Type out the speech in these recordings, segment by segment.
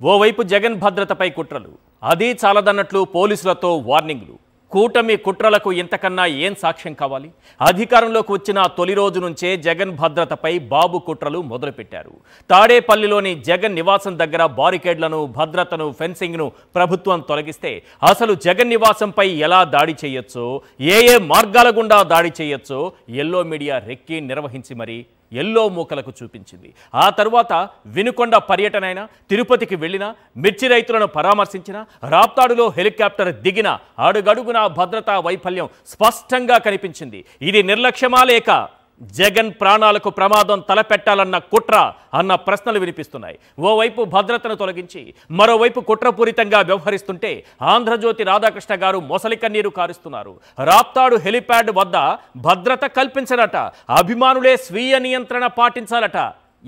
ఓవైపు జగన్ భద్రతపై కుట్రలు, అది చాలదన్నట్లు పోలీసులతో వార్నింగ్లు. కూటమి కుట్రలకు ఇంతకన్నా ఏం సాక్ష్యం కావాలి? అధికారంలోకి వచ్చిన తొలి రోజు నుంచే జగన్ భద్రతపై బాబు కుట్రలు మొదలుపెట్టారు. తాడేపల్లిలోని జగన్ నివాసం దగ్గర బారికేడ్లను, భద్రతను, ఫెన్సింగ్ను ప్రభుత్వం తొలగిస్తే అసలు జగన్ నివాసంపై ఎలా దాడి చేయొచ్చో, ఏ మార్గాల గుండా దాడి చేయొచ్చో ఎల్లో మీడియా రెక్కి నిర్వహించి మరీ ఎల్లో మూకలకు చూపించింది. ఆ తరువాత వినుకొండ పర్యటనైనా, తిరుపతికి వెళ్ళినా, మిర్చి రైతులను పరామర్శించిన, రాప్తాడులో హెలికాప్టర్ దిగిన అడుగడుగునా భద్రతా వైఫల్యం స్పష్టంగా కనిపించింది. ఇది నిర్లక్ష్యమా లేక జగన్ ప్రాణాలకు ప్రమాదం తలపెట్టాలన్న కుట్ర అన్న ప్రశ్నలు వినిపిస్తున్నాయి. ఓవైపు భద్రతను తొలగించి మరోవైపు కుట్రపూరితంగా వ్యవహరిస్తుంటే ఆంధ్రజ్యోతి రాధాకృష్ణ గారు మొసలి కన్నీరు కారుస్తున్నారు. రాప్తాడు హెలిప్యాడ్ వద్ద భద్రత కల్పించరట, అభిమానులే స్వీయ నియంత్రణ పాటించాలట.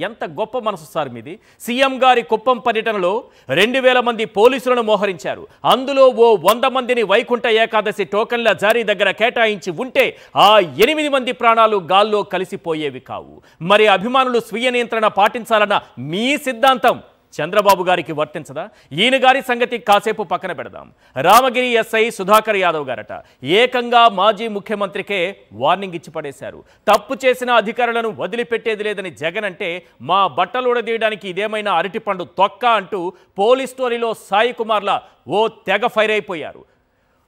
ఎంత గొప్ప మనసు సార్ మీది. సీఎం గారి కుప్పం పర్యటనలో 2000 మంది పోలీసులను మోహరించారు. అందులో ఓ 100 మందిని వైకుంఠ ఏకాదశి టోకన్ల జారీ దగ్గర కేటాయించి ఉంటే ఆ 8 మంది ప్రాణాలు గాల్లో కలిసిపోయేవి కావు. మరి అభిమానులు స్వీయ నియంత్రణ పాటించాలన్న మీ సిద్ధాంతం చంద్రబాబు గారికి వర్తించదా? ఈయన గారి సంగతి కాసేపు పక్కన పెడదాం. రామగిరి ఎస్ఐ సుధాకర్ యాదవ్ గారట ఏకంగా మాజీ ముఖ్యమంత్రికే వార్నింగ్ ఇచ్చి పడేశారు. తప్పు చేసిన అధికారులను వదిలిపెట్టేది లేదని జగన్ అంటే మా బట్టలు ఉడదీయడానికి ఇదేమైనా అరటిపండు తొక్క అంటూ పోలీస్ స్టోరీలో సాయి కుమార్ల ఓ తెగ ఫైర్ అయిపోయారు.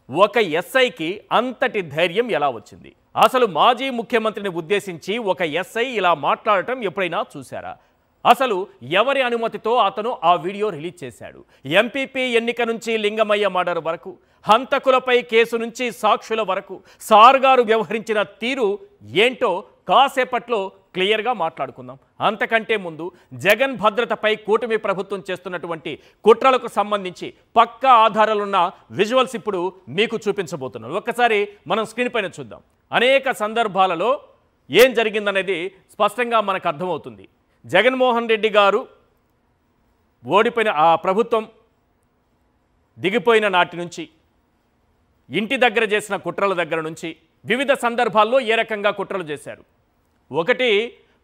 ఒక ఎస్ఐకి అంతటి ధైర్యం ఎలా వచ్చింది? అసలు మాజీ ముఖ్యమంత్రిని ఉద్దేశించి ఒక ఎస్ఐ ఇలా మాట్లాడటం ఎప్పుడైనా చూశారా? అసలు ఎవరి అనుమతితో అతను ఆ వీడియో రిలీజ్ చేశాడు? ఎంపీపీ ఎన్నిక నుంచి లింగమయ్య మర్డర్ వరకు, హంతకులపై కేసు నుంచి సాక్షుల వరకు సార్ గారు వ్యవహరించిన తీరు ఏంటో కాసేపట్లో క్లియర్గా మాట్లాడుకుందాం. అంతకంటే ముందు జగన్ భద్రతపై కూటమి ప్రభుత్వం చేస్తున్నటువంటి కుట్రలకు సంబంధించి పక్కా ఆధారాలున్న విజువల్స్ ఇప్పుడు మీకు చూపించబోతున్నాం. ఒక్కసారి మనం స్క్రీన్ పైన చూద్దాం. అనేక సందర్భాలలో ఏం జరిగిందనేది స్పష్టంగా మనకు అర్థమవుతుంది. జగన్మోహన్ రెడ్డి గారు ఓడిపోయిన ఆ ప్రభుత్వం దిగిపోయిన నాటి నుంచి ఇంటి దగ్గర చేసిన కుట్రల దగ్గర నుంచి వివిధ సందర్భాల్లో ఏ రకంగా కుట్రలు చేశారు. ఒకటి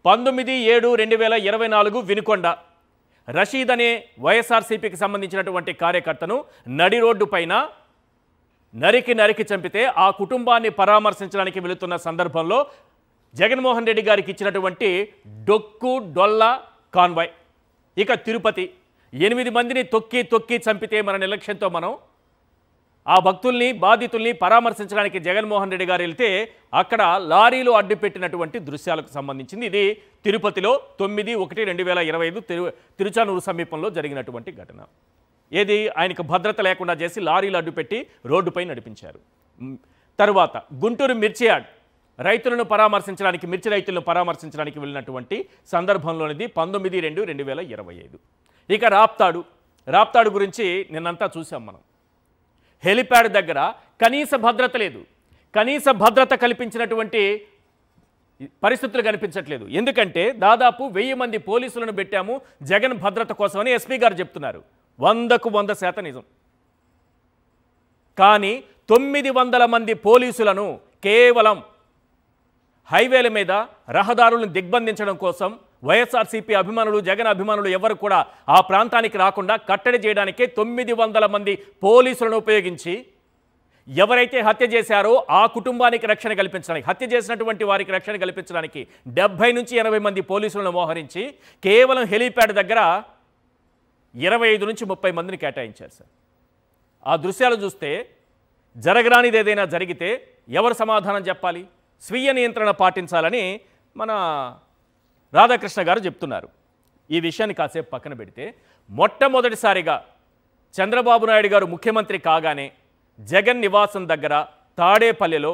19/7/2024 వినుకొండ రషీద్ అనే వైఎస్ఆర్సీపీకి సంబంధించినటువంటి కార్యకర్తను నడి రోడ్డు పైన నరికి చంపితే ఆ కుటుంబాన్ని పరామర్శించడానికి వెళుతున్న సందర్భంలో జగన్మోహన్ రెడ్డి గారికి ఇచ్చినటువంటి డొక్కు డొల్ల కాన్వాయ్. ఇక తిరుపతి 8 మందిని తొక్కి చంపితే మన నిర్లక్ష్యంతో మనం ఆ భక్తుల్ని, బాధితుల్ని పరామర్శించడానికి జగన్మోహన్ రెడ్డి గారు వెళ్తే అక్కడ లారీలు అడ్డుపెట్టినటువంటి దృశ్యాలకు సంబంధించింది. ఇది తిరుపతిలో 9/1/2025 తిరుచానూరు సమీపంలో జరిగినటువంటి ఘటన. ఏది ఆయనకు భద్రత లేకుండా చేసి లారీలు అడ్డుపెట్టి రోడ్డుపై నడిపించారు. తరువాత గుంటూరు మిర్చి యార్డ్ రైతులను పరామర్శించడానికి, మిర్చి రైతులను పరామర్శించడానికి వెళ్ళినటువంటి సందర్భంలోనిది 19/2/2025. ఇక రాప్తాడు గురించి నిన్నంతా చూసాం మనం. హెలిప్యాడ్ దగ్గర కనీస భద్రత లేదు. కనీస భద్రత కల్పించినటువంటి పరిస్థితులు కనిపించట్లేదు. ఎందుకంటే దాదాపు 1000 మంది పోలీసులను పెట్టాము జగన్ భద్రత కోసమని ఎస్పీ గారు చెప్తున్నారు. 100కు 100% నిజం. కానీ 900 మంది పోలీసులను కేవలం హైవేల మీద రహదారులను దిగ్బంధించడం కోసం వైఎస్ఆర్సీపీ అభిమానులు, జగన్ అభిమానులు ఎవరు కూడా ఆ ప్రాంతానికి రాకుండా కట్టడి చేయడానికే 900 మంది పోలీసులను ఉపయోగించి ఎవరైతే హత్య చేశారో ఆ కుటుంబానికి రక్షణ కల్పించడానికి, హత్య చేసినటువంటి వారికి రక్షణ కల్పించడానికి 70 నుంచి 80 మంది పోలీసులను మోహరించి కేవలం హెలీప్యాడ్ దగ్గర 25 నుంచి 30 మందిని కేటాయించారు సార్. ఆ దృశ్యాలు చూస్తే జరగరానిది ఏదైనా జరిగితే ఎవరు సమాధానం చెప్పాలి? స్వీయ నియంత్రణ పాటించాలని మన రాధాకృష్ణ గారు చెప్తున్నారు. ఈ విషయాన్ని కాసేపు పక్కన పెడితే మొట్టమొదటిసారిగా చంద్రబాబు నాయుడు గారు ముఖ్యమంత్రి కాగానే జగన్ నివాసం దగ్గర తాడేపల్లిలో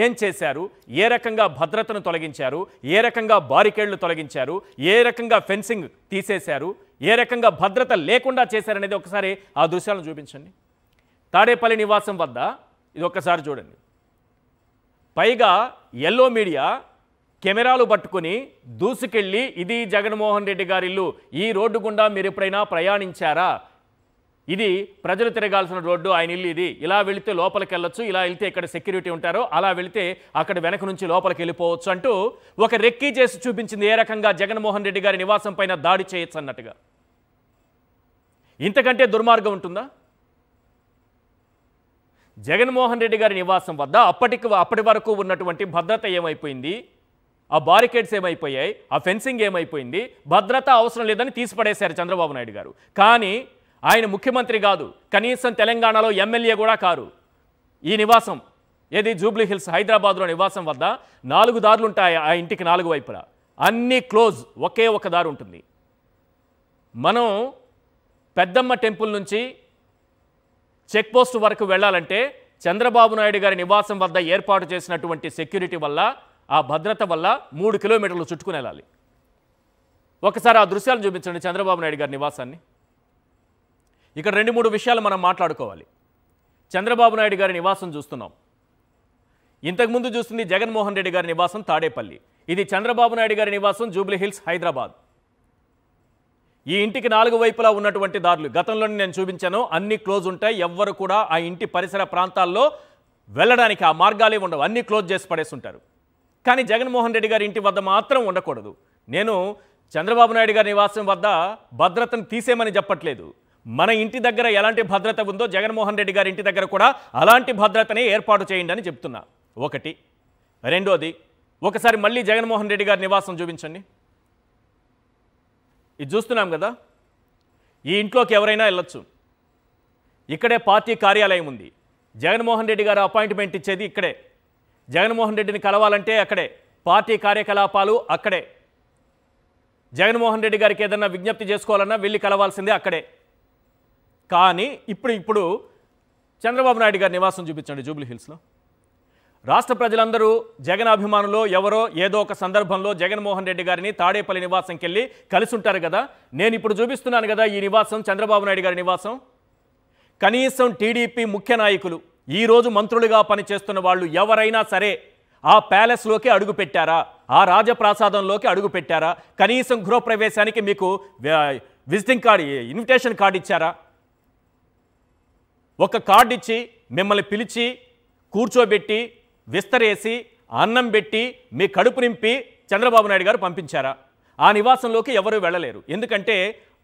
ఏం చేశారు, ఏ రకంగా భద్రతను తొలగించారు, ఏ రకంగా బారికేడ్లు తొలగించారు, ఏ రకంగా ఫెన్సింగ్ తీసేశారు, ఏ రకంగా భద్రత లేకుండా చేశారనేది ఒకసారి ఆ దృశ్యాలను చూపించండి. తాడేపల్లి నివాసం వద్ద ఇది ఒక్కసారి చూడండి. పైగా ఎల్లో మీడియా కెమెరాలు పట్టుకుని దూసుకెళ్ళి ఇది జగన్మోహన్ రెడ్డి గారి ఇల్లు, ఈ రోడ్డు గుండా మీరు ఎప్పుడైనా ప్రయాణించారా, ఇది ప్రజలు తిరగాల్సిన రోడ్డు, ఆయన ఇల్లు ఇది, ఇలా వెళితే లోపలికి వెళ్ళొచ్చు, ఇలా వెళ్తే ఇక్కడ సెక్యూరిటీ ఉంటారో, అలా వెళితే అక్కడ వెనక నుంచి లోపలికి వెళ్ళిపోవచ్చు అంటూ ఒక రెక్కీ చేసి చూపించింది ఏ రకంగా జగన్మోహన్ రెడ్డి గారి నివాసం పైన దాడి చేయొచ్చు అన్నట్టుగా. ఇంతకంటే దుర్మార్గం ఉంటుందా? జగన్మోహన్ రెడ్డి గారి నివాసం వద్ద అప్పటి వరకు ఉన్నటువంటి భద్రత ఏమైపోయింది, ఆ బారికేడ్స్ ఏమైపోయాయి, ఆ ఫెన్సింగ్ ఏమైపోయింది, భద్రత అవసరం లేదని తీసిపడేశారు చంద్రబాబు నాయుడు గారు. కానీ ఆయన ముఖ్యమంత్రి కాదు, కనీసం తెలంగాణలో ఎమ్మెల్యే కూడా కారు. ఈ నివాసం ఏది జూబ్లీ హిల్స్ హైదరాబాద్లో నివాసం వద్ద 4 దారులు ఉంటాయి, ఆ ఇంటికి 4 వైపులా అన్నీ క్లోజ్, ఒకే ఒక దారి ఉంటుంది. మనం పెద్దమ్మ టెంపుల్ నుంచి చెక్ పోస్ట్ వరకు వెళ్ళాలంటే చంద్రబాబు నాయుడు గారి నివాసం వద్ద ఏర్పాటు చేసినటువంటి సెక్యూరిటీ వల్ల, ఆ భద్రత వల్ల 3 కిలోమీటర్లు చుట్టుకుని వెళ్ళాలి. ఒకసారి ఆ దృశ్యాలు చూపించండి చంద్రబాబు నాయుడు గారి నివాసాన్ని. ఇక్కడ 2-3 విషయాలు మనం మాట్లాడుకోవాలి. చంద్రబాబు నాయుడు గారి నివాసం చూస్తున్నాం. ఇంతకుముందు చూస్తుంది జగన్మోహన్ రెడ్డి గారి నివాసం తాడేపల్లి. ఇది చంద్రబాబు నాయుడు గారి నివాసం జూబ్లీ హిల్స్ హైదరాబాద్. ఈ ఇంటికి 4 వైపులా ఉన్నటువంటి దారులు గతంలోనే నేను చూపించాను, అన్ని క్లోజ్ ఉంటాయి. ఎవ్వరు కూడా ఆ ఇంటి పరిసర ప్రాంతాల్లో వెళ్ళడానికి ఆ మార్గాలే ఉండవు, అన్నీ క్లోజ్ చేసి పడేస్తుంటారు. కానీ జగన్మోహన్ రెడ్డి గారి ఇంటి వద్ద మాత్రం ఉండకూడదు. నేను చంద్రబాబు నాయుడు గారి నివాసం వద్ద భద్రతను తీసేయమని చెప్పట్లేదు. మన ఇంటి దగ్గర ఎలాంటి భద్రత ఉందో జగన్మోహన్ రెడ్డి గారి ఇంటి దగ్గర కూడా అలాంటి భద్రతనే ఏర్పాటు చేయండి అని చెప్తున్నా. ఒకటి. రెండోది, ఒకసారి మళ్ళీ జగన్మోహన్ రెడ్డి గారి నివాసం చూపించండి. ఇది చూస్తున్నాం కదా, ఈ ఇంట్లోకి ఎవరైనా వెళ్ళొచ్చు. ఇక్కడే పార్టీ కార్యాలయం ఉంది. జగన్మోహన్ రెడ్డి గారు అపాయింట్మెంట్ ఇచ్చేది ఇక్కడే. జగన్మోహన్ రెడ్డిని కలవాలంటే అక్కడే. పార్టీ కార్యకలాపాలు అక్కడే. జగన్మోహన్ రెడ్డి గారికి ఏదన్నా విజ్ఞప్తి చేసుకోవాలన్నా వెళ్ళి కలవాల్సిందే అక్కడే. కానీ ఇప్పుడు చంద్రబాబు నాయుడు గారి నివాసం చూపించండి జూబ్లీ హిల్స్లో. రాష్ట్ర ప్రజలందరూ జగన్ అభిమానులు ఎవరో ఏదో ఒక సందర్భంలో జగన్మోహన్ రెడ్డి గారిని తాడేపల్లి నివాసంకి వెళ్ళి కలిసి ఉంటారు కదా. నేను ఇప్పుడు చూపిస్తున్నాను కదా ఈ నివాసం, చంద్రబాబు నాయుడు గారి నివాసం. కనీసం టీడీపీ ముఖ్య నాయకులు, ఈరోజు మంత్రులుగా పనిచేస్తున్న వాళ్ళు ఎవరైనా సరే ఆ ప్యాలెస్లోకి అడుగు పెట్టారా, ఆ రాజప్రాసాదంలోకి అడుగు పెట్టారా? కనీసం గృహప్రవేశానికి మీకు విజిటింగ్ కార్డు, ఇన్విటేషన్ కార్డు ఇచ్చారా? ఒక కార్డు ఇచ్చి మిమ్మల్ని పిలిచి కూర్చోబెట్టి విస్తరేసి అన్నం పెట్టి మీ కడుపు నింపి చంద్రబాబు నాయుడు గారు పంపించారా? ఆ నివాసంలోకి ఎవరు వెళ్ళలేరు. ఎందుకంటే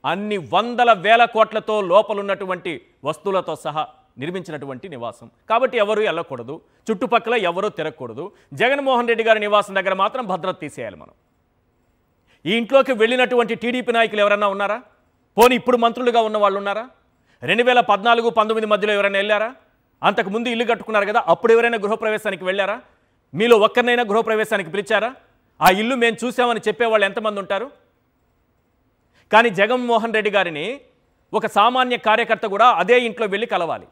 అన్ని వందల వేల కోట్లతో లోపలున్నటువంటి వస్తువులతో సహా నిర్మించినటువంటి నివాసం. కాబట్టి ఎవరు వెళ్ళకూడదు, చుట్టుపక్కల ఎవరూ తిరగకూడదు. జగన్మోహన్ రెడ్డి గారి నివాసం దగ్గర మాత్రం భద్రత తీసేయాలి మనం. ఈ ఇంట్లోకి వెళ్ళినటువంటి టీడీపీ నాయకులు ఎవరన్నా ఉన్నారా? పోనీ ఇప్పుడు మంత్రులుగా ఉన్న వాళ్ళు ఉన్నారా? 2014-19 మధ్యలో ఎవరైనా వెళ్ళారా? అంతకుముందు ఇల్లు కట్టుకున్నారు కదా, అప్పుడు ఎవరైనా గృహప్రవేశానికి వెళ్ళారా? మీలో ఒక్కరినైనా గృహప్రవేశానికి పిలిచారా? ఆ ఇల్లు మేము చూసామని చెప్పేవాళ్ళు ఎంతమంది ఉంటారు? కానీ జగన్మోహన్ రెడ్డి గారిని ఒక సామాన్య కార్యకర్త కూడా అదే ఇంట్లో వెళ్ళి కలవాలి.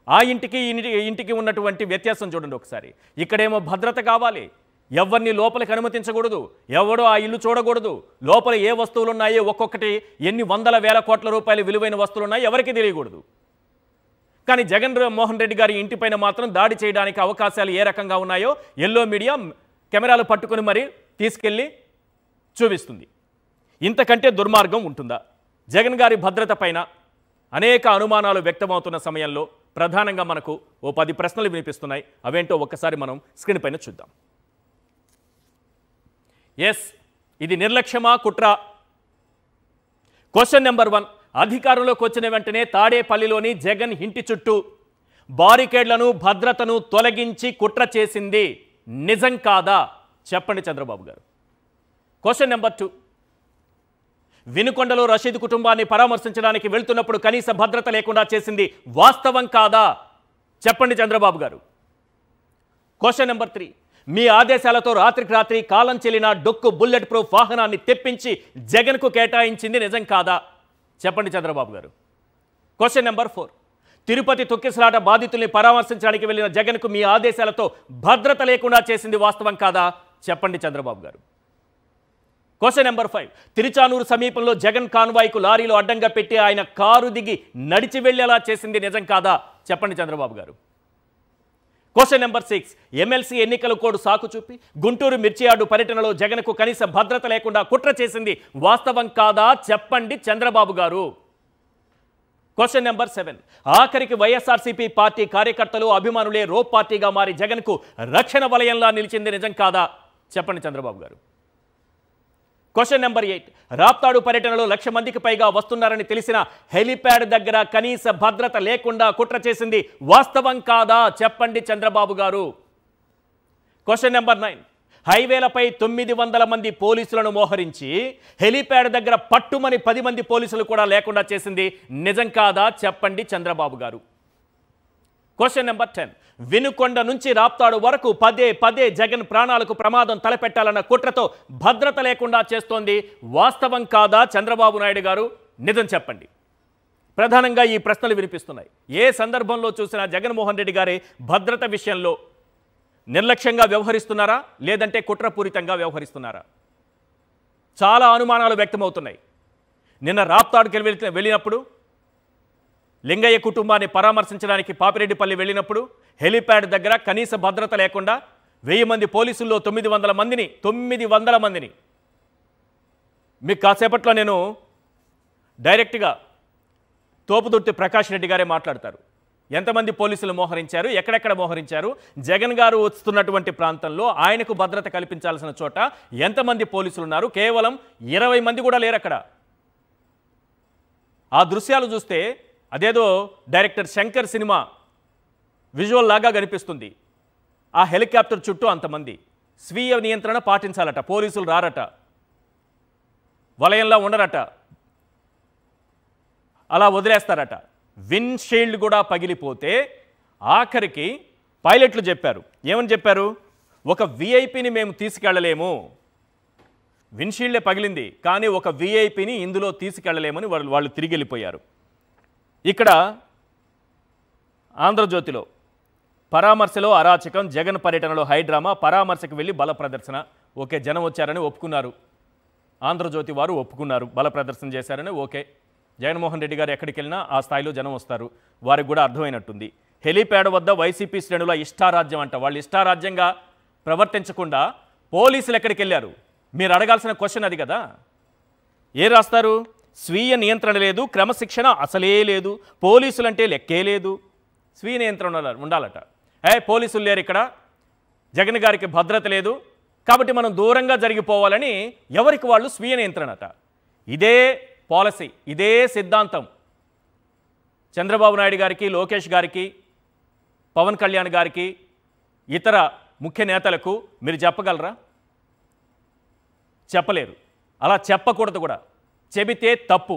ఆ ఇంటికి ఉన్నటువంటి వ్యత్యాసం చూడండి ఒకసారి. ఇక్కడేమో భద్రత కావాలి, ఎవరిని లోపలికి అనుమతించకూడదు, ఎవడో ఆ ఇల్లు చూడకూడదు, లోపల ఏ వస్తువులు ఉన్నాయో ఒక్కొక్కటి ఎన్ని వందల వేల కోట్ల రూపాయలు విలువైన వస్తువులు ఉన్నాయో ఎవరికి తెలియకూడదు. కానీ జగన్మోహన్ రెడ్డి గారి ఇంటిపైన మాత్రం దాడి చేయడానికి అవకాశాలు ఏ రకంగా ఉన్నాయో ఎల్లో మీడియా కెమెరాలు పట్టుకుని మరి తీసుకెళ్ళి చూపిస్తుంది. ఇంతకంటే దుర్మార్గం ఉంటుందా? జగన్ గారి భద్రత పైన అనేక అనుమానాలు వ్యక్తమవుతున్న సమయంలో ప్రధానంగా మనకు ఓ 10 ప్రశ్నలు వినిపిస్తున్నాయి. అవేంటో ఒక్కసారి మనం స్క్రీన్ పైన చూద్దాం. ఎస్, ఇది నిర్లక్ష్యమా కుట్ర? Question number 1. అధికారంలోకి వచ్చిన వెంటనే తాడేపల్లిలోని జగన్ ఇంటి చుట్టూ బారికేడ్లను భద్రతను తొలగించి కుట్ర చేసింది నిజం కాదా? చెప్పండి చంద్రబాబు గారు. Question number 2. వినుకొండలో రషీద్ కుటుంబాన్ని పరామర్శించడానికి వెళ్తున్నప్పుడు కనీస భద్రత లేకుండా చేసింది వాస్తవం కాదా? చెప్పండి చంద్రబాబు గారు. Question number 3. మీ ఆదేశాలతో రాత్రికి రాత్రి కాలం చెల్లిన డొక్కు బుల్లెట్ ప్రూఫ్ వాహనాన్ని తెప్పించి జగన్కు కేటాయించింది నిజం కాదా? చెప్పండి చంద్రబాబు గారు. Question number 4. తిరుపతి తొక్కిసలాట బాధితుల్ని పరామర్శించడానికి వెళ్ళిన జగన్కు మీ ఆదేశాలతో భద్రత లేకుండా చేసింది వాస్తవం కాదా? చెప్పండి చంద్రబాబు గారు. Question number 5. తిరుచానూరు సమీపంలో జగన్ కాన్వాయ్కు లారీలో అడ్డంగా పెట్టి ఆయన కారు దిగి నడిచి వెళ్లేలా చేసింది నిజం కాదా? చెప్పండి చంద్రబాబు గారు. Question number 6. ఎమ్మెల్సీ ఎన్నికల కోడ్ సాకు చూపి గుంటూరు మిర్చియార్డు పర్యటనలో జగన్కు కనీస భద్రత లేకుండా కుట్ర చేసింది వాస్తవం కాదా? చెప్పండి చంద్రబాబు గారు. Question number 7. ఆఖరికి వైఎస్ఆర్సీపీ పార్టీ కార్యకర్తలు అభిమానులే రోప్ పార్టీగా మారి జగన్కు రక్షణ వలయంలా నిలిచింది నిజం కాదా? చెప్పండి చంద్రబాబు గారు. Question number 8. రాప్తాడు పర్యటనలో 1,00,000 మందికి పైగా వస్తున్నారని తెలిసిన హెలిప్యాడ్ దగ్గర కనీస భద్రత లేకుండా కుట్ర చేసింది వాస్తవం కాదా చెప్పండి చంద్రబాబు గారు. Question number 9. హైవేలపై 900 మంది పోలీసులను మోహరించి హెలిప్యాడ్ దగ్గర పట్టుమని 10 మంది పోలీసులు కూడా లేకుండా చేసింది నిజం కాదా చెప్పండి చంద్రబాబు గారు. Question number 10. వినుకొండ నుంచి రాప్తాడు వరకు పదే జగన్ ప్రాణాలకు ప్రమాదం తలపెట్టాలన్న కుట్రతో భద్రత లేకుండా చేస్తోంది వాస్తవం కాదా చంద్రబాబు నాయుడు గారు నిజం చెప్పండి. ప్రధానంగా ఈ ప్రశ్నలు వినిపిస్తున్నాయి. ఏ సందర్భంలో చూసినా జగన్మోహన్ రెడ్డి గారి భద్రత విషయంలో నిర్లక్ష్యంగా వ్యవహరిస్తున్నారా లేదంటే కుట్రపూరితంగా వ్యవహరిస్తున్నారా? చాలా అనుమానాలు వ్యక్తమవుతున్నాయి. నిన్న రాప్తాడుకి వెళ్ళినప్పుడు, లింగయ్య కుటుంబాన్ని పరామర్శించడానికి పాపిరెడ్డిపల్లి వెళ్ళినప్పుడు హెలిప్యాడ్ దగ్గర కనీస భద్రత లేకుండా 1000 మంది పోలీసుల్లో 900 మందిని మీకు కాసేపట్లో నేను డైరెక్ట్గా తోపుదుర్తి ప్రకాష్ రెడ్డి గారే మాట్లాడతారు. ఎంతమంది పోలీసులు మోహరించారు, ఎక్కడెక్కడ మోహరించారు, జగన్ గారు వస్తున్నటువంటి ప్రాంతంలో ఆయనకు భద్రత కల్పించాల్సిన చోట ఎంతమంది పోలీసులు ఉన్నారు, కేవలం 20 మంది కూడా లేరు అక్కడ. ఆ దృశ్యాలు చూస్తే అదేదో డైరెక్టర్ శంకర్ సినిమా విజువల్ లాగా కనిపిస్తుంది. ఆ హెలికాప్టర్ చుట్టూ అంతమంది. స్వీయ నియంత్రణ పాటించాలట, పోలీసులు రారట, వలయంలో ఉండరట, అలా వదిలేస్తారట. విండ్షీల్డ్ కూడా పగిలిపోతే ఆఖరికి పైలట్లు చెప్పారు. ఏమని చెప్పారు? ఒక విఐపిని మేము తీసుకెళ్ళలేము, విండ్షీల్డే పగిలింది కానీ ఒక విఐపిని ఇందులో తీసుకెళ్ళలేమని వాళ్ళు తిరిగి వెళ్ళిపోయారు. ఇక్కడ ఆంధ్రజ్యోతిలో పరామర్శలో అరాచకం, జగన్ పర్యటనలో హైడ్రామా, పరామర్శకు వెళ్ళి బల ప్రదర్శన. ఓకే, జనం వచ్చారని ఒప్పుకున్నారు, ఆంధ్రజ్యోతి వారు ఒప్పుకున్నారు, బల ప్రదర్శన చేశారని. ఓకే, జగన్మోహన్ రెడ్డి గారు ఎక్కడికి వెళ్ళినా ఆ స్థాయిలో జనం వస్తారు, వారికి కూడా అర్థమైనట్టుంది. హెలిప్యాడ్ వద్ద వైసీపీ శ్రేణుల ఇష్టారాజ్యం అంట. వాళ్ళు ఇష్టారాజ్యంగా ప్రవర్తించకుండా పోలీసులు ఎక్కడికి వెళ్ళారు? మీరు అడగాల్సిన క్వశ్చన్ అది కదా. ఏ రాస్తారు? స్వీయ నియంత్రణ లేదు, క్రమశిక్షణ అసలే లేదు, పోలీసులంటే లెక్కే లేదు. స్వీయ నియంత్రణ ఉండాలట. పోలీసులు లేరు ఇక్కడ, జగన్ గారికి భద్రత లేదు కాబట్టి మనం దూరంగా జరిగిపోవాలని ఎవరికి వాళ్ళు స్వీయ నియంత్రణట. ఇదే పాలసీ, ఇదే సిద్ధాంతం చంద్రబాబు నాయుడు గారికి, లోకేష్ గారికి, పవన్ కళ్యాణ్ గారికి, ఇతర ముఖ్య నేతలకు మీరు చెప్పగలరా? చెప్పలేరు. అలా చెప్పకూడదు కూడా. చెబితే తప్పు.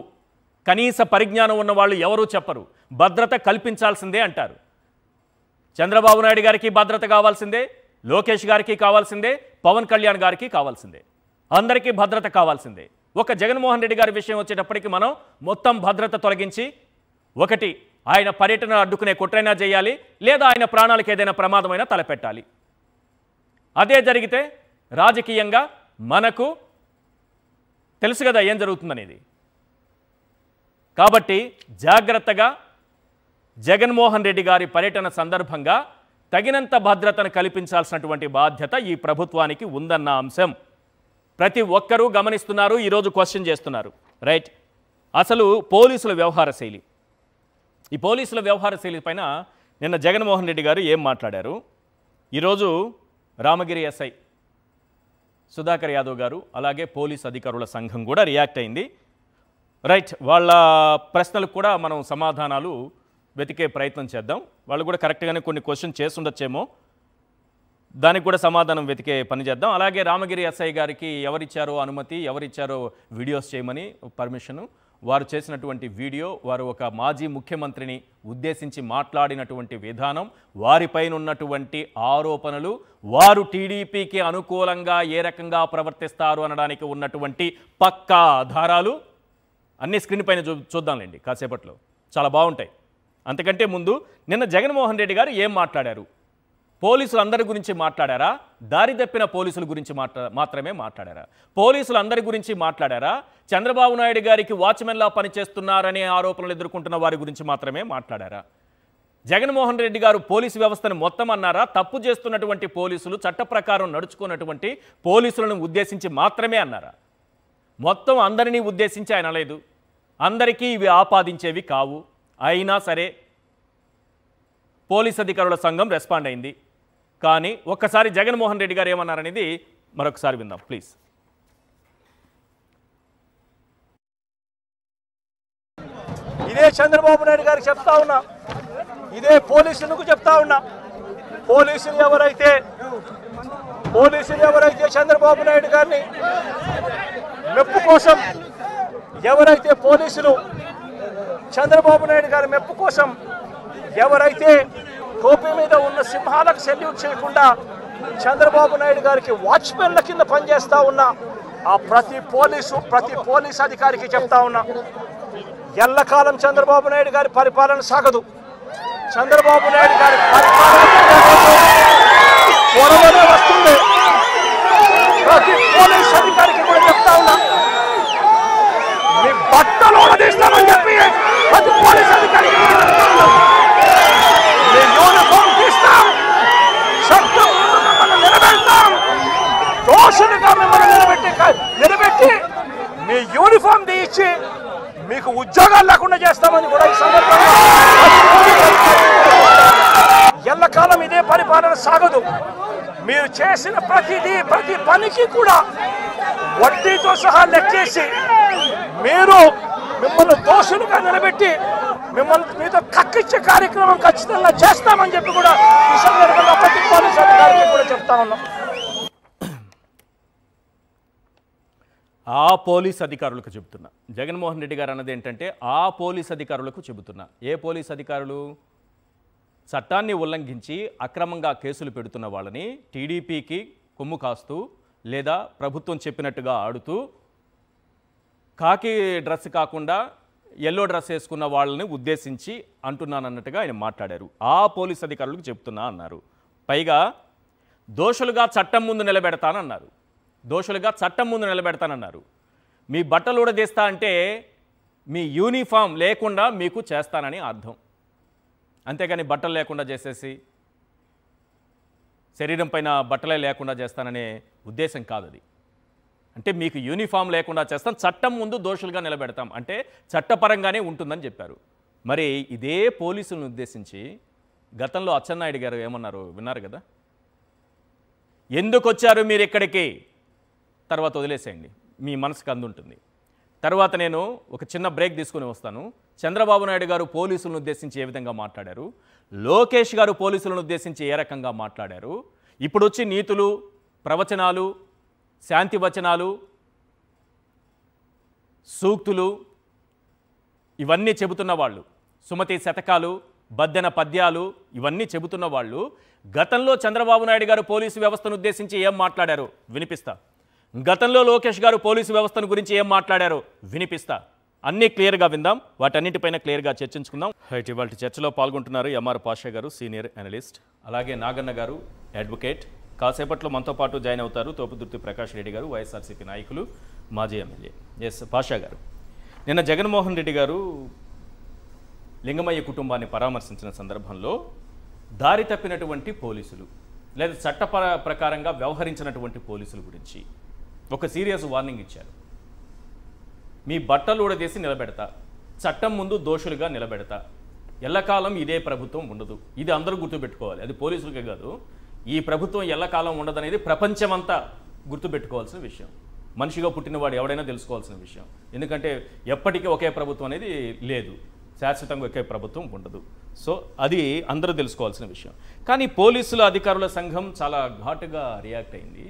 కనీస పరిజ్ఞానం ఉన్నవాళ్ళు ఎవరూ చెప్పరు. భద్రత కల్పించాల్సిందే అంటారు. చంద్రబాబు నాయుడు గారికి భద్రత కావాల్సిందే, లోకేష్ గారికి కావాల్సిందే, పవన్ కళ్యాణ్ గారికి కావాల్సిందే, అందరికీ భద్రత కావాల్సిందే. ఒక జగన్మోహన్ రెడ్డి గారి విషయం వచ్చేటప్పటికి మనం మొత్తం భద్రత తొలగించి, ఒకటి ఆయన పర్యటన అడ్డుకునే కుట్రైనా చేయాలి, లేదా ఆయన ప్రాణాలకు ఏదైనా ప్రమాదమైనా తలపెట్టాలి. అదే జరిగితే రాజకీయంగా మనకు తెలుసు కదా ఏం జరుగుతుందనేది. కాబట్టి జాగ్రత్తగా జగన్మోహన్ రెడ్డి గారి పర్యటన సందర్భంగా తగినంత భద్రతను కల్పించాల్సినటువంటి బాధ్యత ఈ ప్రభుత్వానికి ఉందన్న అంశం ప్రతి ఒక్కరూ గమనిస్తున్నారు, ఈరోజు క్వశ్చన్ చేస్తున్నారు. రైట్, అసలు పోలీసుల వ్యవహార శైలి, ఈ పోలీసుల వ్యవహార శైలి పైన నిన్న జగన్మోహన్ రెడ్డి గారు ఏం మాట్లాడారు? ఈరోజు రామగిరి ఎస్ఐ సుధాకర్ యాదవ్ గారు, అలాగే పోలీస్ అధికారుల సంఘం కూడా రియాక్ట్ అయింది. రైట్, వాళ్ళ ప్రశ్నలకు కూడా మనం సమాధానాలు వెతికే ప్రయత్నం చేద్దాం. వాళ్ళు కూడా కరెక్ట్గానే కొన్ని క్వశ్చన్ చేస్తుండొచ్చేమో, దానికి కూడా సమాధానం వెతికే పని చేద్దాం. అలాగే రామగిరి ఎస్ఐ గారికి ఎవరిచ్చారో అనుమతి, ఎవరిచ్చారో వీడియోస్ చేయమని పర్మిషను, వారు చేసినటువంటి వీడియో, వారు ఒక మాజీ ముఖ్యమంత్రిని ఉద్దేశించి మాట్లాడినటువంటి విధానం, వారిపైన ఉన్నటువంటి ఆరోపణలు, వారు టీడీపీకి అనుకూలంగా ఏ రకంగా ప్రవర్తిస్తారు అనడానికి ఉన్నటువంటి పక్కా ఆధారాలు అన్ని స్క్రీన్ పైన చూద్దాంలేండి కాసేపట్లో, చాలా బాగుంటాయి. అంతకంటే ముందు నిన్న జగన్మోహన్ రెడ్డి గారు ఏం మాట్లాడారు? పోలీసులు అందరి గురించి మాట్లాడారా? దారి తప్పిన పోలీసుల గురించి మాత్రమే మాట్లాడారా? పోలీసులు అందరి గురించి మాట్లాడారా? చంద్రబాబు నాయుడు గారికి వాచ్మెన్లా పనిచేస్తున్నారనే ఆరోపణలు ఎదుర్కొంటున్న వారి గురించి మాత్రమే మాట్లాడారా? జగన్మోహన్ రెడ్డి గారు పోలీసు వ్యవస్థను మొత్తం అన్నారా? తప్పు చేస్తున్నటువంటి పోలీసులు, చట్ట ప్రకారం నడుచుకున్నటువంటి పోలీసులను ఉద్దేశించి మాత్రమే అన్నారా? మొత్తం అందరినీ ఉద్దేశించి ఆయన అనలేదు. అందరికీ ఇవి ఆపాదించేవి కావు. అయినా సరే పోలీస్ అధికారుల సంఘం రెస్పాండ్ అయింది. కానీ ఒక్కసారి జగన్మోహన్ రెడ్డి గారు ఏమన్నారనేది మరొకసారి విందాం ప్లీజ్. ఇదే చంద్రబాబు నాయుడు గారికి చెప్తా ఉన్నా, ఇదే పోలీసులకు చెప్తా ఉన్నా, పోలీసులు ఎవరైతే చంద్రబాబు నాయుడు గారిని మెప్పు కోసం, ఎవరైతే పోలీసులు చంద్రబాబు నాయుడు గారి మెప్పు కోసం ఎవరైతే టోపీ మీద ఉన్న సింహాలకు సెల్యూట్ చేయకుండా చంద్రబాబు నాయుడు గారికి వాచ్మెన్ల కింద పనిచేస్తా ఉన్న ఆ ప్రతి పోలీస్ అధికారికి చెప్తా ఉన్నా, ఎల్లకాలం చంద్రబాబు నాయుడు గారి పరిపాలన సాగదు. చంద్రబాబు నాయుడు గారి పరిపాలన త్వరలోనే వస్తుంది. ప్రతి పోలీస్ అధికారికి కూడా చెప్తా ఉన్నా, మీ బట్టలు తీస్తామని చెప్పి ప్రతి పోలీస్ అధికారికి చెప్తా ఉన్నా, మీ యూనిఫామ్ తీస్తాం, చట్టం మిమ్మల్ని నిలబెడతాం, దోషులుగా మిమ్మల్ని నిలబెట్టి మీ యూనిఫామ్ తీయించి మీకు ఉద్యోగాలు లేకుండా చేస్తామని కూడా ఈ సందర్భంగా ఎల్లకాలం ఇదే పరిపాలన సాగదు. మీరు చేసిన ప్రతి పనికి కూడా వడ్డీతో సహా లెక్కేసి మిమ్మల్ని దోషులుగా నిలబెట్టి మీతో కక్కిచ్చే కార్యక్రమం ఖచ్చితంగా చేస్తామని చెప్పి కూడా ఈ సందర్భంగా ప్రతి పోలీసు అధికారికి కూడా చెప్తా ఉన్నాం. ఆ పోలీస్ అధికారులకు చెబుతున్నా, జగన్మోహన్ రెడ్డి గారు అన్నది ఏంటంటే ఆ పోలీస్ అధికారులకు చెబుతున్నా. ఏ పోలీస్ అధికారులు? చట్టాన్ని ఉల్లంఘించి అక్రమంగా కేసులు పెడుతున్న వాళ్ళని టీడీపీకి కొమ్ము కాస్తూ లేదా ప్రభుత్వం చెప్పినట్టుగా ఆడుతూ కాకి డ్రెస్ కాకుండా ఎల్లో డ్రెస్ వేసుకున్న వాళ్ళని ఉద్దేశించి అంటున్నానన్నట్టుగా ఆయన మాట్లాడారు. ఆ పోలీస్ అధికారులకు చెప్తున్నా అన్నారు. పైగా దోషులుగా చట్టం ముందు నిలబెడతానన్నారు. మీ బట్టలు ఊడదీస్తా అంటే మీ యూనిఫామ్ లేకుండా మీకు చేస్తానని అర్థం. అంతేగాని బట్టలు లేకుండా చేసేసి శరీరం పైన బట్టలే లేకుండా చేస్తాననే ఉద్దేశం కాదు అది. అంటే మీకు యూనిఫామ్ లేకుండా చేస్తాం, చట్టం ముందు దోషులుగా నిలబెడతాం అంటే చట్టపరంగానే ఉంటుందని చెప్పారు. మరి ఇదే పోలీసులను ఉద్దేశించి గతంలో అచ్చెన్నాయుడు గారు ఏమన్నారు విన్నారు కదా, ఎందుకు వచ్చారు మీరు ఇక్కడికి, తర్వాత వదిలేసేయండి, మీ మనసుకు అందుంటుంది. తర్వాత నేను ఒక చిన్న బ్రేక్ తీసుకుని వస్తాను. చంద్రబాబు నాయుడు గారు పోలీసులను ఉద్దేశించి ఏ విధంగా మాట్లాడారు, లోకేష్ గారు పోలీసులను ఉద్దేశించి ఏ రకంగా మాట్లాడారు, ఇప్పుడు వచ్చి నీతులు, ప్రవచనాలు, శాంతి వచనాలు, సూక్తులు ఇవన్నీ చెబుతున్న వాళ్ళు, సుమతి శతకాలు, బద్దెన పద్యాలు ఇవన్నీ చెబుతున్న వాళ్ళు గతంలో చంద్రబాబు నాయుడు గారు పోలీసు వ్యవస్థను ఉద్దేశించి ఏం మాట్లాడారు వినిపిస్తా. గతంలో లోకేష్ గారు పోలీసు వ్యవస్థను గురించి ఏం మాట్లాడారో వినిపిస్తా. అన్నీ క్లియర్గా విందాం, వాటన్నిటిపైన క్లియర్గా చర్చించుకుందాం. రైట్, ఇవాళ చర్చలో పాల్గొంటున్నారు ఎంఆర్ పాషా గారు, సీనియర్ అనలిస్ట్, అలాగే నాగన్న గారు, అడ్వకేట్. కాసేపట్లో మనతో పాటు జాయిన్ అవుతారు తోపుదుర్తి ప్రకాష్ రెడ్డి గారు, వైఎస్ఆర్సీపీ నాయకులు, మాజీ ఎమ్మెల్యే. ఎస్ పాషా గారు, నిన్న జగన్మోహన్ రెడ్డి గారు లింగమయ్య కుటుంబాన్ని పరామర్శించిన సందర్భంలో దారి తప్పినటువంటి పోలీసులు లేదా చట్ట ప్రకారంగా వ్యవహరించినటువంటి పోలీసుల గురించి ఒక సీరియస్ వార్నింగ్ ఇచ్చారు. మీ బట్టలు ఊడదీసి నిలబెడతా, చట్టం ముందు దోషులుగా నిలబెడతా, ఎల్లకాలం ఇదే ప్రభుత్వం ఉండదు. ఇది అందరూ గుర్తుపెట్టుకోవాలి, అది పోలీసులకే కాదు. ఈ ప్రభుత్వం ఎల్లకాలం ఉండదనేది ప్రపంచమంతా గుర్తుపెట్టుకోవాల్సిన విషయం. మనిషిగా పుట్టినవాడు ఎవడైనా తెలుసుకోవాల్సిన విషయం. ఎందుకంటే ఎప్పటికీ ఒకే ప్రభుత్వం అనేది లేదు, శాశ్వతంగా ఒకే ప్రభుత్వం ఉండదు. సో అది అందరూ తెలుసుకోవాల్సిన విషయం. కానీ పోలీసుల అధికారుల సంఘం చాలా ఘాటుగా రియాక్ట్ అయింది.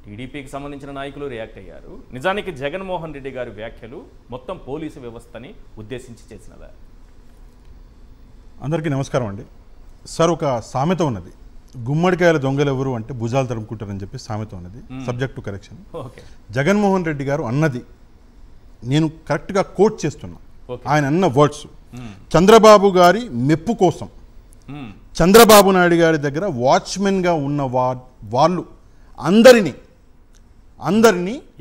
టీడీపీకి సంబంధించిన నాయకులు రియాక్ట్ అయ్యారు. నిజానికి జగన్మోహన్ రెడ్డి గారి వ్యాఖ్యలు మొత్తం పోలీసు వ్యవస్థని ఉద్దేశించి చేసినదా? అందరికీ నమస్కారం అండి. సార్, ఒక సామెత ఉన్నది, గుమ్మడికాయల దొంగలు ఎవరు అంటే భుజాలు తరుముకుంటారని చెప్పి సామెత ఉన్నది. Subject to correction. Jaganmohan Reddy గారు అన్నది నేను కరెక్ట్గా కోట్ చేస్తున్నా. ఆయన అన్న వర్డ్స్ చంద్రబాబు గారి మెప్పు కోసం చంద్రబాబు నాయుడు గారి దగ్గర వాచ్మెన్గా ఉన్న వాళ్ళు అందరినీ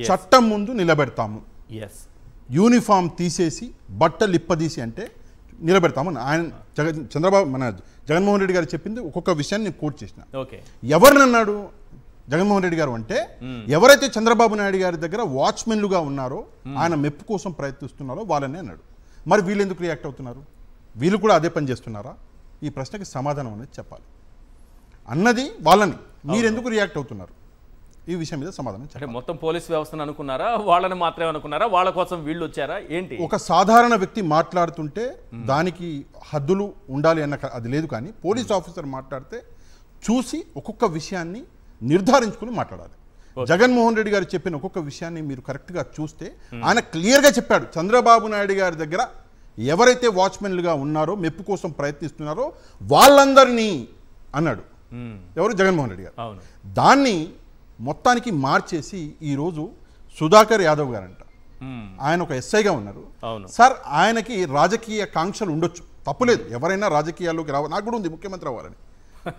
చట్టం ముందు నిలబెడతాము, యూనిఫామ్ తీసేసి బట్టలు ఇప్పదీసి అంటే నిలబెడతాము. ఆయన మన జగన్మోహన్ రెడ్డి గారు చెప్పింది ఒక్కొక్క విషయాన్ని నేను కోట్ చేసిన. ఎవరిని అన్నాడు జగన్మోహన్ రెడ్డి గారు అంటే, ఎవరైతే చంద్రబాబు నాయుడు గారి దగ్గర వాచ్మెన్లుగా ఉన్నారో, ఆయన మెప్పు కోసం ప్రయత్నిస్తున్నారో వాళ్ళని అన్నాడు. మరి వీళ్ళు ఎందుకు రియాక్ట్ అవుతున్నారు? వీళ్ళు కూడా అదే పని చేస్తున్నారా? ఈ ప్రశ్నకి సమాధానం అనేది చెప్పాలి. అన్నది వాళ్ళని, మీరెందుకు రియాక్ట్ అవుతున్నారు? ఈ విషయం మీద సమాధానం అంటే మొత్తం పోలీస్ వ్యవస్థను అనుకున్నారా, వాళ్ళని మాత్రమే అనుకున్నారా, వాళ్ళ కోసం వీళ్ళు వచ్చారా ఏంటి? ఒక సాధారణ వ్యక్తి మాట్లాడుతుంటే దానికి హద్దులు ఉండాలి అన్న అది లేదు, కానీ పోలీస్ ఆఫీసర్ మాట్లాడితే చూసి ఒక్కొక్క విషయాన్ని నిర్ధారించుకుని మాట్లాడాలి. జగన్మోహన్ రెడ్డి గారు చెప్పిన ఒక్కొక్క విషయాన్ని మీరు కరెక్ట్గా చూస్తే ఆయన క్లియర్గా చెప్పాడు, చంద్రబాబు నాయుడు గారి దగ్గర ఎవరైతే వాచ్మెన్లుగా ఉన్నారో మెప్పు కోసం ప్రయత్నిస్తున్నారో వాళ్ళందరినీ అన్నాడు. ఎవరు? జగన్మోహన్ రెడ్డి గారు. దాన్ని మొత్తానికి మార్చేసి ఈరోజు సుధాకర్ యాదవ్ గారంట, ఆయన ఒక ఎస్ఐగా ఉన్నారు సార్. ఆయనకి రాజకీయ కాంక్షలు ఉండొచ్చు, తప్పులేదు, ఎవరైనా రాజకీయాల్లోకి రావాలి, నాకు కూడా ఉంది ముఖ్యమంత్రి అవ్వాలని,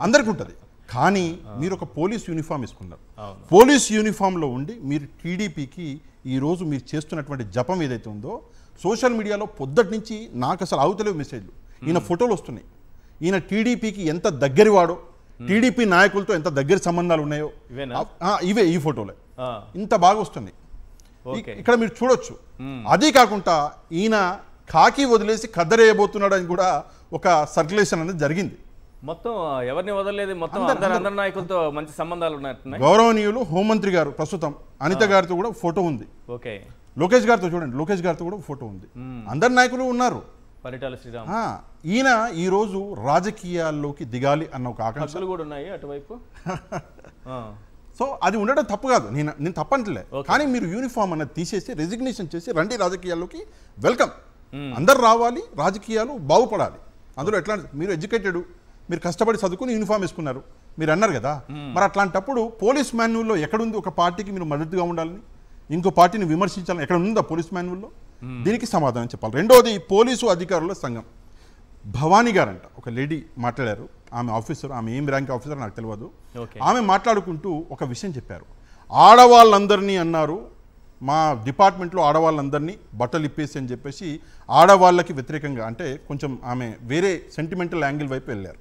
అందరికీ ఉంటుంది. కానీ మీరు ఒక పోలీస్ యూనిఫామ్ వేసుకున్నారు, పోలీస్ యూనిఫామ్లో ఉండి మీరు టీడీపీకి ఈరోజు మీరు చేస్తున్నటువంటి జపం ఏదైతే ఉందో సోషల్ మీడియాలో పొద్దుటి నుంచి నాకు అసలు అవుతలేవు మెసేజ్లు, ఈయన ఫోటోలు వస్తున్నాయి, ఈయన టీడీపీకి ఎంత దగ్గరవాడో, టీడీపీ నాయకులతో ఎంత దగ్గర సంబంధాలు ఉన్నాయో ఇవే, ఈ ఫోటోలే ఇంత బాగా వస్తున్నాయి ఇక్కడ మీరు చూడొచ్చు. అదే కాకుండా ఈయన కాకి వదిలేసి కద్దరేయబోతున్నాడు అని కూడా ఒక సర్క్యులేషన్ అనేది జరిగింది. మొత్తం ఎవరిని వదలలేదు, మొత్తం అందరి నాయకులతో మంచి సంబంధాలు ఉన్నాయి. గౌరవనీయులు హోంమంత్రి గారు ప్రస్తుతం అనిత గారితో కూడా ఫోటో ఉంది, లోకేష్ గారితో చూడండి, లోకేష్ గారితో కూడా ఫోటో ఉంది, అందరి నాయకులు ఉన్నారు. పరిటాల శ్రీరామ్ ఈయన ఈరోజు రాజకీయాల్లోకి దిగాలి అన్న ఒక ఆకాంక్షలు కూడా ఉన్నాయి అటువైపు. సో అది ఉండడం తప్పు కాదు, నేను తప్పంటలే, కానీ మీరు యూనిఫామ్ అన్నది తీసేసి రెసిగ్నేషన్ చేసి రండి రాజకీయాల్లోకి, వెల్కమ్, అందరు రావాలి, రాజకీయాలు బాగుపడాలి. అందులో ఎట్లా మీరు ఎడ్యుకేటెడ్, మీరు కష్టపడి చదువుకుని యూనిఫామ్ వేసుకున్నారు, మీరు అన్నారు కదా, మరి అట్లాంటప్పుడు పోలీస్ మాన్యువల్లో ఎక్కడుంది ఒక పార్టీకి మీరు మద్దతుగా ఉండాలని, ఇంకో పార్టీని విమర్శించాలని ఎక్కడ ఉందా పోలీస్ మాన్యువల్లో? దీనికి సమాధానం చెప్పాలి. రెండోది పోలీసు అధికారుల సంఘం, భవానీ గారంట ఒక లేడీ మాట్లాడారు, ఆమె ఆఫీసర్, ఆమె ఏం ర్యాంక్ ఆఫీసర్ నాకు తెలియదు, ఆమె మాట్లాడుకుంటూ ఒక విషయం చెప్పారు, ఆడవాళ్ళందరినీ అన్నారు, మా డిపార్ట్మెంట్లో ఆడవాళ్ళందరినీ బట్టలు ఇప్పేసి అని చెప్పేసి ఆడవాళ్ళకి వ్యతిరేకంగా, అంటే కొంచెం ఆమె వేరే సెంటిమెంటల్ యాంగిల్ వైపు వెళ్ళారు.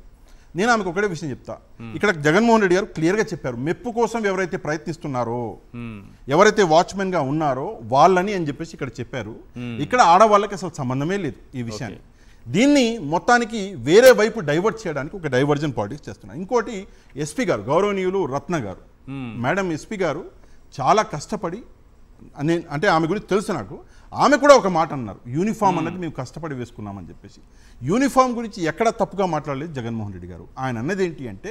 నేను ఆమెకు ఒకటే విషయం చెప్తా, ఇక్కడ జగన్మోహన్ రెడ్డి గారు క్లియర్గా చెప్పారు, మెప్పు కోసం ఎవరైతే ప్రయత్నిస్తున్నారో, ఎవరైతే వాచ్మెన్ గా ఉన్నారో వాళ్ళని అని చెప్పేసి ఇక్కడ చెప్పారు. ఇక్కడ ఆడవాళ్ళకి అసలు సంబంధమే లేదు ఈ విషయాన్ని. దీన్ని మొత్తానికి వేరే వైపు డైవర్ట్ చేయడానికి ఒక డైవర్జన్ పాలిటిక్స్ చేస్తున్నారు. ఇంకోటి ఎస్పీ గారు, గౌరవనీయులు రత్న గారు, మేడం ఎస్పీ గారు చాలా కష్టపడి, అంటే ఆమె గురించి తెలుసు నాకు, ఆమె కూడా ఒక మాట అన్నారు, యూనిఫామ్ అన్నది మేము కష్టపడి వేసుకున్నామని చెప్పేసి. యూనిఫామ్ గురించి ఎక్కడ తప్పుగా మాట్లాడలేదు జగన్మోహన్ రెడ్డి గారు. ఆయన అన్నది ఏంటి అంటే,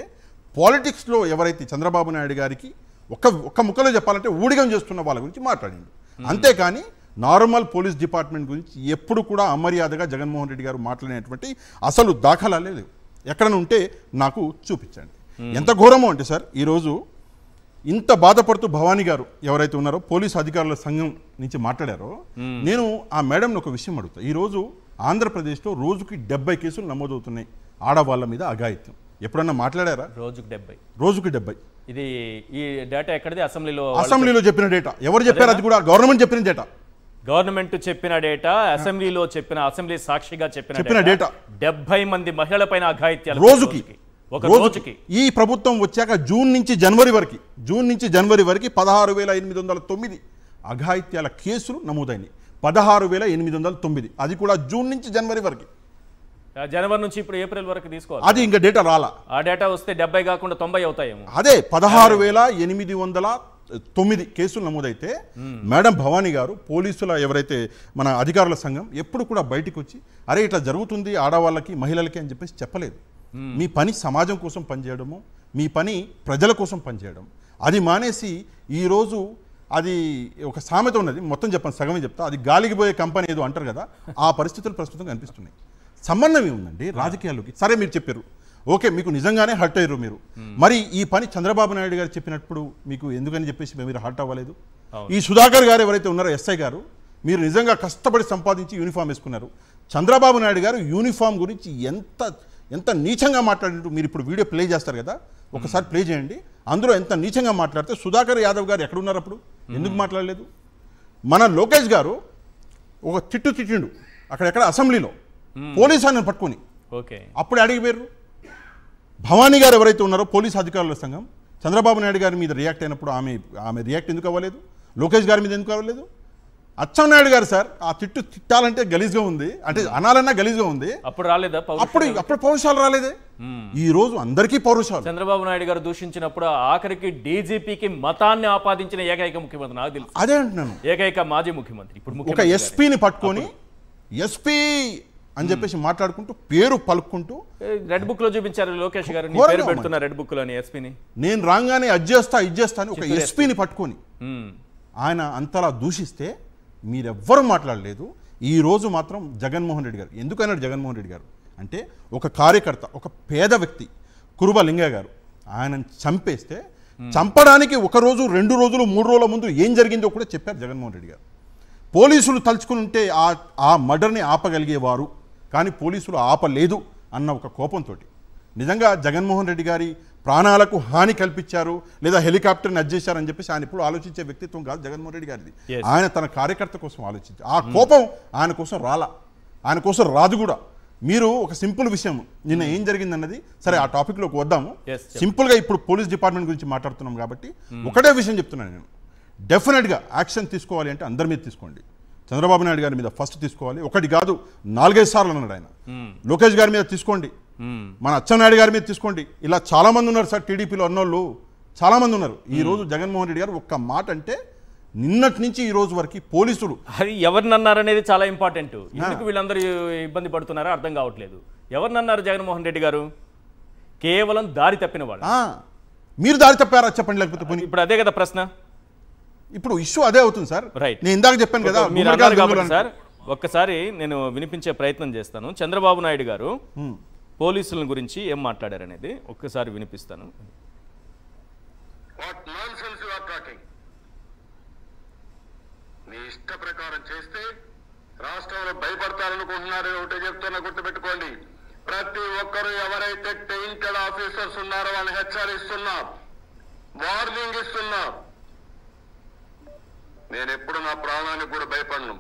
పాలిటిక్స్లో ఎవరైతే చంద్రబాబు నాయుడు గారికి ఒక్క ముక్కలో చెప్పాలంటే ఊడిగం చేస్తున్న వాళ్ళ గురించి మాట్లాడిండు, అంతేకాని నార్మల్ పోలీస్ డిపార్ట్మెంట్ గురించి ఎప్పుడు కూడా అమర్యాదగా జగన్మోహన్ రెడ్డి గారు మాట్లాడినటువంటి అసలు దాఖలాలే లేవు. ఎక్కడైనా ఉంటే నాకు చూపించండి. ఎంత ఘోరమో అంటే సార్, ఈరోజు ఇంత బాధపడుతూ భవానీ గారు ఎవరైతే ఉన్నారో పోలీసు అధికారుల సంఘం నుంచి మాట్లాడారో, నేను ఆ మేడంని ఒక విషయం అడుగుతా. ఈరోజు ఆంధ్రప్రదేశ్లో రోజుకి 70 కేసులు నమోదవుతున్నాయి ఆడవాళ్ళ మీద అఘాయిత్యం. ఎప్పుడన్నా మాట్లాడారా? రోజుకి 70. ఇది ఈ డేటా ఎక్కడిది? అసెంబ్లీలో చెప్పిన డేటా. ఎవరు చెప్పారు? అది కూడా గవర్నమెంట్ చెప్పిన డేటా. గవర్నమెంట్ చెప్పిన డేటా, అసెంబ్లీలో అసెంబ్లీ సాక్షిగా చెప్పిన డేటా. 70 మంది మహిళలపైన అఘాయిత్యాలు రోజుకి. ఈ ప్రభుత్వం వచ్చాక జూన్ నుంచి జనవరి వరకు 16,809 అఘాయిత్యాల కేసులు నమోదైనాయి. 16,809, అది కూడా జూన్ నుంచి జనవరి వరకు. జనవరి నుంచి ఇప్పుడు ఏప్రిల్ వరకు తీసుకోవాలి, అది ఇంకా డేటా రాలా. ఆ డేటా వస్తే 70 కాకుండా 90 అవుతాయేమో. అదే 16,809 కేసులు నమోదైతే మేడం భవానీ గారు, పోలీసుల ఎవరైతే మన అధికారుల సంఘం ఎప్పుడు కూడా బయటకు వచ్చి అరే ఇట్లా జరుగుతుంది ఆడవాళ్ళకి మహిళలకి అని చెప్పేసి చెప్పలేదు. మీ పని సమాజం కోసం పనిచేయడము, మీ పని ప్రజల కోసం పనిచేయడం, అది మానేసి ఈరోజు అది ఒక సామెత ఉన్నది, మొత్తం చెప్పండి, సగమే చెప్తా, అది గాలికి పోయే కంపెనీ ఏదో అంటారు కదా, ఆ పరిస్థితులు ప్రస్తుతం కనిపిస్తున్నాయి. సంబంధం ఏముందండి రాజకీయాల్లోకి? సరే మీరు చెప్పారు, ఓకే, మీకు నిజంగానే హర్ట్ అయ్యారు మీరు, మరి ఈ పని చంద్రబాబు నాయుడు గారు చెప్పినప్పుడు మీకు ఎందుకని చెప్పేసి మీరు హర్ట్ అవ్వలేదు? ఈ సుధాకర్ గారు ఎవరైతే ఉన్నారో ఎస్ఐ గారు, మీరు నిజంగా కష్టపడి సంపాదించి యూనిఫామ్ వేసుకున్నారు. చంద్రబాబు నాయుడు గారు యూనిఫామ్ గురించి ఎంత నీచంగా మాట్లాడినట్టు మీరు ఇప్పుడు వీడియో ప్లే చేస్తారు కదా, ఒకసారి ప్లే చేయండి. అందులో ఎంత నీచంగా మాట్లాడితే సుధాకర్ యాదవ్ గారు ఎక్కడున్నారు అప్పుడు? ఎందుకు మాట్లాడలేదు? మన లోకేష్ గారు ఒక తిట్టిండు అక్కడెక్కడ అసెంబ్లీలో పోలీసు ఆయన పట్టుకొని, అప్పుడు అడిగిపోయారు. భవానీ గారు ఎవరైతే ఉన్నారో పోలీసు అధికారుల సంఘం చంద్రబాబు నాయుడు గారి మీద రియాక్ట్ అయినప్పుడు ఆమె రియాక్ట్ ఎందుకు అవ్వలేదు? లోకేష్ గారి మీద ఎందుకు అవ్వలేదు? అచ్చెన్నాయుడు గారు సార్ ఆ తిట్టాలంటే గలీజ్గా ఉంది, అంటే అనాలన్నా గలీజ్గా ఉంది. అప్పుడు రాలేదా అప్పుడు పౌరుషాలు రాలేదే. ఈ రోజు అందరికీ పౌరుషాలు. చంద్రబాబు నాయుడు గారు దూషించినప్పుడు ఆఖరికి డీజీపీకి మతాన్ని ఆపాదించిన ఏకైక ముఖ్యమంత్రి నాకు తెలుసు. అదే అంటున్నాను, ఏకైక మాజీ ముఖ్యమంత్రి. ఇప్పుడు ఒక ఎస్పీని పట్టుకొని ఎస్పీ అని చెప్పేసి మాట్లాడుకుంటూ పేరు పలుకుంటూ రెడ్ బుక్ లో చూపించారు లోకేష్ గారు, పేరు పెడుతున్నారు రెడ్ బుక్ లోని ఎస్పీని. నేను రాగానే ఇది చేస్తా అని ఒక ఎస్పీని పట్టుకొని ఆయన అంతలా దూషిస్తే మీరెవ్వరూ మాట్లాడలేదు. ఈ రోజు మాత్రం జగన్మోహన్ రెడ్డి గారు ఎందుకన్నాడు? జగన్మోహన్ రెడ్డి గారు అంటే ఒక కార్యకర్త, ఒక పేద వ్యక్తి కురుబ లింగయ్య గారు ఆయనను చంపేస్తే చంపడానికి 1 రోజు 2 రోజులు 3 రోజుల ముందు ఏం జరిగిందో కూడా చెప్పారు జగన్మోహన్ రెడ్డి గారు. పోలీసులు తలుచుకుని ఉంటే ఆ మర్డర్ని ఆపగలిగేవారు, కానీ పోలీసులు ఆపలేదు అన్న ఒక కోపంతో నిజంగా జగన్మోహన్ రెడ్డి గారి ప్రాణాలకు హాని కల్పించారు లేదా హెలికాప్టర్ని అడ్జేశారని చెప్పేసి ఆయన ఇప్పుడు ఆలోచించే వ్యక్తిత్వం కాదు జగన్మోహన్ రెడ్డి గారిది. ఆయన తన కార్యకర్త కోసం ఆలోచించారు. ఆ కోపం ఆయన కోసం ఆయన కోసం రాదు కూడా. మీరు ఒక సింపుల్ విషయం నిన్న ఏం జరిగిందన్నది సరే ఆ టాపిక్లోకి వద్దాము. సింపుల్గా ఇప్పుడు పోలీస్ డిపార్ట్మెంట్ గురించి మాట్లాడుతున్నాం కాబట్టి ఒకటే విషయం చెప్తున్నాను నేను, డెఫినెట్గా యాక్షన్ తీసుకోవాలి అంటే అందరి మీద తీసుకోండి. చంద్రబాబు నాయుడు గారి మీద ఫస్ట్ తీసుకోవాలి, 1 కాదు 4-5 సార్లు అన్నాడు ఆయన. లోకేష్ గారి మీద తీసుకోండి, మన అచ్చెన్నాయుడు గారి మీద తీసుకోండి. ఇలా చాలా మంది ఉన్నారు సార్, టీడీపీలో అన్నోళ్ళు చాలా మంది ఉన్నారు. ఈ రోజు జగన్మోహన్ రెడ్డి గారు ఒక్క మాట అంటే నిన్నటి నుంచి ఈ రోజు వరకు పోలీసులు అది ఎవరినన్నారనేది చాలా ఇంపార్టెంట్. ఎందుకు వీళ్ళందరూ ఇబ్బంది పడుతున్నారో అర్థం కావట్లేదు. ఎవరినన్నారు జగన్మోహన్ రెడ్డి గారు? కేవలం దారి తప్పిన వాళ్ళు. మీరు దారి తప్పారా చెప్పండి, లేకపోతే ఇప్పుడు అదే కదా ప్రశ్న. ఇప్పుడు ఇష్యూ అదే అవుతుంది సార్. రైట్, నేను ఇందాక చెప్పాను కదా మీరు అన్నారు కాబట్టి సార్ ఒక్కసారి నేను వినిపించే ప్రయత్నం చేస్తాను. చంద్రబాబు నాయుడు గారు పోలీసుల గురించి ఏం మాట్లాడారనేది ఒక్కసారి వినిపిస్తాను. నీ ఇష్ట ప్రకారం చేస్తే రాష్ట్రంలో భయపడతారనుకుంటున్నారని ఒకటే చెప్తున్నా, గుర్తుపెట్టుకోండి. ప్రతి ఒక్కరూ ఎవరైతే టెయింటెడ్ ఆఫీసర్స్ ఉన్నారో వాళ్ళని హెచ్చరిస్తున్నా, వార్నింగ్ ఇస్తున్నా. నేను ఎప్పుడు నా ప్రాణానికి కూడా భయపడను.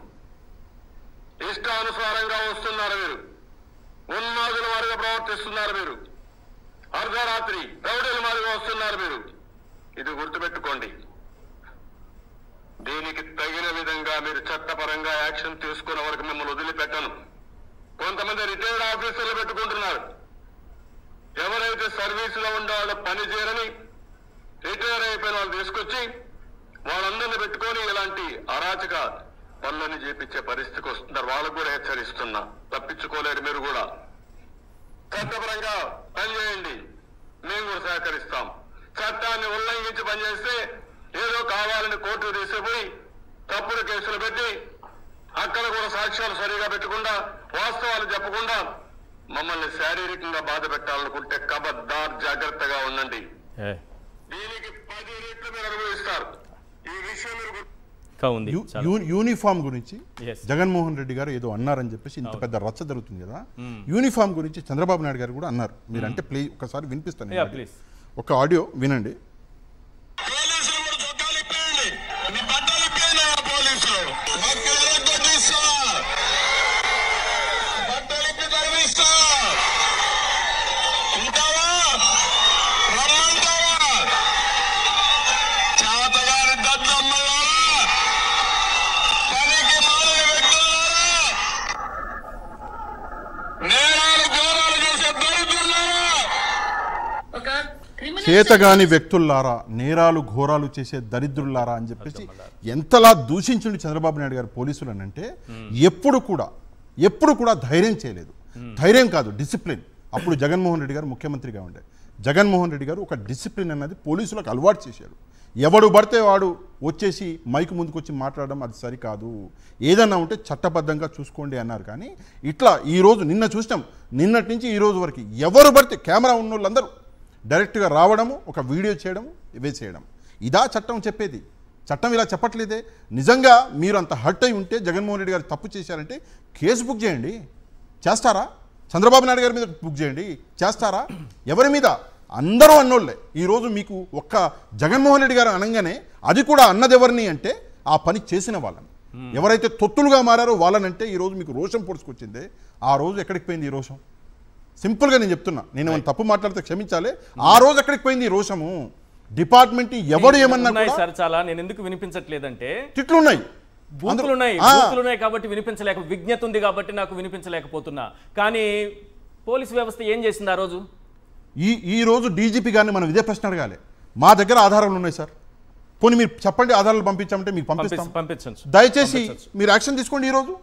ఇష్టానుసారంగా వస్తున్నారు మీరు, ఉన్మాదుల వారిగా ప్రవర్తిస్తున్నారు మీరు, అర్ధరాత్రి రౌడీల వారిగా వస్తున్నారు మీరు. ఇది గుర్తుపెట్టుకోండి. దీనికి తగిన విధంగా మీరు చట్టపరంగా యాక్షన్ తీసుకున్న వరకు మిమ్మల్ని వదిలిపెట్టను. కొంతమంది రిటైర్డ్ ఆఫీసర్లు పెట్టుకుంటున్నారు. ఎవరైతే సర్వీసులో ఉండే వాళ్ళు పని చేయరని రిటైర్ అయిపోయిన వాళ్ళు తీసుకొచ్చి వాళ్ళందరినీ పెట్టుకొని ఇలాంటి అరాచక పనులని చేపించే పరిస్థితికి వస్తున్నారు. వాళ్ళకు కూడా హెచ్చరిస్తున్నా, తప్పించుకోలేరు. మీరు కూడా చట్టపరంగా పనిచేయండి, మేము కూడా సహకరిస్తాం. చట్టాన్ని ఉల్లంఘించి పనిచేస్తే ఏదో కావాలని కోర్టుకు తీసుకుపోయి తప్పుడు కేసులు పెట్టి అక్కడ కూడా సాక్ష్యాలు సరిగా పెట్టకుండా వాస్తవాలు చెప్పకుండా మమ్మల్ని శారీరకంగా బాధ పెట్టాలనుకుంటే కబద్దార్ జాగ్రత్తగా ఉండండి. దీనికి 10 రెట్లు మీరు అనుభవిస్తారు. ఈ విషయం మీరు యూనిఫామ్ గురించి జగన్మోహన్ రెడ్డి గారు ఏదో అన్నారని చెప్పేసి ఇంత పెద్ద రచ్చ జరుగుతుంది కదా. యూనిఫామ్ గురించి చంద్రబాబు నాయుడు గారు కూడా అన్నారు. మీరంటే ప్లే ఒకసారి వినిపిస్తాను, ఒక ఆడియో వినండి. చేతగాని వ్యక్తుల్లారా, నేరాలు ఘోరాలు చేసే దరిద్రుల్లారా అని చెప్పేసి ఎంతలా దూషించండి చంద్రబాబు నాయుడు గారు పోలీసులు అని అంటే ఎప్పుడు కూడా ధైర్యం చేయలేదు. ధైర్యం కాదు, డిసిప్లిన్. అప్పుడు జగన్మోహన్ రెడ్డి గారు ముఖ్యమంత్రిగా ఉండే జగన్మోహన్ రెడ్డి గారు ఒక డిసిప్లిన్ అన్నది పోలీసులకు అలవాటు చేశారు. ఎవడు పడితే వాడు వచ్చేసి మైకు ముందుకు వచ్చి మాట్లాడడం అది సరికాదు, ఏదన్నా ఉంటే చట్టబద్ధంగా చూసుకోండి అన్నారు. కానీ ఇట్లా ఈరోజు నిన్న చూసినాం, నిన్నటి నుంచి ఈ రోజు వరకు ఎవరు పడితే కెమెరా ఉన్న వాళ్ళందరూ డైరెక్ట్గా రావడము, ఒక వీడియో చేయడము, వేసేయడం. ఇదా చట్టం చెప్పేది? చట్టం ఇలా చెప్పట్లేదే. నిజంగా మీరు అంత హర్ట్ అయి ఉంటే జగన్మోహన్ రెడ్డి గారు తప్పు చేశారంటే కేసు బుక్ చేయండి, చేస్తారా? చంద్రబాబు నాయుడు గారి మీద బుక్ చేయండి, చేస్తారా? ఎవరి మీద? అందరూ అన్నోళ్ళే. ఈరోజు మీకు ఒక్క జగన్మోహన్ రెడ్డి గారు అనగానే అది కూడా అన్నది ఎవరిని అంటే ఆ పని చేసిన వాళ్ళని, ఎవరైతే తొత్తులుగా మారారో వాళ్ళనంటే ఈరోజు మీకు రోషం పొడుచుకొచ్చిందే. ఆ రోజు ఎక్కడికి పోయింది ఈ రోషం? సింపుల్గా నేను చెప్తున్నా, నేను తప్పు మాట్లాడితే క్షమించాలి. ఆ రోజు ఎక్కడికి పోయింది ఈ రోషము? డిపార్ట్మెంట్ ఎవరు ఏమన్నా సార్ చాలా నేను ఎందుకు వినిపించట్లేదంటే తిట్లున్నాయి. బూతులు ఉన్నాయి కాబట్టి విజ్ఞత ఉంది కాబట్టి నాకు వినిపించలేకపోతున్నా. కానీ పోలీసు వ్యవస్థ ఏం చేసింది ఆ రోజు? ఈ రోజు డీజీపీ గారిని మనం ఇదే ప్రశ్న అడగాలి. మా దగ్గర ఆధారాలు ఉన్నాయి సార్, పోనీ మీరు చెప్పండి ఆధారాలు పంపించామంటే మీకు పంపించండి. దయచేసి మీరు యాక్షన్ తీసుకోండి. ఈ రోజు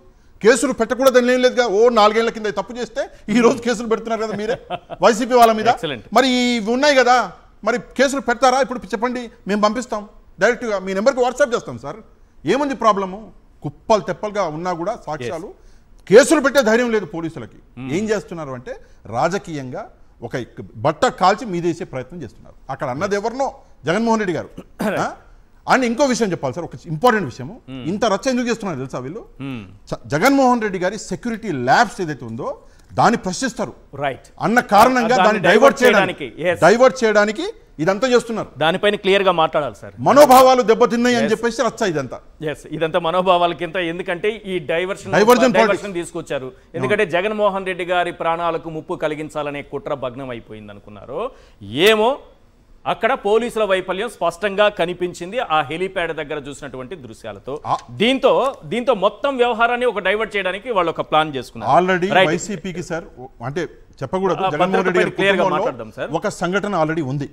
కేసులు పెట్టకూడదని ఏం లేదుగా. 4 ఏళ్ల కింద తప్పు చేస్తే ఈ రోజు కేసులు పెడుతున్నారు కదా మీరే వైసీపీ వాళ్ళ మీద. మరి ఇవి ఉన్నాయి కదా, మరి కేసులు పెడతారా? ఇప్పుడు చెప్పండి, మేము పంపిస్తాం డైరెక్ట్గా మీ నెంబర్కి వాట్సాప్ చేస్తాం సార్. ఏముంది ప్రాబ్లము? కుప్పలు తెప్పలుగా ఉన్నా కూడా సాక్ష్యాలు, కేసులు పెట్టే ధైర్యం లేదు పోలీసులకి. ఏం చేస్తున్నారు అంటే రాజకీయంగా ఒక బట్ట కాల్చి మీదేసే ప్రయత్నం చేస్తున్నారు. అక్కడ అన్నది ఎవరినో జగన్మోహన్ రెడ్డి గారు. అండ్ ఇంకో విషయం చెప్పాలి సార్, ఒక ఇంపార్టెంట్ విషయం. ఇంత రచ్చ ఎందుకు చేస్తున్నారు తెలుసా వీళ్ళు? జగన్మోహన్ రెడ్డి గారి సెక్యూరిటీ ల్యాబ్స్ ఏదైతే ఉందో దాన్ని ప్రశ్నిస్తారు అన్న కారణంగా దాన్ని డైవర్ట్ చేయడానికి ఇదంతా చేస్తున్నారు. దానిపైన క్లియర్ గా మాట్లాడాలి సార్. మనోభావాలు దెబ్బతిన్నాయి అని చెప్పేసి రచ్చ ఇదంతా మనోభావాలకింత. ఎందుకంటే ఈ డైవర్షన్ తీసుకొచ్చారు. ఎందుకంటే జగన్మోహన్ రెడ్డి గారి ప్రాణాలకు ముప్పు కలిగించాలనే కుట్ర భగ్నం అయిపోయింది అనుకున్నారు. ఏమో అక్కడ పోలీసుల వైఫల్యం స్పష్టంగా కనిపించింది ఆ హెలీప్యాడ్ దగ్గర చూసినటువంటి దృశ్యాలతో. దీంతో మొత్తం వ్యవహారాన్ని ఒక డైవర్ట్ చేయడానికి వాళ్ళు ఒక ప్లాన్ చేసుకున్నారు. ఆల్రెడీ వైసీపీకి సార్ అంటే చెప్పకూడదు, జగన్మోహన్ రెడ్డి గారి క్లియర్ గా మాట్లాడదాం సార్. ఒక సంఘటన ఆల్రెడీ ఉంది.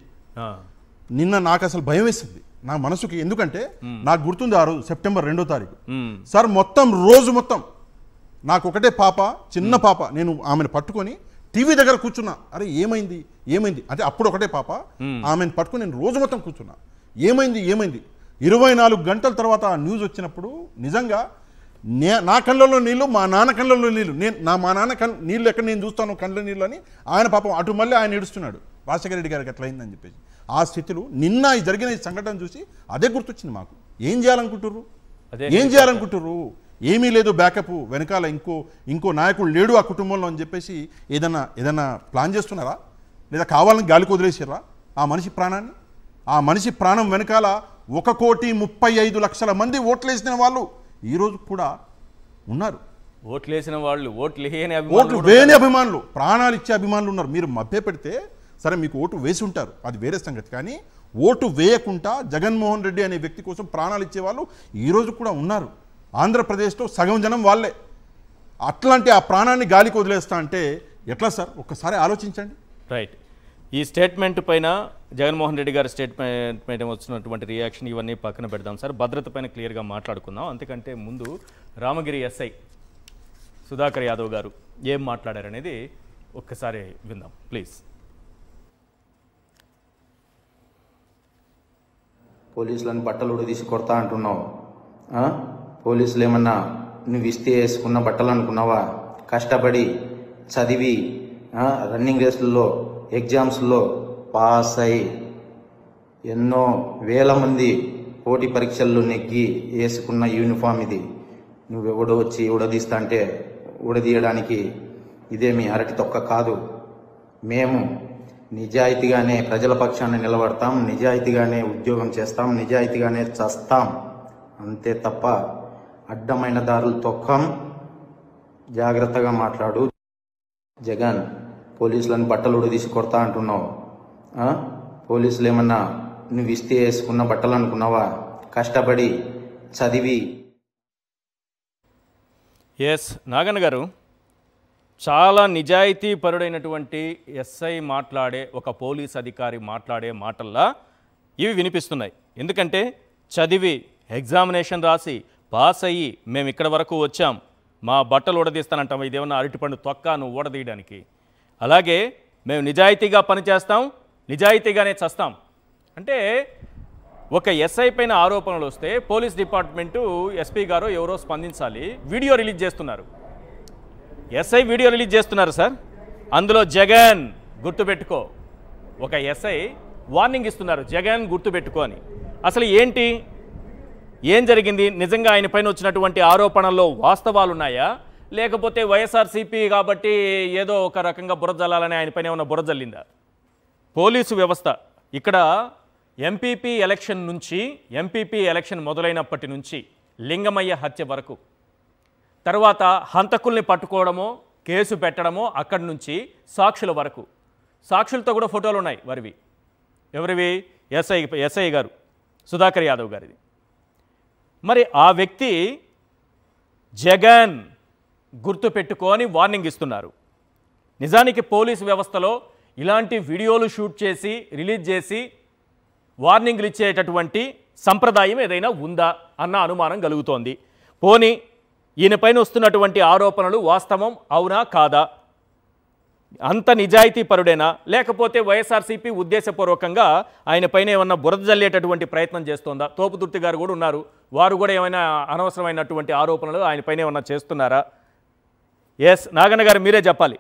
నిన్న నాకు అసలు భయం వేసింది నా మనసుకి. ఎందుకంటే నాకు గుర్తుంది ఆ రోజు సెప్టెంబర్ 2వ తారీఖు సార్, రోజు మొత్తం నాకు ఒకటే పాప, చిన్న పాప. నేను ఆమెను పట్టుకొని టీవీ దగ్గర కూర్చున్నా. అరే ఏమైంది అంటే అప్పుడు ఒకటే పాప, ఆమెను పట్టుకుని నేను రోజు మొత్తం కూర్చున్నా. ఏమైంది 24 గంటల తర్వాత ఆ న్యూస్ వచ్చినప్పుడు నిజంగా నా కళ్ళల్లో నీళ్ళు, మా నాన్న కళ్ళల్లో నీళ్ళు. మా నాన్న నీళ్ళు ఎక్కడ నేను చూస్తాను కళ్ళ నీళ్ళు అని ఆయన పాపం అటు మళ్ళీ ఆయన ఏడుస్తున్నాడు. రాజశేఖర రెడ్డి గారికి ఎట్లా అయిందని చెప్పేసి ఆ స్థితిలో నిన్న జరిగిన ఈ సంఘటన చూసి అదే గుర్తొచ్చింది మాకు. ఏం చేయాలనుకుంటుర్రు? ఏమీ లేదు, బ్యాకప్ వెనకాల ఇంకో నాయకుడు లేడు ఆ కుటుంబంలో అని చెప్పేసి ఏదన్నా ప్లాన్ చేస్తున్నారా? లేదా కావాలని గాలికి వదిలేసారా ఆ మనిషి ప్రాణం వెనకాల 1,35,00,000 మంది ఓట్లేసిన వాళ్ళు ఈరోజు కూడా ఉన్నారు. ఓట్లేసిన వాళ్ళు, ఓట్లు వేయని అభిమానులు, ప్రాణాలు ఇచ్చే అభిమానులు ఉన్నారు. మీరు మభ్య పెడితే సరే మీకు ఓటు వేసి ఉంటారు, అది వేరే సంగతి. కానీ ఓటు వేయకుండా జగన్మోహన్ రెడ్డి అనే వ్యక్తి కోసం ప్రాణాలు ఇచ్చేవాళ్ళు ఈరోజు కూడా ఉన్నారు. ఆంధ్రప్రదేశ్లో సగం జనం వాళ్ళే. అట్లాంటి ఆ ప్రాణాన్ని గాలికి వదిలేస్తా అంటే ఎట్లా సార్? ఒక్కసారి ఆలోచించండి. రైట్. ఈ స్టేట్మెంట్ పైన జగన్మోహన్ రెడ్డి గారి స్టేట్మెంట్ పైన వచ్చినటువంటి రియాక్షన్ ఇవన్నీ పక్కన పెడదాం సార్. భద్రత పైన క్లియర్గా మాట్లాడుకుందాం. అంతకంటే ముందు రామగిరి ఎస్ఐ సుధాకర్ యాదవ్ గారు ఏం మాట్లాడారనేది ఒక్కసారి విందాం ప్లీజ్. పోలీసులను బట్టలు ఉడదీసి కొడతా అంటున్నావు. పోలీసులు ఏమన్నా నువ్వు ఇస్తే వేసుకున్న బట్టలు అనుకున్నావా? కష్టపడి చదివి రన్నింగ్ రేసుల్లో ఎగ్జామ్స్లో పాస్ అయి ఎన్నో వేల మంది పోటీ పరీక్షల్లో నెగ్గి వేసుకున్న యూనిఫామ్ ఇది. నువ్వెవడో వచ్చి ఉడదీస్తా అంటే ఉడదీయడానికి ఇదేమి అరటి తొక్క కాదు. మేము నిజాయితీగానే ప్రజల పక్షాన్ని నిలబడతాం, నిజాయితీగానే ఉద్యోగం చేస్తాం, నిజాయితీగానే చస్తాం. అంతే తప్ప అడ్డమైన దారులు తొక్కం. జాగ్రత్తగా మాట్లాడు. జగన్, పోలీసులను బట్టలు ఉడదీసి కొడతా అంటున్నావు. పోలీసులు ఏమన్నా నువ్వు ఇస్తే వేసుకున్న బట్టలు అనుకున్నావా? కష్టపడి చదివి. ఎస్ నాగన్న గారు, చాలా నిజాయితీ పరుడైనటువంటి ఎస్ఐ మాట్లాడే, ఒక పోలీస్ అధికారి మాట్లాడే మాటల్లా ఇవి వినిపిస్తున్నాయి. ఎందుకంటే చదివి ఎగ్జామినేషన్ రాసి పాస్ అయ్యి మేము ఇక్కడ వరకు వచ్చాం, మా బట్టలు ఊడదీస్తానంటాం. ఇదేమన్నా అరటిపండు తొక్క నువ్వు ఊడదీయడానికి? అలాగే మేము నిజాయితీగా పనిచేస్తాం, నిజాయితీగానే చస్తాం అంటే ఒక ఎస్ఐ పైన ఆరోపణలు వస్తే పోలీస్ డిపార్ట్మెంటు ఎస్పీ గారు ఎవరో స్పందించాలి. వీడియో రిలీజ్ చేస్తున్నారు, ఎస్ఐ వీడియో రిలీజ్ చేస్తున్నారు సార్. అందులో జగన్ గుర్తుపెట్టుకో, ఒక ఎస్ఐ వార్నింగ్ ఇస్తున్నారు, జగన్ గుర్తుపెట్టుకో అని. అసలు ఏంటి, ఏం జరిగింది? నిజంగా ఆయన పైన వచ్చినటువంటి ఆరోపణల్లో వాస్తవాలు ఉన్నాయా, లేకపోతే వైఎస్ఆర్సీపీ కాబట్టి ఏదో ఒక రకంగా బురద జల్లాలని ఆయన పైన ఏమన్నా బురద జల్లిందా? పోలీసు వ్యవస్థ ఇక్కడ ఎంపీపీ ఎలక్షన్ మొదలైనప్పటి నుంచి లింగమయ్య హత్య వరకు, తర్వాత హంతకుల్ని పట్టుకోవడమో కేసు పెట్టడమో, అక్కడి నుంచి సాక్షుల వరకు, సాక్షులతో కూడా ఫోటోలు ఉన్నాయి వారివి. ఎవరివి? ఎస్ఐ గారు సుధాకర్ యాదవ్ గారిది. మరి ఆ వ్యక్తి జగన్ గుర్తుపెట్టుకొని వార్నింగ్ ఇస్తున్నారు. నిజానికి పోలీసు వ్యవస్థలో ఇలాంటి వీడియోలు షూట్ చేసి రిలీజ్ చేసి వార్నింగ్లు ఇచ్చేటటువంటి సంప్రదాయం ఏదైనా ఉందా అన్న అనుమానం కలుగుతోంది. పోనీ ఈయనపైన వస్తున్నటువంటి ఆరోపణలు వాస్తవం అవునా కాదా, అంత నిజాయితీ పరుడేనా, లేకపోతే వైఎస్ఆర్సీపీ ఉద్దేశపూర్వకంగా ఆయన పైన ఏమన్నా బురద జల్లేటటువంటి ప్రయత్నం చేస్తోందా? తోపుదుర్తి గారు కూడా ఉన్నారు, వారు కూడా ఏమైనా అనవసరమైనటువంటి ఆరోపణలు ఆయన పైన ఏమన్నా చేస్తున్నారా? ఎస్ నాగన్న గారు మీరే చెప్పాలి.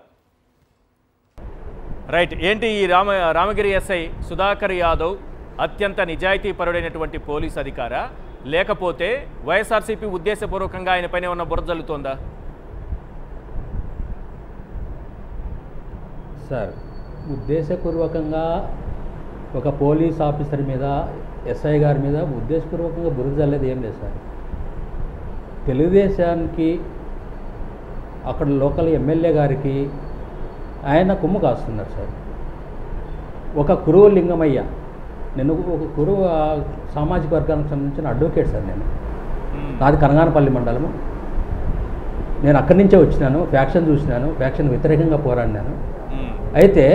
రైట్, ఏంటి ఈ రామగిరి ఎస్ఐ సుధాకర్ యాదవ్ అత్యంత నిజాయితీ పరుడైనటువంటి పోలీస్ అధికారా, లేకపోతే వైఎస్ఆర్సీపీ ఉద్దేశపూర్వకంగా ఆయన పైన ఏమన్నా బురద జల్లుతోందా? సార్, ఉద్దేశపూర్వకంగా ఒక పోలీస్ ఆఫీసర్ మీద, ఎస్ఐ గారి మీద ఉద్దేశపూర్వకంగా బురద జల్లేది ఏం లేదు సార్. తెలుగుదేశానికి అక్కడ లోకల్ ఎమ్మెల్యే గారికి ఆయన కొమ్ము కాస్తున్నారు సార్. ఒక కురువు లింగమయ్య, నేను ఒక కురువు సామాజిక వర్గానికి సంబంధించిన అడ్వకేట్ సార్. నాది కనగానపల్లి మండలము. నేను అక్కడి నుంచే వచ్చినాను, ఫ్యాక్షన్ చూసినాను, ఫ్యాక్షన్ వ్యతిరేకంగా పోరాడినాను. అయితే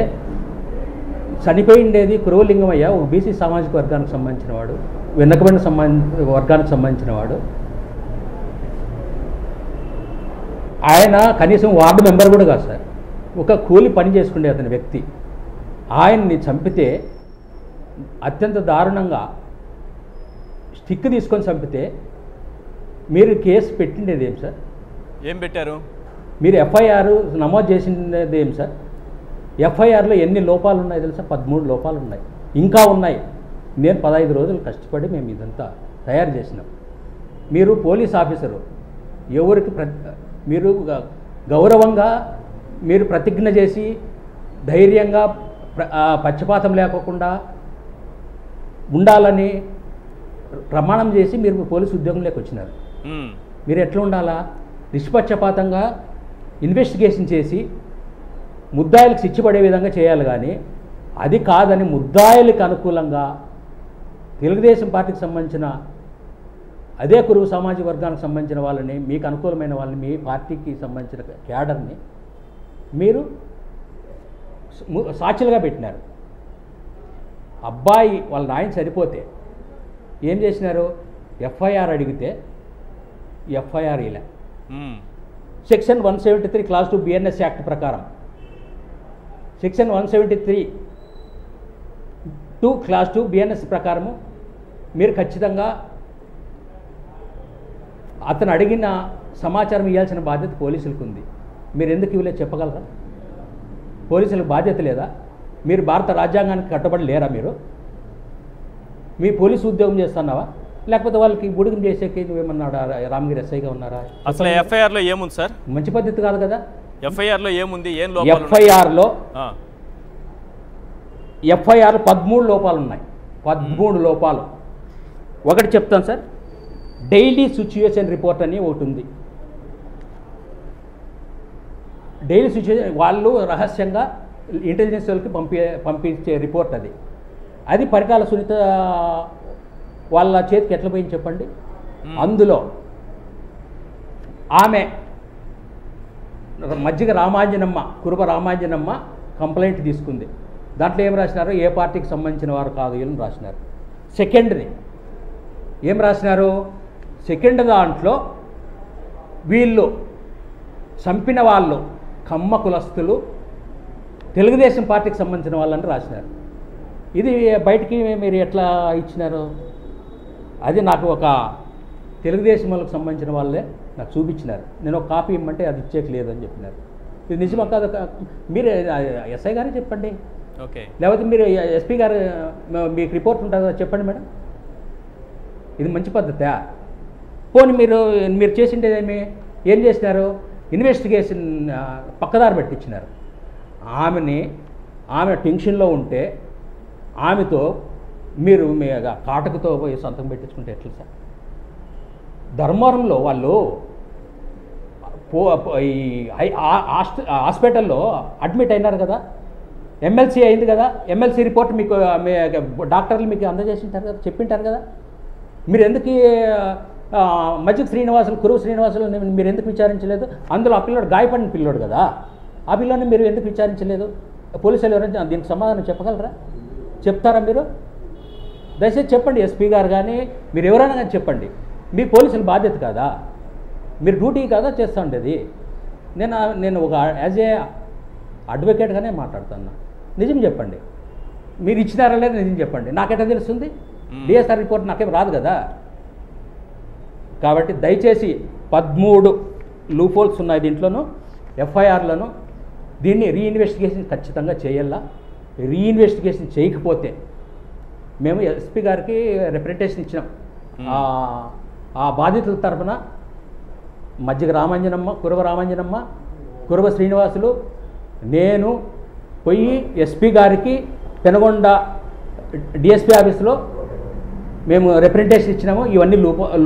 చనిపోయిండేది కురువు లింగమయ్య ఒక బీసీ సామాజిక వర్గానికి సంబంధించిన వాడు, వెనుకబడిన వర్గానికి సంబంధించిన వాడు. ఆయన కనీసం వార్డు మెంబర్ కూడా కాదు సార్, ఒక కూలి పని చేసుకునే అతని వ్యక్తి. ఆయన్ని చంపితే అత్యంత దారుణంగా స్టిక్ తీసుకొని చంపితే మీరు కేసు పెట్టిండేది ఏం సార్? ఏం పెట్టారు మీరు? ఎఫ్ఐఆర్ నమోదు చేసింది ఏం సార్? ఎఫ్ఐఆర్లో ఎన్ని లోపాలు ఉన్నాయి తెలుసా? 13 లోపాలు ఉన్నాయి, ఇంకా ఉన్నాయి. నేను 15 రోజులు కష్టపడి మేము ఇదంతా తయారు చేసినాం. మీరు పోలీస్ ఆఫీసరు, ఎవరికి మీరు గౌరవంగా మీరు ప్రతిజ్ఞ చేసి ధైర్యంగా పక్షపాతం లేకోకుండా ఉండాలని ప్రమాణం చేసి మీరు పోలీసు ఉద్యోగంలోకి వచ్చినారు. మీరు ఎట్లా ఉండాలా? నిష్పక్షపాతంగా ఇన్వెస్టిగేషన్ చేసి ముద్దాయిలకు శిక్ష పడే విధంగా చేయాలి. కానీ అది కాదని ముద్దాయిలకు అనుకూలంగా తెలుగుదేశం పార్టీకి సంబంధించిన అదే కురువు సామాజిక వర్గానికి సంబంధించిన వాళ్ళని, మీకు అనుకూలమైన వాళ్ళని, మీ పార్టీకి సంబంధించిన క్యాడర్ని మీరు సాక్షులుగా పెట్టినారు. అబ్బాయి వాళ్ళ నాయన సరిపోతే ఏం చేసినారు? ఎఫ్ఐఆర్ అడిగితే ఎఫ్ఐఆర్ ఇలా సెక్షన్ 173 క్లాస్ 2 బిఎన్ఎస్ యాక్ట్ ప్రకారం, సెక్షన్ 173(2) క్లాస్ 2 బిఎన్ఎస్ ప్రకారము మీరు ఖచ్చితంగా అతను అడిగిన సమాచారం ఇవ్వాల్సిన బాధ్యత పోలీసులకు ఉంది. మీరు ఎందుకు ఇవ్వలేదు చెప్పగలరా? పోలీసులకు బాధ్యత లేదా? మీరు భారత రాజ్యాంగానికి కట్టుబడి లేరా? మీరు మీ పోలీసు ఉద్యోగం చేస్తున్నావా, లేకపోతే వాళ్ళకి బుడిగం చేసేకి నువ్వేమన్నాడా? రామగిరి ఎస్ఐగా ఉన్నారా? అసలు ఎఫ్ఐఆర్లో ఏముంది సార్? మంచి పద్ధతి కాదు కదా. ఎఫ్ఐఆర్లో ఏముంది? ఏం లోపాలు? ఎఫ్ఐఆర్ 13 లోపాలు ఉన్నాయి. 13 లోపాలు. ఒకటి చెప్తాను సార్, డైలీ సిచ్యుయేషన్ రిపోర్ట్ అని ఒకటి ఉంది. డైలీ సిచ్యుయేషన్ వాళ్ళు రహస్యంగా ఇంటెలిజెన్స్ వాళ్ళకి పంపించే రిపోర్ట్ అది. అది పరిటాల సునీత వాళ్ళ చేతికి ఎట్లా పోయింది చెప్పండి? అందులో ఆమె మజ్జిగ రామాంజనమ్మ, కురుబ రామాంజనమ్మ కంప్లైంట్ తీసుకుంది. దాంట్లో ఏం రాసినారు? ఏ పార్టీకి సంబంధించిన వారు కాదు అని రాసినారు. సెకండ్ని ఏం రాసినారు? సెకండ్ దాంట్లో వీళ్ళు చంపిన వాళ్ళు కమ్మ కులస్తులు, తెలుగుదేశం పార్టీకి సంబంధించిన వాళ్ళని రాసినారు. ఇది బయటికి మీరు ఎట్లా ఇచ్చినారు? అది నాకు ఒక తెలుగుదేశం వాళ్ళకి సంబంధించిన వాళ్ళే నాకు చూపించినారు. నేను ఒక కాపీ ఇమ్మంటే అది ఇచ్చేకి లేదని చెప్పినారు. ఇది నిజమా కాదు? మీరు ఎస్ఐ గారే చెప్పండి, ఓకే, లేకపోతే మీరు ఎస్పీ గారు మీకు రిపోర్ట్ ఉంటుందా చెప్పండి మేడం. ఇది మంచి పద్ధతా? పోనీ మీరు చేసిండేదేమి? ఏం చేసినారు? ఇన్వెస్టిగేషన్ పక్కదారి పెట్టించినారు. ఆమె టెన్షన్లో ఉంటే ఆమెతో మీరు మీ కాటకుతో పోయి సొంతం పెట్టించుకుంటే ఎట్లా సార్? ధర్మవరంలో వాళ్ళు ఈ హాస్పిటల్లో అడ్మిట్ అయినారు కదా, ఎమ్మెల్సీ అయింది కదా, ఎమ్మెల్సీ రిపోర్ట్ మీకు డాక్టర్లు మీకు అందజేసింటారు కదా, చెప్పింటారు కదా. మీరు ఎందుకు మజ్జిగ శ్రీనివాసులు కురువ శ్రీనివాసులు మీరు ఎందుకు విచారించలేదు? అందులో ఆ పిల్లోడు గాయపడిన పిల్లోడు కదా, ఆ పిల్లోని మీరు ఎందుకు విచారించలేదు? పోలీసులు ఎవరైనా దీనికి సమాధానం చెప్పగలరా? చెప్తారా మీరు? దయచేసి చెప్పండి. ఎస్పీ గారు కానీ మీరు ఎవరైనా కానీ చెప్పండి. మీ పోలీసుల బాధ్యత కాదా? మీరు డ్యూటీ కాదా చేస్తూ ఉండేది? నేను ఒక యాజ్ ఏ అడ్వకేట్గానే మాట్లాడుతున్నా. నిజం చెప్పండి. మీరు ఇచ్చినారా లేదా నిజం చెప్పండి. నాకెట్లా తెలుస్తుంది? డిఎస్ఆర్ రిపోర్ట్ నాకేం రాదు కదా. కాబట్టి దయచేసి 13 లూఫోల్స్ ఉన్నాయి దీంట్లోనూ, ఎఫ్ఐఆర్లను. దీన్ని రీఇన్వెస్టిగేషన్ ఖచ్చితంగా చేయాలా. రీఇన్వెస్టిగేషన్ చేయకపోతే మేము ఎస్పీ గారికి రిప్రజెంటేషన్ ఇచ్చినాం. ఆ బాధితుల తరఫున మజ్జిగ రామాంజనమ్మ, కురవ రామాంజనమ్మ, కురవ శ్రీనివాసులు, నేను పోయి ఎస్పీ గారికి పెనగొండ డిఎస్పీ ఆఫీస్లో మేము రిప్రజెంటేషన్ ఇచ్చినాము. ఇవన్నీ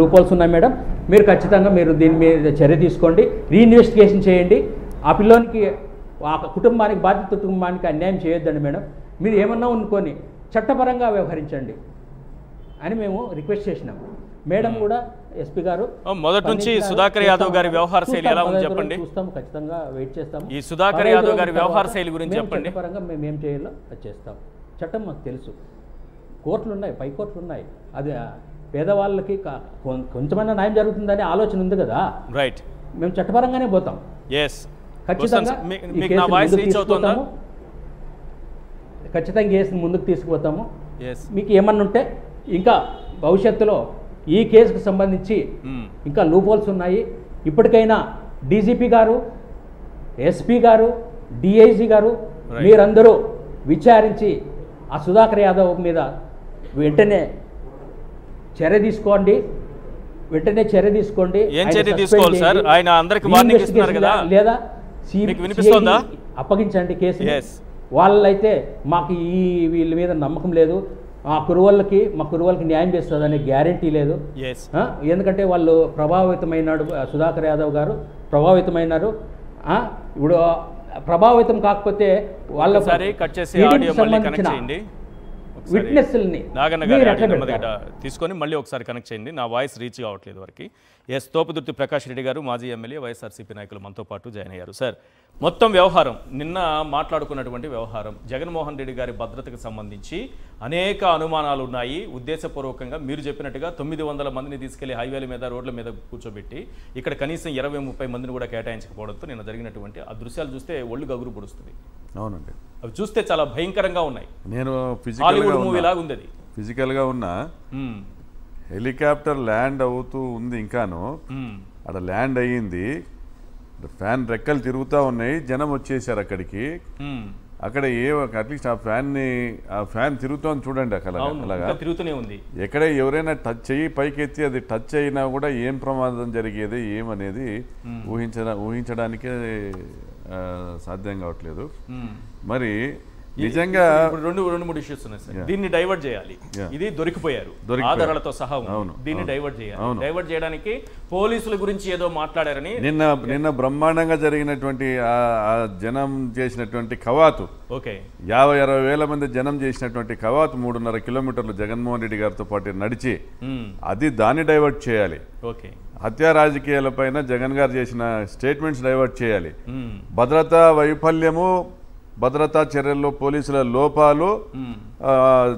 లూపోల్స్ ఉన్నాయి మేడం, మీరు ఖచ్చితంగా మీరు దీని మీద చర్య తీసుకోండి, రీఇన్వెస్టిగేషన్ చేయండి. ఆ పిల్లోనికి ఆ కుటుంబానికి, బాధిత కుటుంబానికి అన్యాయం చేయొద్దండి మేడం. మీరు ఏమన్నా అనుకొని చట్టపరంగా వ్యవహరించండి అని మేము రిక్వెస్ట్ చేసినాము. మేడం కూడా ఎస్పీ గారు మొదటి నుంచి సుధాకర్ యాదవ్ గారి వ్యవహార శైలి ఎలా ఉంది చెప్పండి. చూస్తాము, ఖచ్చితంగా వెయిట్ చేస్తాము. ఈ సుధాకర్ యాదవ్ గారి వ్యవహార శైలి గురించి చెప్పండి. చట్టపరంగా మేము ఏం చేయాలో అది చేస్తాం. చట్టం మాకు తెలుసు, కోర్టులు ఉన్నాయి, పై కోర్టులు ఉన్నాయి. అది పేదవాళ్ళకి కొంచెమైనా న్యాయం జరుగుతుందనే ఆలోచన ఉంది కదా. రైట్, మేము చట్టపరంగానే పోతాం. ఖచ్చితంగా ఖచ్చితంగా కేసుని ముందుకు తీసుకుపోతాము. మీకు ఏమన్నా ఉంటే ఇంకా భవిష్యత్తులో ఈ కేసుకు సంబంధించి ఇంకా లూపోల్స్ ఉన్నాయి. ఇప్పటికైనా డీజీపీ గారు, ఎస్పీ గారు, డిఐజీ గారు మీరందరూ విచారించి ఆ సుధాకర్ యాదవ్ మీద వెంటనే చర్య తీసుకోండి. ఏం చర్య తీసుకోవాలి సార్? ఆయన అందరికి వార్నింగ్ ఇస్తున్నారు కదా, లేదా వినిపిస్తోందా? అప్పగించండి కేసు. వాళ్ళైతే మాకు వీళ్ళ మీద నమ్మకం లేదు, మా కురువలకి న్యాయం చేస్తుందనే గ్యారంటీ లేదు. ఎందుకంటే వాళ్ళు ప్రభావితమైనాడు, సుధాకర్ యాదవ్ గారు ప్రభావితమైనారు. ఇప్పుడు ప్రభావితం కాకపోతే వాళ్ళ సంబంధించిన విట్నెస్ని తీసుకొని మళ్ళీ ఒకసారి కనెక్ట్ చేయండి. నా వాయిస్ రీచ్ కావట్లేదు వారికి. తోపుదుర్తి ప్రకాష్ రెడ్డి గారు, మాజీ ఎమ్మెల్యే, వైఎస్ఆర్సీపీ నాయకులు మనతో పాటు జాయిన్ అయ్యారు. సార్, మొత్తం వ్యవహారం నిన్న మాట్లాడుకున్నటువంటి వ్యవహారం జగన్మోహన్ రెడ్డి గారి భద్రతకు సంబంధించి అనేక అనుమానాలు ఉన్నాయి. ఉద్దేశపూర్వకంగా మీరు చెప్పినట్టుగా 900 మందిని తీసుకెళ్లి హైవేల మీద, రోడ్ల మీద కూర్చోబెట్టి ఇక్కడ కనీసం 20-30 మందిని కూడా కేటాయించకపోవడంతో నిన్న జరిగినటువంటి ఆ దృశ్యాలు చూస్తే ఒళ్ళు గగురు పొడుస్తుంది. అవునండి, అవి చూస్తే చాలా భయంకరంగా ఉన్నాయి. నేను హాలీవుడ్ మూవీ లాగా ఉంది. అది ఫిజికల్గా ఉన్న హెలికాప్టర్ ల్యాండ్ అవుతూ ఉంది, ఇంకాను అక్కడ ల్యాండ్ అయ్యింది, ఫ్యాన్ రెక్కలు తిరుగుతూ ఉన్నాయి, జనం వచ్చేసారు అక్కడికి. అక్కడ అట్లీస్ట్ ఆ ఫ్యాన్ తిరుగుతోంది చూడండి. అలాగా తిరుగుతూనే ఉంది. ఎక్కడ ఎవరైనా టచ్ చెయ్యి పైకెత్తి అది టచ్ అయినా కూడా ఏం ప్రమాదం జరిగేది ఏమనేది ఊహించడానికే సాధ్యం కావట్లేదు. మరి నిజంగా రెండు మూడు ఇష్యూస్ ఉన్నాయి సార్. దీన్ని డైవర్ట్ చేయాలి. ఇది దొరికిపోయారు ఆధారాలతో సహా. దీన్ని డైవర్ట్ చేయాలి. డైవర్ట్ చేయడానికి పోలీసుల గురించి ఏదో మాట్లాడారని నిన్న బ్రహ్మాండంగా జరిగినటువంటి జనం చేసినటువంటి కవాతు, 50-60 వేల మంది జనం చేసినటువంటి కవాతు 3.5 కిలోమీటర్లు జగన్మోహన్ రెడ్డి గారితో పాటు నడిచి దాన్ని డైవర్ట్ చేయాలి. హత్యా రాజకీయాలపైన జగన్ గారు చేసిన స్టేట్మెంట్స్ డైవర్ట్ చేయాలి. భద్రతా వైఫల్యము, భద్రతా చర్యల్లో పోలీసుల లోపాలు,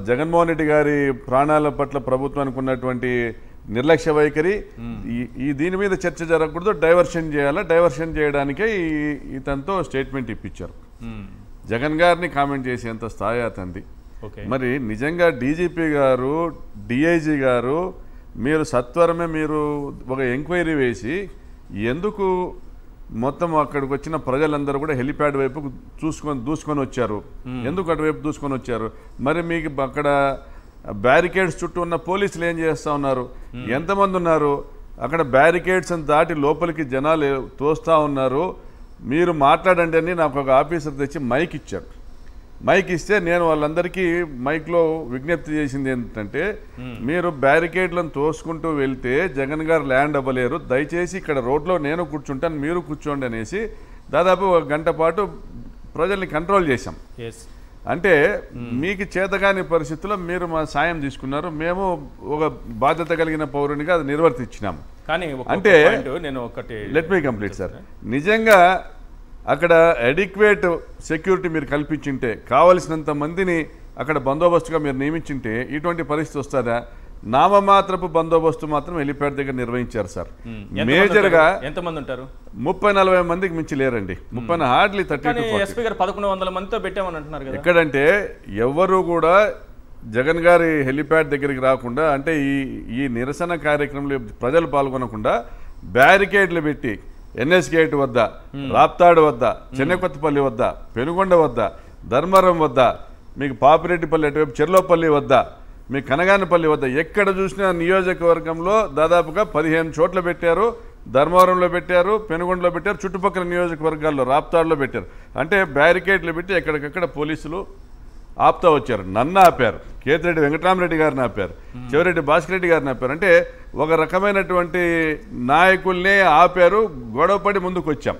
జగన్మోహన్ రెడ్డి గారి ప్రాణాల పట్ల ప్రభుత్వానికి ఉన్నటువంటి నిర్లక్ష్య వైఖరి, దీని మీద చర్చ జరగకూడదు, డైవర్షన్ చేయాలా. డైవర్షన్ చేయడానికే ఇతనితో స్టేట్మెంట్ ఇప్పించారు. జగన్ గారిని కామెంట్ చేసేంత స్థాయి అతంది. మరి నిజంగా డీజీపీ గారు, డిఐజీ గారు మీరు సత్వరమే మీరు ఒక ఎంక్వైరీ వేసి ఎందుకు మొత్తం అక్కడికి వచ్చిన ప్రజలందరూ కూడా హెలిప్యాడ్ వైపు దూసుకొని వచ్చారు, ఎందుకు అటువైపు దూసుకొని వచ్చారు? మరి మీకు అక్కడ బ్యారికేడ్స్ చుట్టూ ఉన్న పోలీసులు ఏం చేస్తూ ఉన్నారు? ఎంతమంది ఉన్నారు అక్కడ? బ్యారికేడ్స్ దాటి లోపలికి జనాలు తోస్తూ ఉన్నారు. మీరు మాట్లాడండి అని నాకు ఒక ఆఫీసర్ తెచ్చి మైక్ ఇచ్చారు. మైక్ ఇస్తే నేను వాళ్ళందరికీ మైక్లో విజ్ఞప్తి చేసింది ఏంటంటే, మీరు బ్యారికేడ్లను తోసుకుంటూ వెళ్తే జగన్ గారు ల్యాండ్ అవ్వలేరు, దయచేసి ఇక్కడ రోడ్లో నేను కూర్చుంటాను, మీరు కూర్చోండి అనేసి దాదాపు 1 గంట పాటు ప్రజల్ని కంట్రోల్ చేశాం. అంటే మీకు చేతగాని పరిస్థితుల్లో మీరు మా సాయం తీసుకున్నారు, మేము ఒక బాధ్యత కలిగిన పౌరునిగా అది నిర్వర్తించినాము. కానీ అంటే నేను ఒకటి లెట్ మీ కంప్లీట్ సార్. నిజంగా అక్కడ అడిక్వేట్ సెక్యూరిటీ మీరు కల్పించింటే, కావలసినంత మందిని అక్కడ బందోబస్తుగా మీరు నియమించింటే ఇటువంటి పరిస్థితి వస్తుందా? నామమాత్రపు బందోబస్తు మాత్రం హెలిప్యాడ్ దగ్గర నిర్వహించారు సార్. మేజర్గా ఎంతమంది ఉంటారు? 30-40 మందికి మించి లేరండి. 30 హార్డ్లీ 30 ఎస్పీ గారు 1100 మందితో పెట్టామని అంటున్నారు కదా. ఎక్కడంటే ఎవరు కూడా జగన్ గారి హెలిప్యాడ్ దగ్గరికి రాకుండా, అంటే ఈ నిరసన కార్యక్రమంలో ప్రజలు పాల్గొనకుండా బ్యారికేడ్లు పెట్టి ఎన్ఎస్ గేట్ వద్ద, రాప్తాడు వద్ద, చెన్నకొత్తపల్లి వద్ద, పెనుగొండ వద్ద, ధర్మవరం వద్ద, మీకు పాపిరెడ్డిపల్లి అటువైపు చెర్లోపల్లి వద్ద, మీ కనగానపల్లి వద్ద, ఎక్కడ చూసినా నియోజకవర్గంలో దాదాపుగా 15 చోట్ల పెట్టారు. ధర్మవరంలో పెట్టారు, పెనుగొండలో పెట్టారు, చుట్టుపక్కల నియోజకవర్గాల్లో రాప్తాడులో పెట్టారు. అంటే బ్యారికేడ్లు పెట్టి ఎక్కడికక్కడ పోలీసులు ఆపుతా వచ్చారు. నన్ను ఆపారు, కేతిరెడ్డి వెంకటరామరెడ్డి గారిని ఆపారు, చెవిరెడ్డి భాస్కర్ రెడ్డి గారిని ఆపారు. అంటే ఒక రకమైనటువంటి నాయకుల్నే ఆపారు, గొడవపడి ముందుకు వచ్చాం.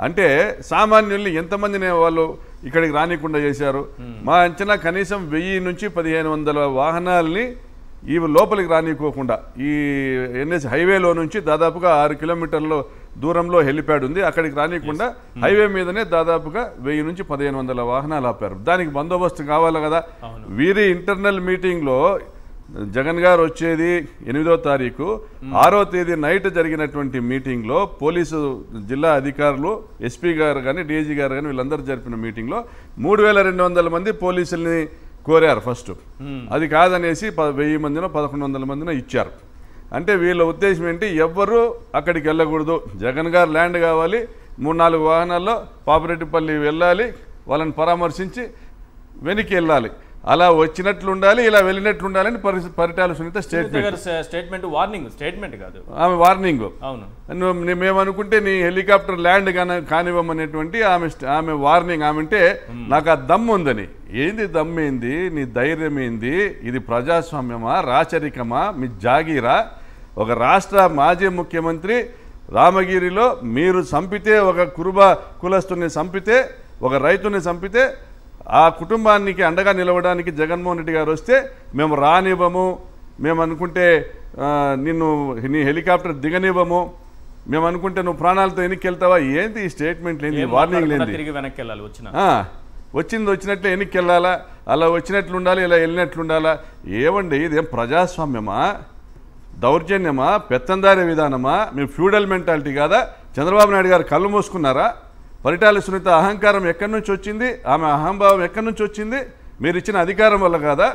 అంటే సామాన్యుల్ని ఎంతమందిని వాళ్ళు ఇక్కడికి రానికుండా చేశారు? మా అంచనా కనీసం 1000 నుంచి 1500 వాహనాలని ఈ లోపలికి రానికోకుండా, ఈ ఎన్ఎస్ హైవేలో నుంచి దాదాపుగా 6 కిలోమీటర్ల దూరంలో హెలిప్యాడ్ ఉంది, అక్కడికి రానికుండా హైవే మీదనే దాదాపుగా 1000 నుంచి 1500 వాహనాలు ఆపారు. దానికి బందోబస్తు కావాలి కదా. వీరి ఇంటర్నల్ మీటింగ్లో జగన్ గారు వచ్చేది 8వ తారీఖు, 6వ తేదీ నైట్ జరిగినటువంటి మీటింగ్లో పోలీసు జిల్లా అధికారులు, ఎస్పీ గారు కానీ డీజీ గారు కానీ వీళ్ళందరూ జరిపిన మీటింగ్లో 3200 మంది పోలీసుల్ని కోరారు ఫస్ట్. అది కాదనేసి 1000 మందినో 1100 మందినో ఇచ్చారు. అంటే వీళ్ళ ఉద్దేశం ఏంటి? ఎవ్వరూ అక్కడికి వెళ్ళకూడదు, జగన్ గారు ల్యాండ్ కావాలి, 3-4 వాహనాల్లో పాపిరెడ్డిపల్లి వెళ్ళాలి, వాళ్ళని పరామర్శించి వెనక్కి వెళ్ళాలి, అలా వచ్చినట్లు ఉండాలి, ఇలా వెళ్ళినట్లు ఉండాలని పరిటాల సునీత స్టేట్మెంట్ స్టేట్మెంట్ కాదు, ఆమె వార్నింగ్. అవును, మేము అనుకుంటే నీ హెలికాప్టర్ ల్యాండ్ కానివ్వమనేటువంటి ఆమె వార్నింగ్. ఆమె అంటే నాకు ఆ దమ్ము ఉందని. ఏంది దమ్మేంది? నీ ధైర్యం ఏంది? ఇది ప్రజాస్వామ్యమా, రాచరికమా, మీ జాగీరా? ఒక రాష్ట్ర మాజీ ముఖ్యమంత్రి రామగిరిలో మీరు చంపితే, ఒక కురుబ కులస్తుని చంపితే, ఒక రైతుని చంపితే, ఆ కుటుంబానికి అండగా నిలవడానికి జగన్మోహన్ రెడ్డి గారు వస్తే మేము రానివ్వము, మేము అనుకుంటే నీ హెలికాప్టర్ దిగనివ్వము, మేము అనుకుంటే నువ్వు ప్రాణాలతో వెనక్కి వెళ్తావా? ఏంటి ఈ స్టేట్మెంట్ లేని, వార్నింగ్ లేని? వచ్చినట్లే వెనక్కి వెళ్ళాలా, అలా వచ్చినట్లు ఉండాలి, ఇలా వెళ్ళినట్లు ఉండాలా? ఏమండి ఇదేం ప్రజాస్వామ్యమా, దౌర్జన్యమా, పెత్తందారీ విధానమా? మీ ఫ్యూడల్ మెంటాలిటీ కాదా? చంద్రబాబు నాయుడు గారు కళ్ళు మూసుకున్నారా? పరిటాల సునీత అహంకారం ఎక్కడి నుంచి వచ్చింది? ఆమె అహంభావం ఎక్కడి నుంచి వచ్చింది? మీరు ఇచ్చిన అధికారం వల్ల కాదా?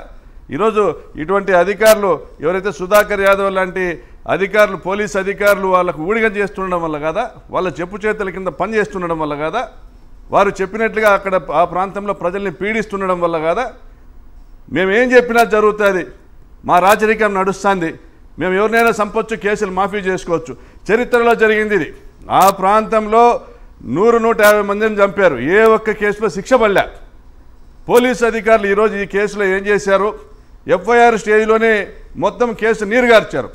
ఈరోజు ఇటువంటి అధికారులు ఎవరైతే సుధాకర్ యాదవ్ లాంటి అధికారులు, పోలీస్ అధికారులు వాళ్ళకు ఊడిగం చేస్తుండడం వల్ల కాదా? వాళ్ళ చెప్పు చేతుల కింద పని చేస్తుండడం వల్ల కాదా? వారు చెప్పినట్లుగా అక్కడ ఆ ప్రాంతంలో ప్రజల్ని పీడిస్తుండడం వల్ల కాదా? మేమేం చెప్పినా జరుగుతుంది, మా రాజరికం నడుస్తుంది, మేము ఎవరినైనా సంపొచ్చు, కేసులు మాఫీ చేసుకోవచ్చు. చరిత్రలో జరిగింది ఇది. ఆ ప్రాంతంలో 100-150 మందిని చంపారు, ఏ ఒక్క కేసులో శిక్ష పడలే. పోలీసు అధికారులు ఈరోజు ఈ కేసులో ఏం చేశారు? ఎఫ్ఐఆర్ స్టేజ్లోనే మొత్తం కేసు నీరుగార్చారు.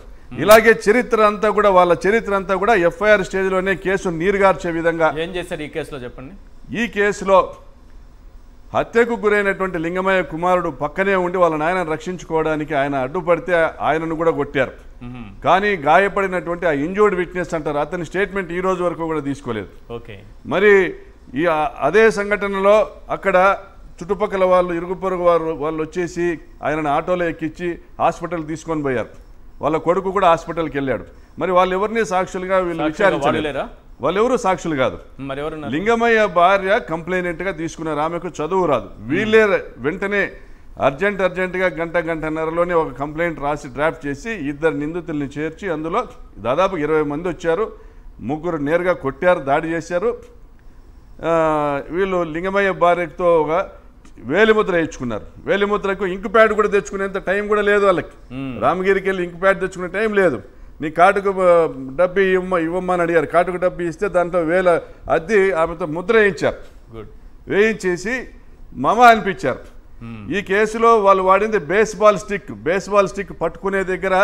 ఇలాగే చరిత్ర అంతా కూడా, వాళ్ళ చరిత్ర అంతా కూడా ఎఫ్ఐఆర్ స్టేజ్లోనే కేసు నీరుగార్చే విధంగా ఏం చేశారు ఈ కేసులో చెప్పండి. ఈ కేసులో హత్యకు గురైనటువంటి లింగమయ్య కుమారుడు పక్కనే ఉండి వాళ్ళ నాయనను రక్షించుకోవడానికి ఆయన అడ్డుపడితే ఆయనను కూడా కొట్టారు. కానీ గాయపడినటువంటి ఆ ఇంజూర్డ్ విట్నెస్ అంటారు, అతని స్టేట్మెంట్ ఈ రోజు వరకు కూడా తీసుకోలేదు. మరి ఈ అదే సంఘటనలో అక్కడ చుట్టుపక్కల వాళ్ళు, ఇరుగు పొరుగు వాళ్ళు వచ్చేసి ఆయనను ఆటోలో ఎక్కించి హాస్పిటల్ తీసుకొని పోయారు. వాళ్ళ కొడుకు కూడా హాస్పిటల్కి వెళ్ళాడు. మరి వాళ్ళు ఎవరిని సాక్షులుగా వీళ్ళు విచారించలేరా? వాళ్ళు ఎవరు సాక్షులు కాదు. లింగమయ్య భార్య కంప్లైనెంట్గా తీసుకున్నారు, ఆమెకు చదువు రాదు. వీళ్ళే వెంటనే అర్జెంటుగా గంటన్నరలోనే ఒక కంప్లైంట్ రాసి డ్రాఫ్ట్ చేసి 2 నిందితుల్ని చేర్చి అందులో దాదాపు 20 మంది వచ్చారు. 3 నేరుగా కొట్టారు, దాడి చేశారు. వీళ్ళు లింగమయ్య భార్యతో ఒక వేలిముద్ర ఇచ్చుకున్నారు. వేలిముద్రకు ఇంకు ప్యాడ్ కూడా తెచ్చుకునేంత టైం కూడా లేదు వాళ్ళకి. రామగిరికి వెళ్ళి ఇంకు ప్యాడ్ తెచ్చుకునే టైం లేదు. నీ కాటుకు డబ్బు ఇవ్వమని అడిగారు. కాటుకు డబ్బు ఇస్తే దాంట్లో 1000 అద్దె ఆమెతో ముద్ర వేయించారు. వేయించేసి మమ అనిపించారు. ఈ కేసులో వాళ్ళు వాడింది బేస్బాల్ స్టిక్ పట్టుకునే దగ్గర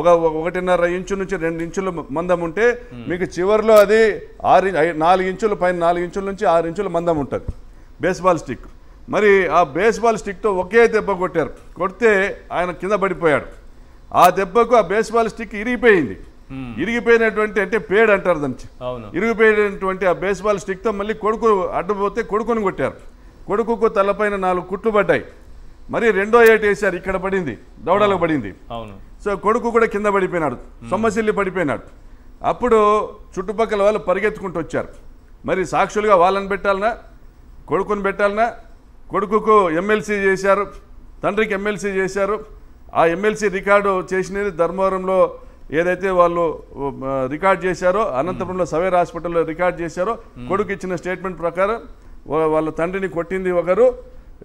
ఒక 1.5 ఇంచు నుంచి 2 ఇంచుల మందం ఉంటే మీకు చివరిలో అది 4 ఇంచుల పైన 4 ఇంచుల నుంచి 6 ఇంచుల మందం ఉంటుంది బేస్బాల్ స్టిక్. మరి ఆ బేస్బాల్ స్టిక్తో ఒకే దెబ్బ కొట్టారు. కొడితే ఆయన కింద పడిపోయాడు. ఆ దెబ్బకు ఆ బేస్బాల్ స్టిక్ ఇరిగిపోయింది. ఇరిగిపోయినటువంటి అంటే పేడ్ అంటారు దాన్ని. ఇరిగిపోయినటువంటి ఆ బేస్బాల్ స్టిక్తో మళ్ళీ కొడుకు అడ్డుపోతే కొడుకుని కొట్టారు. కొడుకుకు తలపైన 4 కుట్లు పడ్డాయి. మరి రెండో ఏటు వేశారు, ఇక్కడ పడింది, దవడలకు పడింది. సో కొడుకు కూడా కింద పడిపోయినాడు, సొమ్మసిల్లి పడిపోయినాడు. అప్పుడు చుట్టుపక్కల వాళ్ళు పరిగెత్తుకుంటూ వచ్చారు. మరి సాక్షులుగా వాళ్ళని పెట్టాలనా, కొడుకుని పెట్టాలనా? కొడుకుకు ఎమ్మెల్సీ చేశారు, తండ్రికి ఎమ్మెల్సీ చేశారు. ఆ ఎమ్మెల్సీ రికార్డు చేసినది ధర్మవరంలో ఏదైతే వాళ్ళు రికార్డ్ చేశారో, అనంతపురంలో సవేర్ హాస్పిటల్లో రికార్డ్ చేశారో, కొడుకు ఇచ్చిన స్టేట్మెంట్ ప్రకారం వాళ్ళ తండ్రిని కొట్టింది ఒకరు,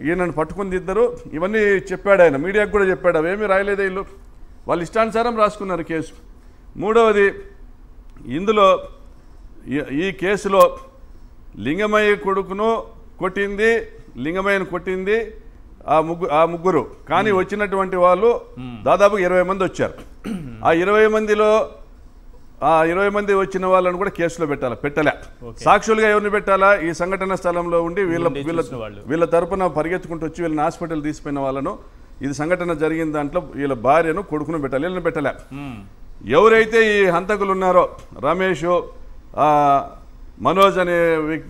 ఈయనను పట్టుకుంది ఇద్దరు. ఇవన్నీ చెప్పాడు ఆయన, మీడియాకు కూడా చెప్పాడు. అవేమీ రాయలేదే వీళ్ళు, వాళ్ళు ఇష్టానుసారం రాసుకున్నారు కేసు. మూడవది, ఇందులో ఈ కేసులో లింగమయ్య కొడుకును కొట్టింది, లింగమయ్యను కొట్టింది ఆ ముగ్గురు. కానీ వచ్చినటువంటి వాళ్ళు దాదాపు 20 మంది వచ్చారు. ఆ 20 మందిలో 20 మంది వచ్చిన వాళ్ళని కూడా కేసులో పెట్టలే. సాక్షులుగా ఎవరిని పెట్టాలా? ఈ సంఘటన స్థలంలో ఉండి వీళ్ళ తరపున పరిగెత్తుకుంటూ వచ్చి వీళ్ళని హాస్పిటల్ తీసిపోయిన వాళ్ళను, ఇది సంఘటన జరిగిన దాంట్లో వీళ్ళ భార్యను కొడుకును పెట్టాలి. వీళ్ళని పెట్టలే. ఎవరైతే ఈ హంతకులు ఉన్నారో, రమేష్, మనోజ్ అనే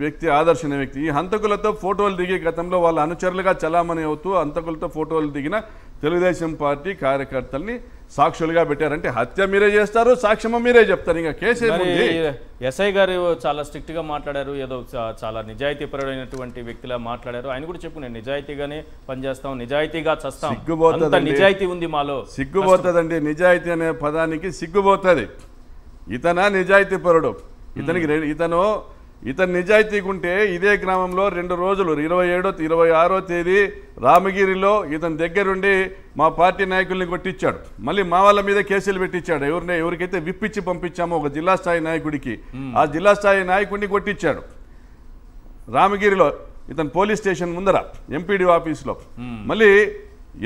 వ్యక్తి, ఆదర్శ్ అనే వ్యక్తి, ఈ హంతకులతో ఫోటోలు దిగి గతంలో వాళ్ళ అనుచరులుగా చలామణి అవుతూ హంతకులతో ఫోటోలు దిగిన తెలుగుదేశం పార్టీ కార్యకర్తల్ని సాక్షులుగా పెట్టారంటే హత్య మీరే చేస్తారు, సాక్ష్యమో మీరే చెప్తారు. ఇంకా కేసు ఎస్ఐ గారు చాలా స్ట్రిక్ట్ గా మాట్లాడారు, ఏదో చాలా నిజాయితీపరుడైనటువంటి వ్యక్తిలా మాట్లాడారు. ఆయన కూడా చెప్పు, నేను నిజాయితీగానే పనిచేస్తాం, నిజాయితీగా చస్తాం, నిజాయితీ ఉంది మాలో. సిగ్గుపోతుందండి, నిజాయితీ అనే పదానికి సిగ్గుపోతుంది. ఇతనా నిజాయితీపరుడు? ఇతను నిజాయితీగా ఉంటే ఇదే గ్రామంలో 2 రోజులు 26వ తేదీ రామగిరిలో ఇతని దగ్గరుండి మా పార్టీ నాయకుల్ని కొట్టించాడు. మళ్ళీ మా వాళ్ళ మీద కేసులు పెట్టించాడు. ఎవరికైతే విప్పించి పంపించామో ఒక జిల్లా స్థాయి నాయకుడికి, ఆ జిల్లా స్థాయి నాయకుడిని కొట్టించాడు రామగిరిలో, ఇతను పోలీస్ స్టేషన్ ముందర ఎంపీడీ ఆఫీస్లో. మళ్ళీ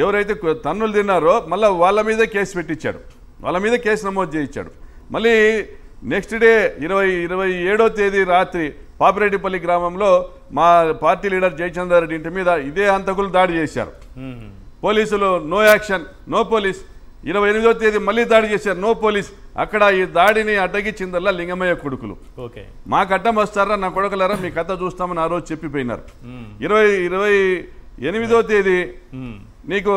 ఎవరైతే తన్నులు తిన్నారో మళ్ళీ వాళ్ళ మీద కేసు పెట్టించాడు, వాళ్ళ మీద కేసు నమోదు చేయించాడు. మళ్ళీ నెక్స్ట్ డే 27వ తేదీ రాత్రి పాపిరెడ్డిపల్లి గ్రామంలో మా పార్టీ లీడర్ జయచంద్రారెడ్డి ఇంటి మీద ఇదే హంతకులు దాడి చేశారు. పోలీసులు నో యాక్షన్, నో పోలీస్. 28వ తేదీ మళ్ళీ దాడి చేశారు, నో పోలీస్. అక్కడ ఈ దాడిని అడ్డగించిందల్లా లింగమయ్య కొడుకులు. మాకు అడ్డం వస్తారా నా కొడుకులారా, మీ కథ చూస్తామని ఆ రోజు చెప్పిపోయినారు. 28వ తేదీ నీకు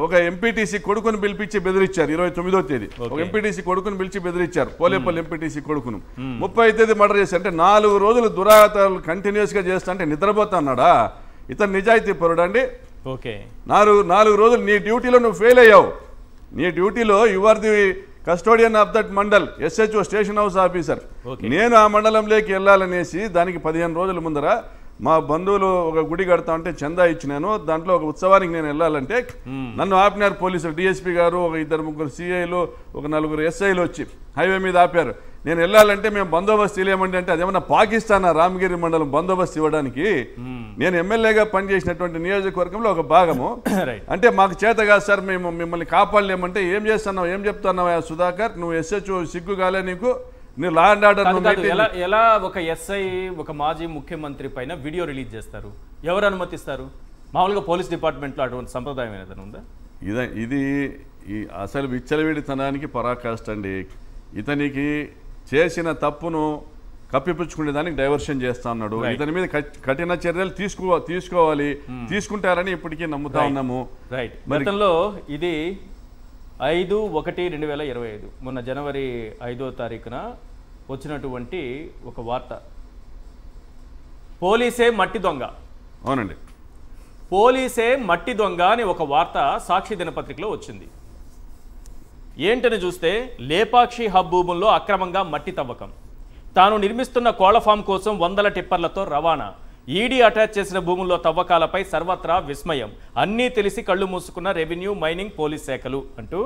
ఒక ఎంపీటీసీ కొడుకును పిలిపించి బెదిరించారు. 29వ తేదీ ఒక ఎంపీటీసీ కొడుకును పిలిచి బెదిరించారు, పోలేపల్లి ఎంపీటీసీ కొడుకును. 30వ తేదీ మర్డర్ చేశారు. అంటే 4 రోజులు దురాగతాలు కంటిన్యూస్ గా చేస్తా అంటే నిద్రపోతా అన్నాడా? ఇతను నిజాయితీ పరుడు అండి. 4 రోజులు నీ డ్యూటీలో నువ్వు ఫెయిల్ అయ్యావు. నీ డ్యూటీలో you are the custodian of that mandal, SHO station house officer. నేను ఆ మండలంలోకి వెళ్ళాలనేసి దానికి 15 రోజుల ముందర మా బంధువులు ఒక గుడి కడతా ఉంటే చందా ఇచ్చినాను, దాంట్లో ఒక ఉత్సవానికి నేను వెళ్ళాలంటే నన్ను ఆపినారు పోలీసులు. డిఎస్పీ గారు, ఒక 2-3 సిఐలు, ఒక 4 SIలు వచ్చి హైవే మీద ఆపారు. నేను వెళ్ళాలంటే మేము బందోబస్తు ఇవ్వమండి అంటే అదేమన్నా పాకిస్తాన్ రామగిరి మండలం బందోబస్తు ఇవ్వడానికి? నేను ఎమ్మెల్యేగా పనిచేసినటువంటి నియోజకవర్గంలో ఒక భాగము. అంటే మాకు చేత కాదు సార్, మేము మిమ్మల్ని కాపాడలేమంటే ఏం చేస్తున్నావు, ఏం చెప్తున్నావా సుధాకర్, నువ్వు SHO సిగ్గు కాలే నీకు? ఎలా ఒక ఎస్ఐ ఒక మాజీ ముఖ్యమంత్రి పైన వీడియో రిలీజ్ చేస్తారు? ఎవరు అనుమతిస్తారు? మామూలుగా పోలీస్ డిపార్ట్మెంట్లో అటువంటి సంప్రదాయం ఏదైనా ఉందా? ఇది అసలు విచ్చలవిడితనానికి పరాకాష్ట అండి. ఇతనికి చేసిన తప్పును కప్పిపుచ్చుకునే దానికి డైవర్షన్ చేస్తా ఉన్నాడు. ఇతని మీద కఠిన చర్యలు తీసుకోవాలి, తీసుకుంటారని ఇప్పటికీ నమ్ముతా ఉన్నాము. గతంలో ఇది 5/1/2025 మొన్న జనవరి 5వ తారీఖున వచ్చినటువంటి ఒక వార్త. పోలీసే మట్టి దొంగ. అవునండి, పోలీసే మట్టి దొంగ అని ఒక వార్త సాక్షి దినపత్రికలో వచ్చింది. ఏంటని చూస్తే లేపాక్షి హబ్ భూముల్లో అక్రమంగా మట్టి తవ్వకం, తాను నిర్మిస్తున్న కోళ్ల ఫామ్ కోసం 100 టిప్పర్లతో రవాణా, ఈడీ అటాచ్ చేసిన భూముల్లో తవ్వకాలపై సర్వత్రా విస్మయం, అన్నీ తెలిసి కళ్ళు మూసుకున్న రెవెన్యూ, మైనింగ్, పోలీస్ శాఖలు అంటూ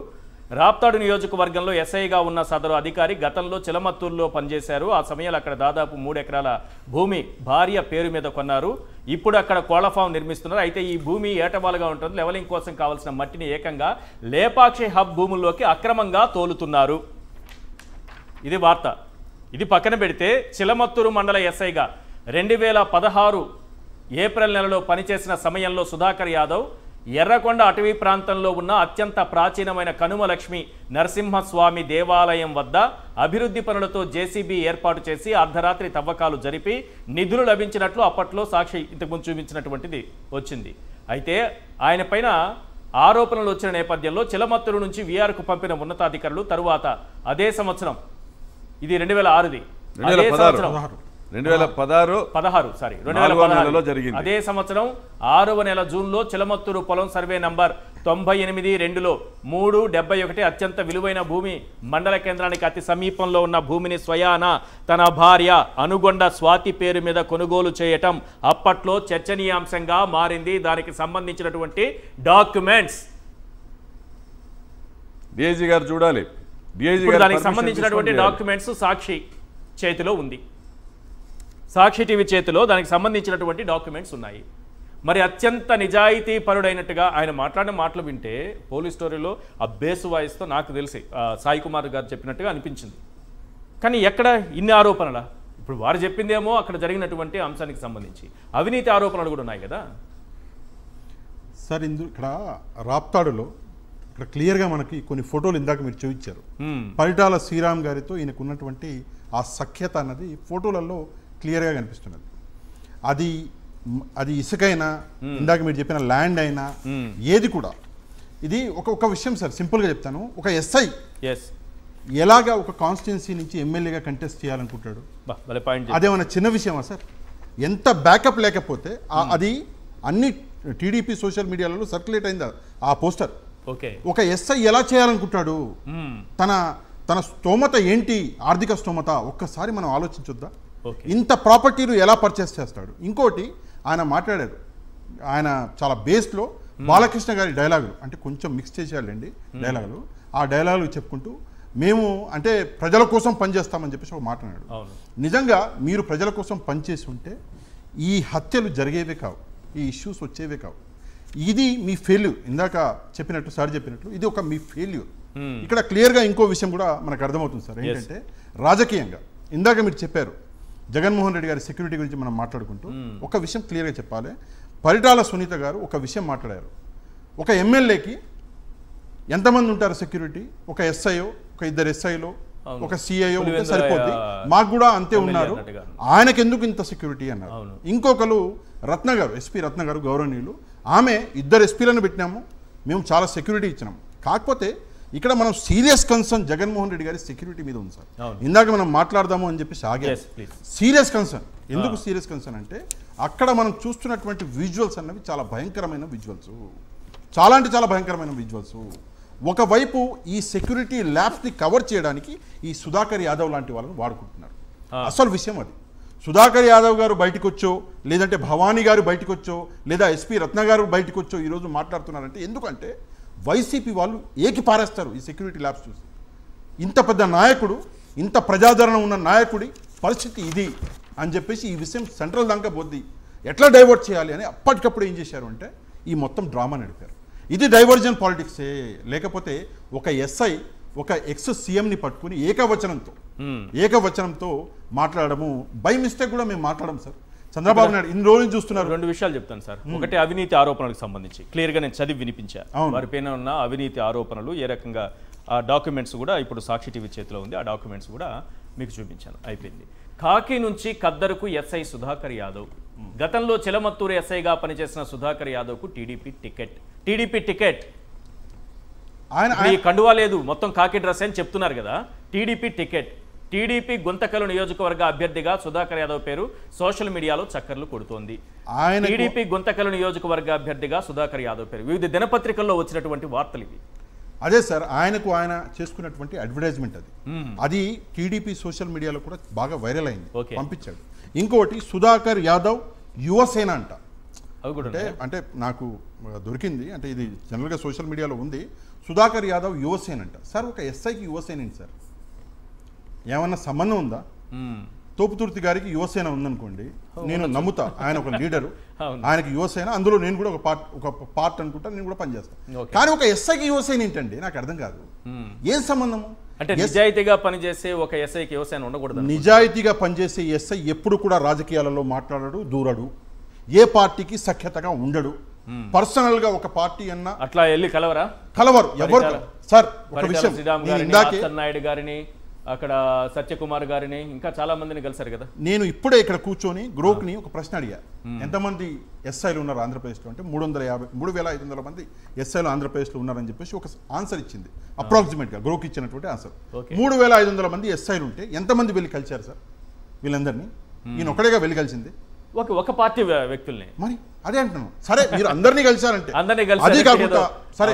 రాప్తాడు నియోజకవర్గంలో ఎస్ఐగా ఉన్న సదరు అధికారి గతంలో చిలమత్తూరులో పనిచేశారు. ఆ సమయంలో అక్కడ దాదాపు 3 ఎకరాల భూమి భార్య పేరు మీద కొన్నారు. ఇప్పుడు అక్కడ కోళ్ల ఫామ్ నిర్మిస్తున్నారు. అయితే ఈ భూమి ఏటవాలుగా ఉంటుంది. లెవలింగ్ కోసం కావాల్సిన మట్టిని ఏకంగా లేపాక్షి హబ్ భూముల్లోకి అక్రమంగా తోలుతున్నారు. ఇది వార్త. ఇది పక్కన పెడితే చిలమత్తూరు మండల ఎస్ఐగా 2016 ఏప్రిల్ నెలలో పనిచేసిన సమయంలో సుధాకర్ యాదవ్ ఎర్రకొండ అటవీ ప్రాంతంలో ఉన్న అత్యంత ప్రాచీనమైన కనుమలక్ష్మి నరసింహస్వామి దేవాలయం వద్ద అభివృద్ధి పనులతో జేసీబీ ఏర్పాటు చేసి అర్ధరాత్రి తవ్వకాలు జరిపి నిధులు లభించినట్లు అప్పట్లో సాక్షి ఇంతకుముందు చూపించినటువంటిది వచ్చింది. అయితే ఆయన పైన ఆరోపణలు వచ్చిన నేపథ్యంలో చిలమత్తూరు నుంచి వీఆర్కు పంపిన ఉన్నతాధికారులు తరువాత అదే సంవత్సరం, ఇది 2006ది, అదే సంవత్సరం 2016 జరిగింది. అదే సంవత్సరం 6వ నెల జూన్లో చిలమత్తూరు పొలం సర్వే నంబర్ 98-2లో 371 అత్యంత విలువైన భూమి మండల కేంద్రానికి అతి సమీపంలో ఉన్న భూమిని స్వయాన తన భార్య అనుగొండ స్వాతి పేరు మీద కొనుగోలు చేయటం అప్పట్లో చర్చనీయాంశంగా మారింది. దానికి సంబంధించినటువంటి డాక్యుమెంట్స్ డిఐజీ గారు చూడాలి. దానికి సంబంధించినటువంటి డాక్యుమెంట్స్ సాక్షి చేతిలో ఉంది. సాక్షి టీవీ చేతిలో దానికి సంబంధించినటువంటి డాక్యుమెంట్స్ ఉన్నాయి. మరి అత్యంత నిజాయితీ పరుడైనట్టుగా ఆయన మాట్లాడిన మాటలు వింటే పోలీస్ స్టోరీలో ఆ బేసు వాయిస్తో నాకు తెలిసి సాయి కుమార్ గారు చెప్పినట్టుగా అనిపించింది. కానీ ఎక్కడ ఇన్ని ఆరోపణల? ఇప్పుడు వారు చెప్పిందేమో అక్కడ జరిగినటువంటి అంశానికి సంబంధించి అవినీతి ఆరోపణలు కూడా ఉన్నాయి కదా సార్. ఇక్కడ రాప్తాడులో ఇక్కడ క్లియర్గా మనకి కొన్ని ఫోటోలు ఇందాక మీరు చూపించారు. పరిటాల శ్రీరామ్ గారితో ఈయనకు ఉన్నటువంటి ఆ సఖ్యత అన్నది ఫోటోలలో క్లియర్గా కనిపిస్తున్నది. అది ఇసుకైనా, ఇందాక మీరు చెప్పిన ల్యాండ్ అయినా, ఏది కూడా ఇది ఒక విషయం సార్. సింపుల్గా చెప్తాను. ఒక ఎస్ఐ ఎలాగా ఒక కాన్స్టిట్యున్సీ నుంచి ఎమ్మెల్యేగా కంటెస్ట్ చేయాలనుకుంటాడు? అదేమన్నా చిన్న విషయమా సార్? ఎంత బ్యాకప్ లేకపోతే అది అన్ని టీడీపీ సోషల్ మీడియాలలో సర్క్యులేట్ అయిందా ఆ పోస్టర్? ఒక ఎస్ఐ ఎలా చేయాలనుకుంటాడు? తన స్తోమత ఏంటి, ఆర్థిక స్తోమత ఒక్కసారి మనం ఆలోచించొద్దా? ఇంత ప్రాపర్టీలు ఎలా పర్చేస్ చేస్తాడు? ఇంకోటి ఆయన మాట్లాడారు, ఆయన చాలా బేస్లో బాలకృష్ణ గారి డైలాగులు, అంటే కొంచెం మిక్స్ చేసేయాలండి డైలాగులు. ఆ డైలాగులు చెప్పుకుంటూ మేము అంటే ప్రజల కోసం పనిచేస్తామని చెప్పేసి ఒక మాట్లాడాడు. నిజంగా మీరు ప్రజల కోసం పనిచేసి ఉంటే ఈ హత్యలు జరిగేవే కావు, ఈ ఇష్యూస్ వచ్చేవే కావు. ఇది మీ ఫెయిల్యూర్. ఇందాక చెప్పినట్టు సార్ చెప్పినట్లు ఇది ఒక మీ ఫెయిల్యూర్. ఇక్కడ క్లియర్గా ఇంకో విషయం కూడా మనకు అర్థమవుతుంది సార్. ఏంటంటే రాజకీయంగా ఇందాక మీరు చెప్పారు జగన్మోహన్ రెడ్డి గారి సెక్యూరిటీ గురించి మనం మాట్లాడుకుంటూ ఒక విషయం క్లియర్గా చెప్పాలి. పరిటాల సునీత గారు ఒక విషయం మాట్లాడారు. ఒక ఎమ్మెల్యేకి ఎంతమంది ఉంటారు సెక్యూరిటీ? ఒక ఎస్ఐఓ, ఒక 2 ఎస్ఐలో, ఒక సిఐఓ ఉంటే సరిపోద్ది. మాకు కూడా అంతే ఉన్నారు, ఆయనకు ఎందుకు ఇంత సెక్యూరిటీ అన్నారు. ఇంకొకరు రత్న గారు, ఎస్పీ రత్న గారు గౌరవనీయులు, ఆమె 2 ఎస్పీలను పెట్టినాము, మేము చాలా సెక్యూరిటీ ఇచ్చినాము. కాకపోతే ఇక్కడ మనం సీరియస్ కన్సర్న్ జగన్మోహన్ రెడ్డి గారి సెక్యూరిటీ మీద ఉంది సార్. ఇందాక మనం మాట్లాడదాము అని చెప్పేసి ఆగే సీరియస్ కన్సర్న్. ఎందుకు సీరియస్ కన్సర్న్ అంటే అక్కడ మనం చూస్తున్నటువంటి విజువల్స్ అన్నవి చాలా భయంకరమైన విజువల్స్, చాలా అంటే చాలా భయంకరమైన విజువల్స్. ఒకవైపు ఈ సెక్యూరిటీ ల్యాబ్స్ని కవర్ చేయడానికి ఈ సుధాకర్ యాదవ్ లాంటి వాళ్ళని వాడుకుంటున్నారు. అసలు విషయం అది. సుధాకర్ యాదవ్ గారు బయటకు వచ్చో, లేదంటే భవానీ గారు బయటకు వచ్చో, లేదా ఎస్పీ రత్న గారు బయటకు వచ్చో ఈరోజు మాట్లాడుతున్నారంటే ఎందుకంటే వైసీపీ వాళ్ళు ఏకి పారేస్తారు ఈ సెక్యూరిటీ ల్యాబ్స్ చూసి. ఇంత పెద్ద నాయకుడు, ఇంత ప్రజాదరణ ఉన్న నాయకుడి పరిస్థితి ఇది అని చెప్పేసి ఈ విషయం సెంట్రల్ దాకా బొద్ది ఎట్లా డైవర్ట్ చేయాలి అని అప్పటికప్పుడు ఏం చేశారు అంటే ఈ మొత్తం డ్రామా నడిపారు. ఇది డైవర్జన్ పాలిటిక్సే. లేకపోతే ఒక ఎస్ఐ ఒక ఎక్స్ సీఎంని పట్టుకుని ఏకవచనంతో మాట్లాడము బై మిస్టేక్ కూడా మేము మాట్లాడము సార్. చంద్రబాబు నాయుడు ఇన్ని రోజులు చూస్తున్నారు. 2 విషయాలు చెప్తాను సార్. ఒకటి అవినీతి ఆరోపణలకు సంబంధించి క్లియర్గా నేను చదివి వినిపించాను. వారి పైన ఉన్న అవినీతి ఆరోపణలు ఏ రకంగా ఆ డాక్యుమెంట్స్ కూడా ఇప్పుడు సాక్షి టీవీ చేతిలో ఉంది. ఆ డాక్యుమెంట్స్ కూడా మీకు చూపించాను. అయిపోయింది. కాకి నుంచి ఖద్దరుకు ఎస్ఐ సుధాకర్ యాదవ్. గతంలో చిలమత్తూరు ఎస్ఐగా పనిచేసిన సుధాకర్ యాదవ్కు టీడీపీ టికెట్ ఆయన కండువా లేదు, మొత్తం కాకి డ్రెస్ అని చెప్తున్నారు కదా. టీడీపీ గుంతకల్ నియోజకవర్గ అభ్యర్థిగా సుధాకర్ యాదవ్ పేరు సోషల్ మీడియాలో చక్కర్లు కొడుతోంది. టీడీపీ గుంతకల్ నియోజకవర్గ అభ్యర్థిగా సుధాకర్ యాదవ్ పేరు వివిధ దినపత్రికల్లో వచ్చినటువంటి వార్తలు ఇవి. అదే సార్, ఆయన చేసుకున్నటువంటి అడ్వర్టైజ్మెంట్ అది టీడీపీ సోషల్ మీడియాలో కూడా బాగా వైరల్ అయింది, పంపించాడు. ఇంకోటి సుధాకర్ యాదవ్ యువసేన అంట. అంటే నాకు దొరికింది, అంటే ఇది జనరల్గా సోషల్ మీడియాలో ఉంది. సుధాకర్ యాదవ్ యువసేన అంట. సార్ ఒక ఎస్ఐకి యువసేన ఏంటి సార్? ఏమన్నా సంబంధం ఉందా? తోపుతుర్తి గారికి యువసేన ఉందనుకోండి, నేను నమ్ముతా, ఆయన ఒక లీడరు, ఆయనకి యువసేన, అందులో నేను కూడా ఒక పార్ట్ అనుకుంటా, నేను కూడా పనిచేస్తాను. కానీ ఒక ఎస్ఐకి యువసేన ఏంటండి? నాకు అర్థం కాదు. ఏం సంబంధము? అంటే నిజాయితీగా పనిచేసే ఒక ఎస్ఐకి యువసేన ఉండకూడదు. నిజాయితీగా పనిచేసే ఎస్ఐ ఎప్పుడు కూడా రాజకీయాలలో మాట్లాడడు, దూరడు. ఏ పార్టీకి సఖ్యతగా ఉండడు. పర్సనల్ గా ఒక పార్టీ అన్న అట్లా వెళ్ళి కలవరు ఎవరు. సార్ ఒక విషయం, ఇందాకే నాయుడు గారిని, అక్కడ సత్యకుమార్ గారిని, ఇంకా చాలా మందిని కలిసారు కదా. నేను ఇప్పుడే ఇక్కడ కూర్చొని గ్రోక్ని ఒక ప్రశ్న అడిగా, ఎంతమంది ఎస్ఐలు ఉన్నారు ఆంధ్రప్రదేశ్లో అంటే 3,500 మంది ఎస్ఐలు ఆంధ్రప్రదేశ్లో ఉన్నారని చెప్పేసి ఒక ఆన్సర్ ఇచ్చింది. అప్రాక్సిమేట్గా గ్రోక్ ఇచ్చినటువంటి ఆన్సర్. 3,500 మంది ఎస్ఐలు ఉంటే ఎంతమంది వెళ్ళి కలిశారు సార్ వీళ్ళందరినీ? ఈయన ఒకడేగా వెళ్ళి కలిసింది, ఒక పార్టీ వ్యక్తుల్ని. మరి అదే అంటున్నాను. సరే మీరు అందరినీ కలిశారంటే అది కాకుండా సరే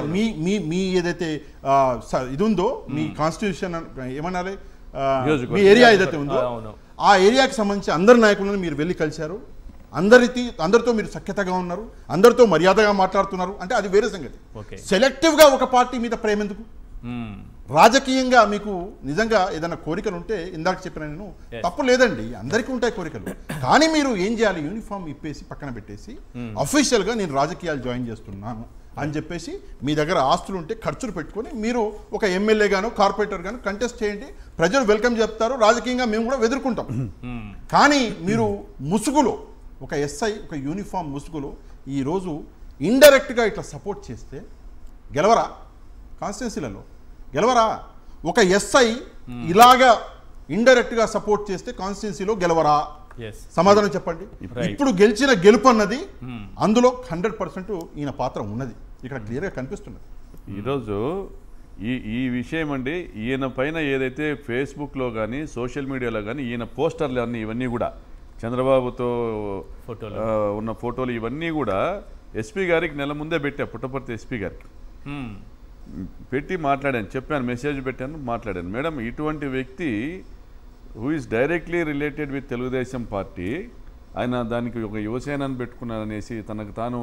మీ ఏదైతే ఇది ఉందో మీ కాన్స్టిట్యూషన్ ఏమనాలి, మీ ఏరియా ఏదైతే ఉందో ఆ ఏరియాకి సంబంధించి అందరి నాయకులను మీరు వెళ్ళి కలిశారు, అందరితో మీరు సఖ్యతగా ఉన్నారు, అందరితో మర్యాదగా మాట్లాడుతున్నారు అంటే అది వేరే సంగతి. సెలెక్టివ్గా ఒక పార్టీ మీద ప్రేమ ఎందుకు? రాజకీయంగా మీకు నిజంగా ఏదైనా కోరికలు ఉంటే ఇందాక చెప్పిన నేను తప్పు లేదండి, అందరికీ ఉంటాయి కోరికలు. కానీ మీరు ఏం చేయాలి, యూనిఫామ్ ఇప్పేసి పక్కన పెట్టేసి అఫీషియల్గా నేను రాజకీయాలు జాయిన్ చేస్తున్నాను అని చెప్పేసి మీ దగ్గర ఆస్తులు ఉంటే ఖర్చులు పెట్టుకొని మీరు ఒక ఎమ్మెల్యే గాను కార్పొరేటర్ గాను కంటెస్ట్ చేయండి, ప్రజలు వెల్కమ్ చెప్తారు, రాజకీయంగా మేము కూడా ఎదుర్కొంటాం. కానీ మీరు ముసుగులో ఒక ఎస్ఐ ఒక యూనిఫామ్ ముసుగులో ఈరోజు ఇండైరెక్ట్గా ఇట్లా సపోర్ట్ చేస్తే గెలవరా? కాన్స్టిట్యున్సీలలో గెలవరా? ఒక ఎస్ఐ ఇలాగా ఇండైరెక్ట్గా సపోర్ట్ చేస్తే కాన్స్టిట్యున్సీలో గెలవరా? సమాధానం చెప్పండి. ఇప్పుడు గెలిచిన గెలుపు అన్నది అందులో 100% ఈయన పాత్ర ఉన్నది, ఇక్కడ క్లియర్గా కనిపిస్తున్నది. ఈరోజు ఈ విషయం అండి, ఈయన పైన ఏదైతే ఫేస్బుక్లో కానీ సోషల్ మీడియాలో కానీ ఈయన పోస్టర్లు అన్నీ ఇవన్నీ కూడా చంద్రబాబుతో ఉన్న ఫోటోలు ఇవన్నీ కూడా ఎస్పీ గారికి నెల ముందే పెట్టా, పుట్టపర్తి ఎస్పీ గారికి పెట్టి మాట్లాడాను, చెప్పాను, మెసేజ్ పెట్టాను, మాట్లాడాను. మేడం, ఇటువంటి వ్యక్తి who is directly related with Telugu Desam party, ఆయన దానికి ఒక యువసేనని పెట్టుకున్నారనేసి తనకు తాను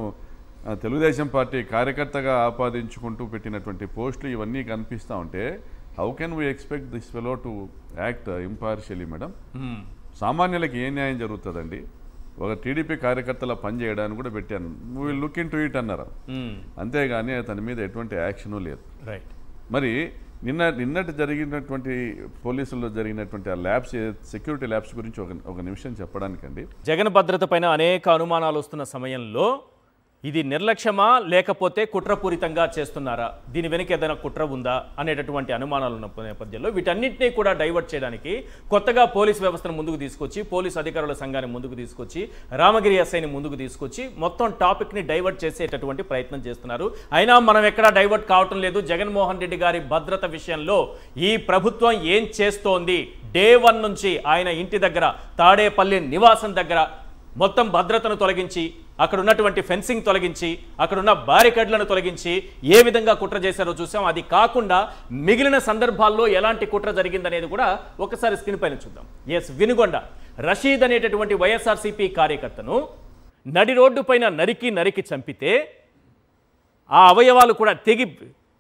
తెలుగుదేశం పార్టీ కార్యకర్తగా ఆపాదించుకుంటూ పెట్టినటువంటి పోస్టులు ఇవన్నీ కనిపిస్తూ ఉంటే how can we expect this fellow to act impartially? Madam, సామాన్యులకి ఏ న్యాయం జరుగుతుందండి? ఒక టీడీపీ కార్యకర్తల పని చేయడానికి కూడా పెట్టాను, will look in to it అన్నారు, అంతేగాని అతని మీద ఎటువంటి యాక్షను లేదు. రైట్. మరి నిన్నటి జరిగినటువంటి పోలీసుల్లో జరిగినటువంటి ఆ ల్యాబ్స్, సెక్యూరిటీ ల్యాబ్స్ గురించి ఒక నిమిషం చెప్పడానికండి. జగన్ భద్రత పైన అనేక అనుమానాలు వస్తున్న సమయంలో ఇది నిర్లక్ష్యమా లేకపోతే కుట్రపూరితంగా చేస్తున్నారా, దీని వెనుక ఏదైనా కుట్ర ఉందా అనేటటువంటి అనుమానాలు ఉన్న నేపథ్యంలో వీటన్నింటినీ కూడా డైవర్ట్ చేయడానికి కొత్తగా పోలీస్ వ్యవస్థను ముందుకు తీసుకొచ్చి, పోలీస్ అధికారుల సంఘాన్ని ముందుకు తీసుకొచ్చి, రామగిరి ఎస్ఐని ముందుకు తీసుకొచ్చి మొత్తం టాపిక్ని డైవర్ట్ చేసేటటువంటి ప్రయత్నం చేస్తున్నారు. అయినా మనం ఎక్కడా డైవర్ట్ కావటం లేదు. జగన్మోహన్ రెడ్డి గారి భద్రత విషయంలో ఈ ప్రభుత్వం ఏం చేస్తోంది, డే 1 నుంచి ఆయన ఇంటి దగ్గర తాడేపల్లి నివాసం దగ్గర మొత్తం భద్రతను తొలగించి, అక్కడ ఉన్నటువంటి ఫెన్సింగ్ తొలగించి, అక్కడున్న బ్యారికేడ్లను తొలగించి ఏ విధంగా కుట్ర చేశారో చూసాం. అది కాకుండా మిగిలిన సందర్భాల్లో ఎలాంటి కుట్ర జరిగిందనేది కూడా ఒకసారి స్క్రీన్ పైన చూద్దాం. ఎస్, వినుగొండ రషీద్ అనేటటువంటి వైఎస్ఆర్సీపీ కార్యకర్తను నడి రోడ్డు పైన నరికి చంపితే ఆ అవయవాలు కూడా తెగి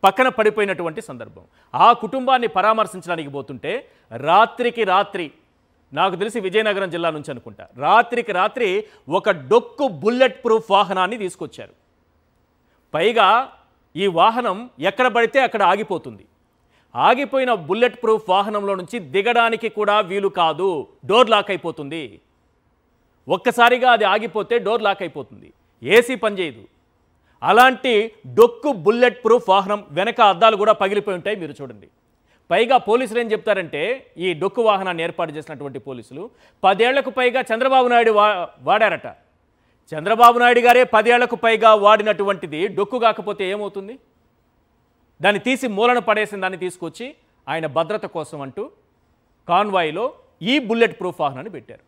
పక్కన పడిపోయినటువంటి సందర్భం. ఆ కుటుంబాన్ని పరామర్శించడానికి పోతుంటే రాత్రికి రాత్రి, నాకు తెలిసి విజయనగరం జిల్లా నుంచి అనుకుంటా, రాత్రికి రాత్రి ఒక డొక్కు బుల్లెట్ ప్రూఫ్ వాహనాన్ని తీసుకొచ్చారు. పైగా ఈ వాహనం ఎక్కడ పడితే అక్కడ ఆగిపోతుంది. ఆగిపోయిన బుల్లెట్ ప్రూఫ్ వాహనంలో నుంచి దిగడానికి కూడా వీలు కాదు, డోర్ లాక్ అయిపోతుంది. ఒక్కసారిగా అది ఆగిపోతే డోర్ లాక్ అయిపోతుంది, ఏసీ పనిచేయదు. అలాంటి డొక్కు బుల్లెట్ ప్రూఫ్ వాహనం వెనక అద్దాలు కూడా పగిలిపోయి ఉంటాయి, మీరు చూడండి. పైగా పోలీసులు ఏం చెప్తారంటే, ఈ డొక్కు వాహనాన్ని ఏర్పాటు చేసినటువంటి పోలీసులు 10 ఏళ్లకు పైగా చంద్రబాబు నాయుడు వాడారట. చంద్రబాబు నాయుడు గారే 10 ఏళ్లకు పైగా వాడినటువంటిది డొక్కు కాకపోతే ఏమవుతుంది? దాన్ని తీసి మూలన పడేసిన దాన్ని తీసుకొచ్చి ఆయన భద్రత కోసం అంటూ కాన్వాయ్లో ఈ బుల్లెట్ ప్రూఫ్ వాహనాన్ని పెట్టారు.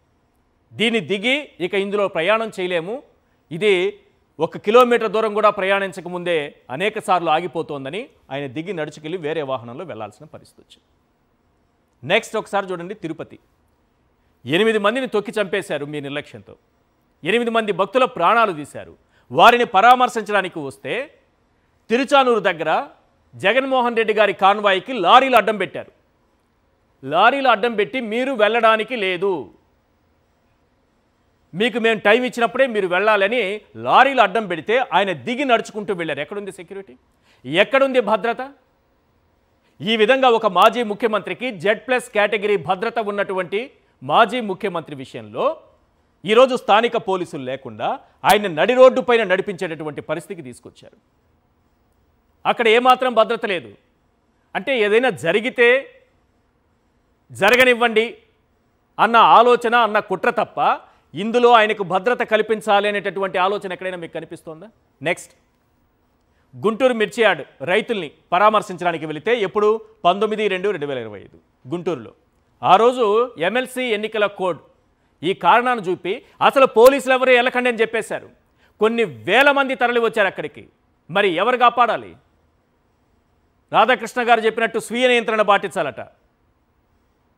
దీన్ని దిగి ఇక ఇందులో ప్రయాణం చేయలేము, ఇది 1 కిలోమీటర్ దూరం కూడా ప్రయాణించకముందే అనేక సార్లు ఆగిపోతోందని ఆయన దిగి నడుచుకెళ్ళి వేరే వాహనంలో వెళ్లాల్సిన పరిస్థితి వచ్చింది. నెక్స్ట్ ఒకసారి చూడండి, తిరుపతి 8 మందిని తొక్కి చంపేశారు మీ నిర్లక్ష్యంతో. 8 మంది భక్తుల ప్రాణాలు తీశారు. వారిని పరామర్శించడానికి వస్తే తిరుచానూరు దగ్గర జగన్మోహన్ రెడ్డి గారి కాన్వాయ్కి లారీలు అడ్డం పెట్టారు. లారీలు అడ్డం పెట్టి మీరు వెళ్ళడానికి లేదు, మీకు మేము టైం ఇచ్చినప్పుడే మీరు వెళ్ళాలని లారీలు అడ్డం పెడితే ఆయన దిగి నడుచుకుంటూ వెళ్ళారు. ఎక్కడుంది సెక్యూరిటీ, ఎక్కడుంది భద్రత? ఈ విధంగా ఒక మాజీ ముఖ్యమంత్రికి Z+ కేటగిరీ భద్రత ఉన్నటువంటి మాజీ ముఖ్యమంత్రి విషయంలో ఈరోజు స్థానిక పోలీసులు లేకుండా ఆయన నడి రోడ్డు పైన నడిపించేటటువంటి పరిస్థితికి తీసుకొచ్చారు. అక్కడ ఏమాత్రం భద్రత లేదు. అంటే ఏదైనా జరిగితే జరగనివ్వండి అన్న ఆలోచన, అన్న కుట్ర తప్ప ఇందులో ఆయనకు భద్రత కల్పించాలి అనేటటువంటి ఆలోచన ఎక్కడైనా మీకు కనిపిస్తోందా? నెక్స్ట్, గుంటూరు మిర్చి యార్డ్ రైతుల్ని పరామర్శించడానికి వెళితే ఎప్పుడు 19/2/2025 గుంటూరులో. ఆ రోజు ఎమ్మెల్సీ ఎన్నికల కోడ్ ఈ కారణాన్ని చూపి అసలు పోలీసులు ఎవరు వెళ్ళకండి అని చెప్పేశారు. కొన్ని వేల మంది తరలి వచ్చారు అక్కడికి. మరి ఎవరు కాపాడాలి? రాధాకృష్ణ గారు చెప్పినట్టు స్వీయ నియంత్రణ పాటించాలట.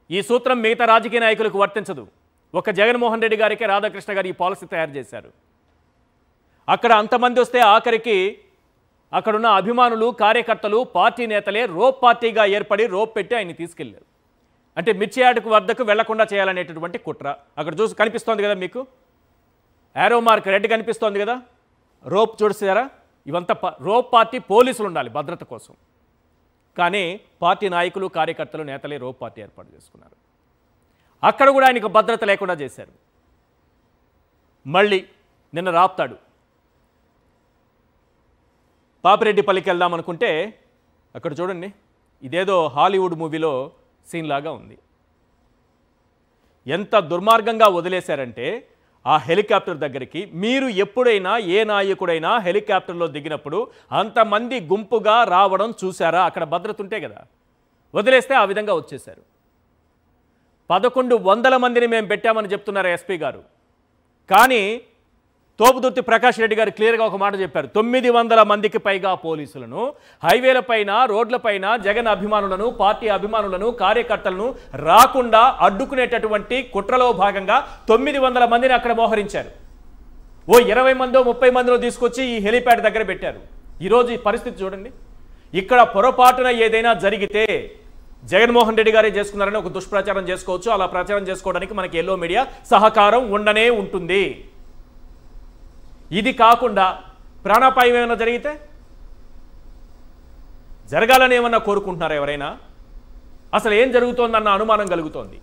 ఈ సూత్రం మిగతా రాజకీయ నాయకులకు వర్తించదు. ఒక జగన్మోహన్ రెడ్డి గారికే రాధాకృష్ణ గారు ఈ పాలసీ తయారు చేశారు. అక్కడ అంతమంది వస్తే ఆఖరికి అక్కడున్న అభిమానులు, కార్యకర్తలు, పార్టీ నేతలే రోప్ పార్టీగా ఏర్పడి రోప్ పెట్టి ఆయన్ని తీసుకెళ్లారు. అంటే మిర్చి యార్డుకు వద్దకు వెళ్లకుండా చేయాలనేటటువంటి కుట్ర. అక్కడ చూసి కనిపిస్తోంది కదా మీకు, యారో మార్క్ రెడ్ కనిపిస్తోంది కదా, రోప్ చూసారా? ఇవంతా రోప్ పార్టీ పోలీసులు ఉండాలి భద్రత కోసం. కానీ పార్టీ నాయకులు, కార్యకర్తలు, నేతలే రోప్ పార్టీ ఏర్పాటు చేసుకున్నారు. అక్కడ కూడా ఆయనకు భద్రత లేకుండా చేశారు. మళ్ళీ నిన్న రాప్తాడు పాపిరెడ్డిపల్లికి వెళ్దాం అనుకుంటే అక్కడ చూడండి, ఇదేదో హాలీవుడ్ మూవీలో సీన్ లాగా ఉంది. ఎంత దుర్మార్గంగా వదిలేశారంటే ఆ హెలికాప్టర్ దగ్గరికి మీరు ఎప్పుడైనా ఏ నాయకుడైనా హెలికాప్టర్లో దిగినప్పుడు అంతమంది గుంపుగా రావడం చూసారా? అక్కడ భద్రత ఉంటే కదా. వదిలేస్తే ఆ విధంగా వచ్చేశారు. 1100 మందిని మేము పెట్టామని చెప్తున్నారు ఎస్పీ గారు. కానీ తోపుదుర్తి ప్రకాష్ రెడ్డి గారు క్లియర్గా ఒక మాట చెప్పారు. 900 మందికి పైగా పోలీసులను హైవేలపైన, రోడ్లపైన జగన్ అభిమానులను, పార్టీ అభిమానులను, కార్యకర్తలను రాకుండా అడ్డుకునేటటువంటి కుట్రలో భాగంగా 900 మందిని అక్కడ మోహరించారు. ఓ 20 మందో 30 మందిలో తీసుకొచ్చి ఈ హెలిప్యాడ్ దగ్గర పెట్టారు. ఈరోజు ఈ పరిస్థితి చూడండి. ఇక్కడ పొరపాటున ఏదైనా జరిగితే జగన్మోహన్ రెడ్డి గారే చేసుకున్నారని ఒక దుష్ప్రచారం చేసుకోవచ్చు. అలా ప్రచారం చేసుకోవడానికి మనకి ఎల్లో మీడియా సహకారం ఉండనే ఉంటుంది. ఇది కాకుండా ప్రాణాపాయం ఏమైనా జరిగితే జరగాలని ఏమన్నా కోరుకుంటున్నారా ఎవరైనా? అసలు ఏం జరుగుతోందన్న అనుమానం కలుగుతోంది.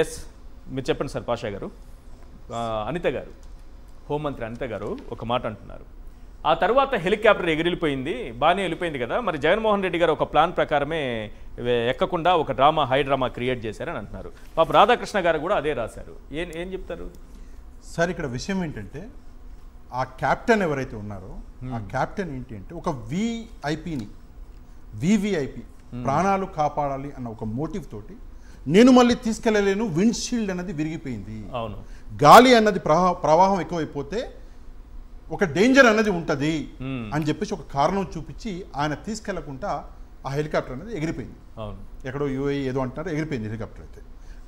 ఎస్, మీరు చెప్పండి సార్. పాషా గారు, అనిత గారు, హోంమంత్రి అనిత గారు ఒక మాట అంటున్నారు. ఆ తర్వాత హెలికాప్టర్ ఎగిరిపోయింది, బాగానే వెళ్ళిపోయింది కదా, మరి జగన్మోహన్ రెడ్డి గారు ఒక ప్లాన్ ప్రకారమే ఎక్కకుండా ఒక హై డ్రామా క్రియేట్ చేశారని అంటున్నారు. పాప రాధాకృష్ణ గారు కూడా అదే రాశారు. ఏం చెప్తారు సార్? ఇక్కడ విషయం ఏంటంటే ఆ క్యాప్టెన్ ఎవరైతే ఉన్నారో ఆ క్యాప్టెన్ ఏంటి అంటే ఒక వివిఐపి ప్రాణాలు కాపాడాలి అన్న ఒక మోటివ్ తోటి నేను మళ్ళీ తీసుకెళ్ళలేను, విండ్ షీల్డ్ అన్నది విరిగిపోయింది, అవును, గాలి అన్నది ప్రవాహం ఎక్కువైపోతే ఒక డేంజర్ అన్నది ఉంటుంది అని చెప్పేసి ఒక కారణం చూపించి ఆయన తీసుకెళ్లకుండా ఆ హెలికాప్టర్ అనేది ఎగిరిపోయింది. అవును, ఎక్కడో యూఏఈ ఏదో అంటున్నారో ఎగిరిపోయింది హెలికాప్టర్ అయితే.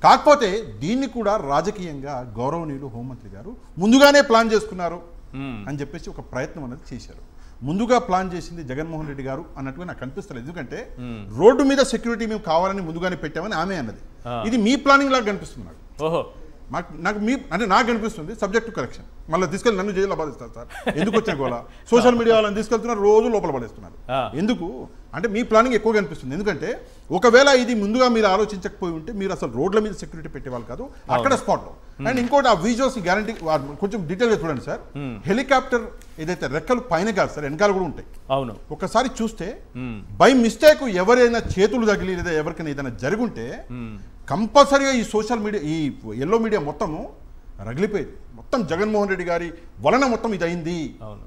కాకపోతే దీన్ని కూడా రాజకీయంగా గౌరవనీయులు హోంమంత్రి గారు ముందుగానే ప్లాన్ చేసుకున్నారు అని చెప్పేసి ఒక ప్రయత్నం అనేది చేశారు. ముందుగా ప్లాన్ చేసింది జగన్మోహన్ రెడ్డి గారు అన్నట్టుగా నాకు కనిపిస్తలేదు. ఎందుకంటే రోడ్డు మీద సెక్యూరిటీ మేము కావాలని ముందుగానే పెట్టామని ఆమె అన్నది. ఇది మీ ప్లానింగ్ లాగా కనిపిస్తుంది నాకు. ఓహో, నాకు అనిపిస్తుంది. Subject to correction. మళ్ళీ తీసుకెళ్ళి నన్ను జైల్లో బాధిస్తారు సార్. ఎందుకు వచ్చిన గోళ? సోషల్ మీడియా వాళ్ళని తీసుకెళ్తున్నారు, రోజు లోపల పడేస్తున్నారు. ఎందుకు అంటే మీ ప్లానింగ్ ఎక్కువగా అనిపిస్తుంది. ఎందుకంటే ఒకవేళ ఇది ముందుగా మీరు ఆలోచించకపోయి ఉంటే మీరు అసలు రోడ్ల మీద సెక్యూరిటీ పెట్టేవాళ్ళు కాదు, అక్కడ స్పాట్లో. అండ్ ఇంకోటి ఆ విజువల్స్ గ్యారంటీ కొంచెం డీటెయిల్గా చూడండి సార్. హెలికాప్టర్ ఏదైతే రెక్కలు పైన కాదు సార్, వెనకాల కూడా ఉంటాయి. అవును, ఒకసారి చూస్తే బై మిస్టేక్ ఎవరైనా చేతులు తగిలి లేదా ఎవరికైనా ఏదైనా జరుగుంటే కంపల్సరీగా ఈ సోషల్ మీడియా, ఈ ఎల్లో మీడియా మొత్తము రగిలిపోయింది. మొత్తం జగన్మోహన్ రెడ్డి గారి వలన మొత్తం ఇది అయింది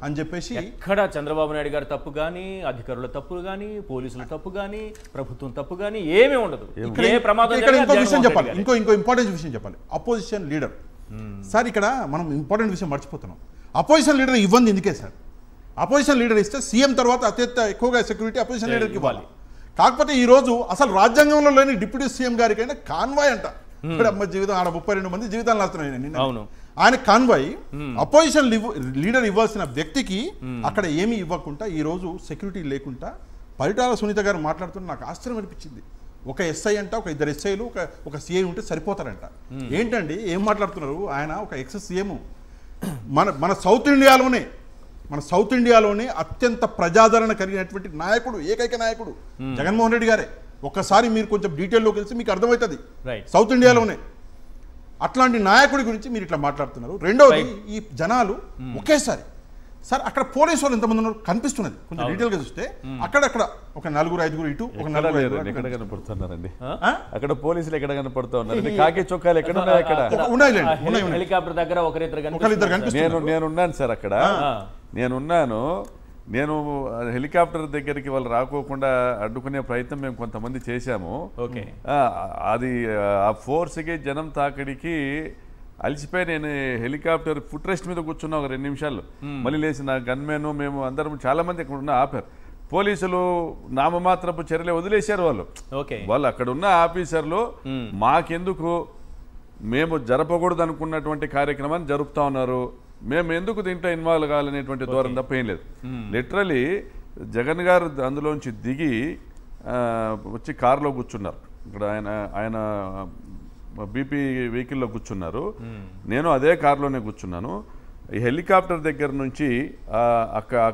అని చెప్పేసి ఎక్కడ చంద్రబాబు నాయుడు గారి తప్పు కానీ, అధికారుల తప్పు కానీ, పోలీసుల తప్పు కానీ, ప్రభుత్వం తప్పు కానీ ఏమీ ఉండదు. ఇంకో విషయం చెప్పాలి, ఇంకో ఇంపార్టెంట్ విషయం చెప్పాలి. అపోజిషన్ లీడర్ సార్, ఇక్కడ మనం ఇంపార్టెంట్ విషయం మర్చిపోతున్నాం. అపోజిషన్ లీడర్ ఇవ్వండి ఎందుకే సార్? అపోజిషన్ లీడర్ ఇస్తే సీఎం తర్వాత అత్యంత ఎక్కువగా సెక్యూరిటీ అపోజిషన్ లీడర్కి ఇవ్వాలి. కాకపోతే ఈ రోజు అసలు రాజ్యాంగంలో లేని డిప్యూటీ సీఎం గారికైనా కాన్వాయ్ అంట. అమ్మ జీవితం ఆడ 32 మంది జీవితాలు వస్తున్నాయి. ఆయన కాన్వాయ్ అపోజిషన్ లీడర్ ఇవ్వాల్సిన వ్యక్తికి అక్కడ ఏమీ ఇవ్వకుండా ఈ రోజు సెక్యూరిటీ లేకుండా పరిటాల సునీత గారు మాట్లాడుతున్న నాకు ఆశ్చర్యం అనిపించింది. ఒక ఎస్ఐ అంట, ఒక 2 ఎస్ఐలు, ఒక సిఐ ఉంటే సరిపోతారంట. ఏంటండి ఏం మాట్లాడుతున్నారు? ఆయన ఒక ఎక్స్ సీఎం. మన సౌత్ ఇండియాలోనే అత్యంత ప్రజాదరణ కలిగినటువంటి నాయకుడు, ఏకైక నాయకుడు జగన్మోహన్ రెడ్డి గారే. ఒక్కసారి మీరు కొంచెం డీటెయిల్లోకి వెళ్తే మీకు అర్థమవుతుంది. సౌత్ ఇండియాలోనే అట్లాంటి నాయకుడి గురించి మీరు ఇట్లా మాట్లాడుతున్నారు. రెండవది ఈ జనాలు ఒకేసారి సార్ అక్కడ పోలీసు వాళ్ళు ఎంతమంది ఉన్నారు కనిపిస్తున్నది కొంచెం డీటెయిల్గా చూస్తే అక్కడక్కడ ఒక 4-5 ఇటు ఒక 4 ఎక్కడ కనపడుతున్నారండి అక్కడ పోలీసులు ఎక్కడ కనపడుతూ ఉన్నారు కాకి చొక్కాలు ఎక్కడ ఉన్నాయి అక్కడ ఉన్నాయి హెలికాప్టర్ దగ్గర ఒకరిద్దరు నేనున్నాను సార్ అక్కడ నేను హెలికాప్టర్ దగ్గరికి వాళ్ళు రాకోకుండా అడ్డుకునే ప్రయత్నం మేము కొంతమంది చేశాము. అది ఆ ఫోర్స్కి జనం తాకిడికి అలసిపోయి నేను హెలికాప్టర్ ఫుట్ రెస్ట్ మీద కూర్చున్నా ఒక 2 నిమిషాలు. మళ్ళీ లేచి నా గన్మెన్ మేము అందరం చాలా మంది అక్కడ ఉన్న ఆపారు. పోలీసులు నామమాత్రపు చర్యలే వదిలేశారు వాళ్ళు అక్కడ ఉన్న ఆఫీసర్లు మాకెందుకు మేము జరపకూడదు అనుకున్నటువంటి కార్యక్రమాన్ని జరుపుతా ఉన్నారు, మేము ఎందుకు దీంట్లో ఇన్వాల్వ్ కావాలనేటువంటి దూరం తప్ప ఏం లేదు. లిటరలీ జగన్ గారు అందులోంచి దిగి వచ్చి కారులో కూర్చున్నారు. ఇక్కడ ఆయన బీపీ వెహికల్లో కూర్చున్నారు, నేను అదే కారులోనే కూర్చున్నాను. ఈ హెలికాప్టర్ దగ్గర నుంచి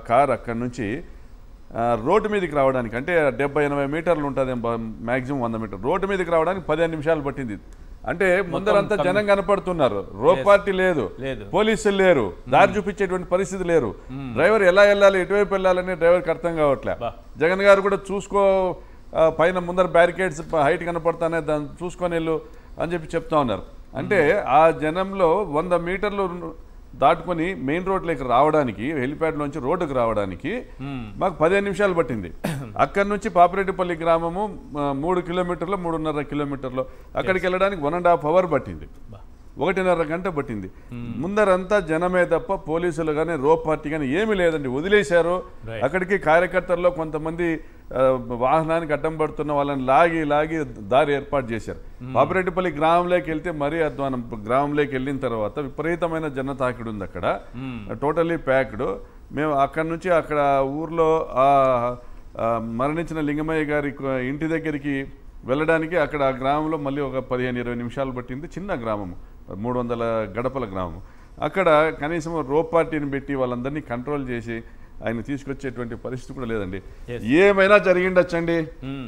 కార్ అక్కడి నుంచి రోడ్డు మీదకి రావడానికి అంటే 70-80 మీటర్లు ఉంటుంది మ్యాక్సిమం 100 మీటర్లు రోడ్డు మీదకి రావడానికి 15 నిమిషాలు పట్టింది. అంటే ముందరంతా జనం కనపడుతున్నారు, రో పార్టీ లేదు, పోలీసులు లేరు, దారి చూపించేటువంటి పరిస్థితి లేరు. డ్రైవర్ ఎలా వెళ్ళాలి ఎటువైపు వెళ్ళాలని డ్రైవర్కి అర్థం కావట్లే. జగన్ గారు కూడా చూసుకో పైన ముందర బ్యారికేడ్స్ హైట్ కనపడతానే దాన్ని చూసుకొని వెళ్ళు అని చెప్తా ఉన్నారు. అంటే ఆ జనంలో 100 మీటర్లు దాటుకొని మెయిన్ రోడ్లోకి రావడానికి హెలిప్యాడ్లోంచి రోడ్డుకు రావడానికి మాకు 15 నిమిషాలు పట్టింది. అక్కడి నుంచి పాపిరెడ్డిపల్లి గ్రామము 3 కిలోమీటర్లు 3.5 కిలోమీటర్లు అక్కడికి వెళ్ళడానికి 1.5 అవర్ పట్టింది, 1.5 గంట పట్టింది. ముందరంతా జనమే తప్ప పోలీసులు కానీ రో పార్టీ కానీ ఏమీ లేదండి, వదిలేశారు. అక్కడికి కార్యకర్తల్లో కొంతమంది వాహనానికి అడ్డం పడుతున్న వాళ్ళని లాగి దారి ఏర్పాటు చేశారు. పాపిరెడ్డిపల్లి గ్రామంలోకి వెళ్తే మరీ అధ్వానం. గ్రామంలోకి వెళ్ళిన తర్వాత విపరీతమైన జన తాకిడి ఉంది అక్కడ, టోటలీ ప్యాక్డ్. మేము అక్కడి నుంచి అక్కడ ఊర్లో మరణించిన లింగమయ్య గారి ఇంటి దగ్గరికి వెళ్ళడానికి అక్కడ ఆ గ్రామంలో మళ్ళీ ఒక 15-20 నిమిషాలు పట్టింది. చిన్న గ్రామము, 300 గడపల గ్రామం. అక్కడ కనీసం రో పార్టీని పెట్టి వాళ్ళందరినీ కంట్రోల్ చేసి ఆయన తీసుకొచ్చేటువంటి పరిస్థితి కూడా లేదండి. ఏమైనా జరిగిండొచ్చండి,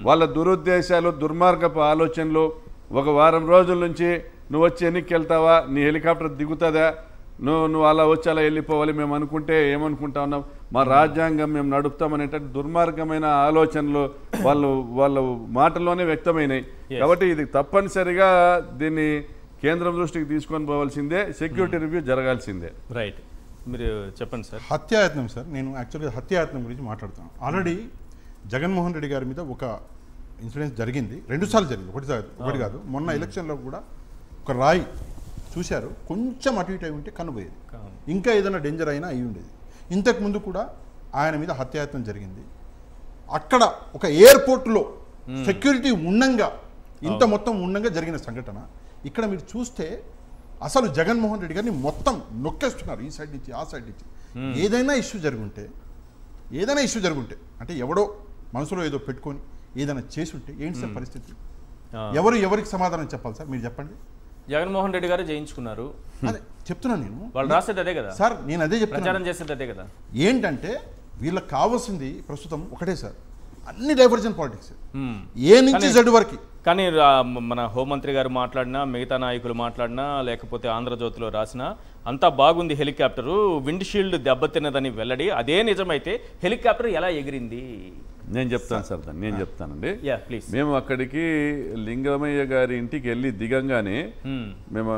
వాళ్ళ దురుద్దేశాలు దుర్మార్గపు ఆలోచనలు. ఒక వారం రోజుల నుంచి నువ్వు వచ్చి ఎన్నికకి వెళ్తావా, నీ హెలికాప్టర్ దిగుతుందా, నువ్వు అలా వచ్చి అలా వెళ్ళిపోవాలి మేము అనుకుంటే ఏమనుకుంటా ఉన్నాం, మా రాజ్యాంగం మేము నడుపుతామనేటువంటి దుర్మార్గమైన ఆలోచనలు వాళ్ళ మాటల్లోనే వ్యక్తమైనాయి. కాబట్టి ఇది తప్పనిసరిగా దీన్ని కేంద్రం దృష్టికి తీసుకొని పోవాల్సిందే, సెక్యూరిటీ రివ్యూ జరగాల్సిందే. రైట్, మీరు చెప్పండి సార్. హత్యాయత్నం సార్, నేను యాక్చువల్గా హత్యాయత్నం గురించి మాట్లాడుతున్నాను. ఆల్రెడీ జగన్మోహన్ రెడ్డి గారి మీద ఒక ఇన్సిడెంట్ జరిగింది, 2 సార్లు జరిగింది, ఒకటి కాదు. మొన్న ఎలక్షన్లో కూడా ఒక రాయి చూశారు, కొంచెం అటు ఇటు అయి ఉంటే కనుపోయేది, ఇంకా ఏదైనా డేంజర్ అయినా అయి ఉండేది. ఇంతకుముందు కూడా ఆయన మీద హత్యాయత్నం జరిగింది. అక్కడ ఒక ఎయిర్పోర్ట్లో సెక్యూరిటీ ఉండంగా, ఇంత మొత్తం ఉండంగా జరిగిన సంఘటన. ఇక్కడ మీరు చూస్తే అసలు జగన్మోహన్ రెడ్డి గారిని మొత్తం నొక్కేస్తున్నారు, ఈ సైడ్ నుంచి ఆ సైడ్ నుంచి. ఏదైనా ఇష్యూ జరుగుంటే అంటే ఎవడో మనసులో ఏదో పెట్టుకొని ఏదైనా చేసుంటే ఏంటి సార్ పరిస్థితి? ఎవరికి సమాధానం చెప్పాలి సార్, మీరు చెప్పండి. జగన్మోహన్ రెడ్డి గారు చేయించుకున్నారు, అదే చెప్తున్నాను నేను. వాళ్ళు రాసేది అదే కదా సార్, నేను అదే చెప్తాను, ప్రచారం చేసేది అదే కదా. ఏంటంటే వీళ్ళకి కావాల్సింది ప్రస్తుతం ఒకటే సార్, అన్ని డైవర్జన్ పాలిటిక్స్, ఏ నుంచి జడ్ వరకు. కానీ మన హోంమంత్రి గారు మాట్లాడినా, మిగతా నాయకులు మాట్లాడినా, లేకపోతే ఆంధ్రజ్యోతిలో రాసినా అంతా బాగుంది, హెలికాప్టరు విండ్ షీల్డ్ దెబ్బతిన్నదని వెల్లడి. అదే నిజమైతే హెలికాప్టర్ ఎలా ఎగిరింది? నేను చెప్తాను సార్, నేను చెప్తానండి. ప్లీజ్. మేము అక్కడికి లింగమయ్య గారి ఇంటికి వెళ్ళి దిగంగానే, మేము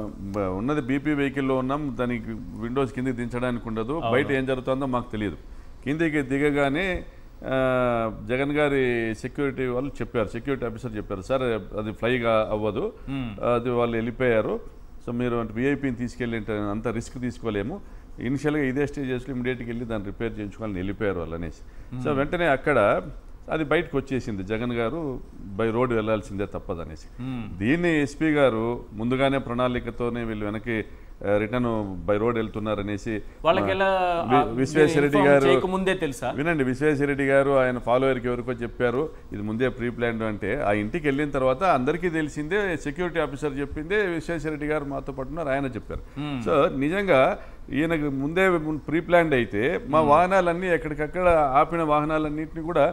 ఉన్నది బీపీ వెహికల్లో ఉన్నాం, దానికి విండోస్ కిందకి దించడానికి ఉండదు, బయట ఏం జరుగుతుందో మాకు తెలియదు. కిందికి దిగగానే జగన్ గారి సెక్యూరిటీ వాళ్ళు చెప్పారు, సెక్యూరిటీ ఆఫీసర్ చెప్పారు, సార్ అది ఫ్లైగా అవ్వదు, అది వాళ్ళు వెళ్ళిపోయారు, సో మీరు విఐపీని తీసుకెళ్ళి అంత రిస్క్ తీసుకోలేము, ఇనిషియల్గా ఇదే స్టేజెస్లో ఇమీడియట్గా వెళ్ళి దాన్ని రిపేర్ చేయించుకోవాలని వెళ్ళిపోయారు వాళ్ళు అనేసి. సో వెంటనే అక్కడ అది బయటకు వచ్చేసింది, జగన్ గారు బై రోడ్డు వెళ్లాల్సిందే తప్పదనేసి. దీన్ని ఎస్పీ గారు ముందుగానే ప్రణాళికతోనే వీళ్ళు వెనక్కి రిటర్న్ బై రోడ్ వెళ్తున్నారనేసి విశ్వేశ్వరరెడ్డి గారు వినండి, విశ్వేశ్వరరెడ్డి గారు ఆయన ఫాలోవర్కి ఎవరికో చెప్పారు, ఇది ముందే ప్రీ ప్లాన్డ్. అంటే ఆ ఇంటికి వెళ్ళిన తర్వాత అందరికీ తెలిసిందే, సెక్యూరిటీ ఆఫీసర్ చెప్పిందే, విశ్వేశ్వరరెడ్డి గారు మాతో పట్టున్నారు, ఆయన చెప్పారు. సో నిజంగా ఈయనకు ముందే ప్రీ ప్లాన్డ్ అయితే మా వాహనాలన్నీ ఎక్కడికక్కడ ఆపిన వాహనాలన్నింటినీ కూడా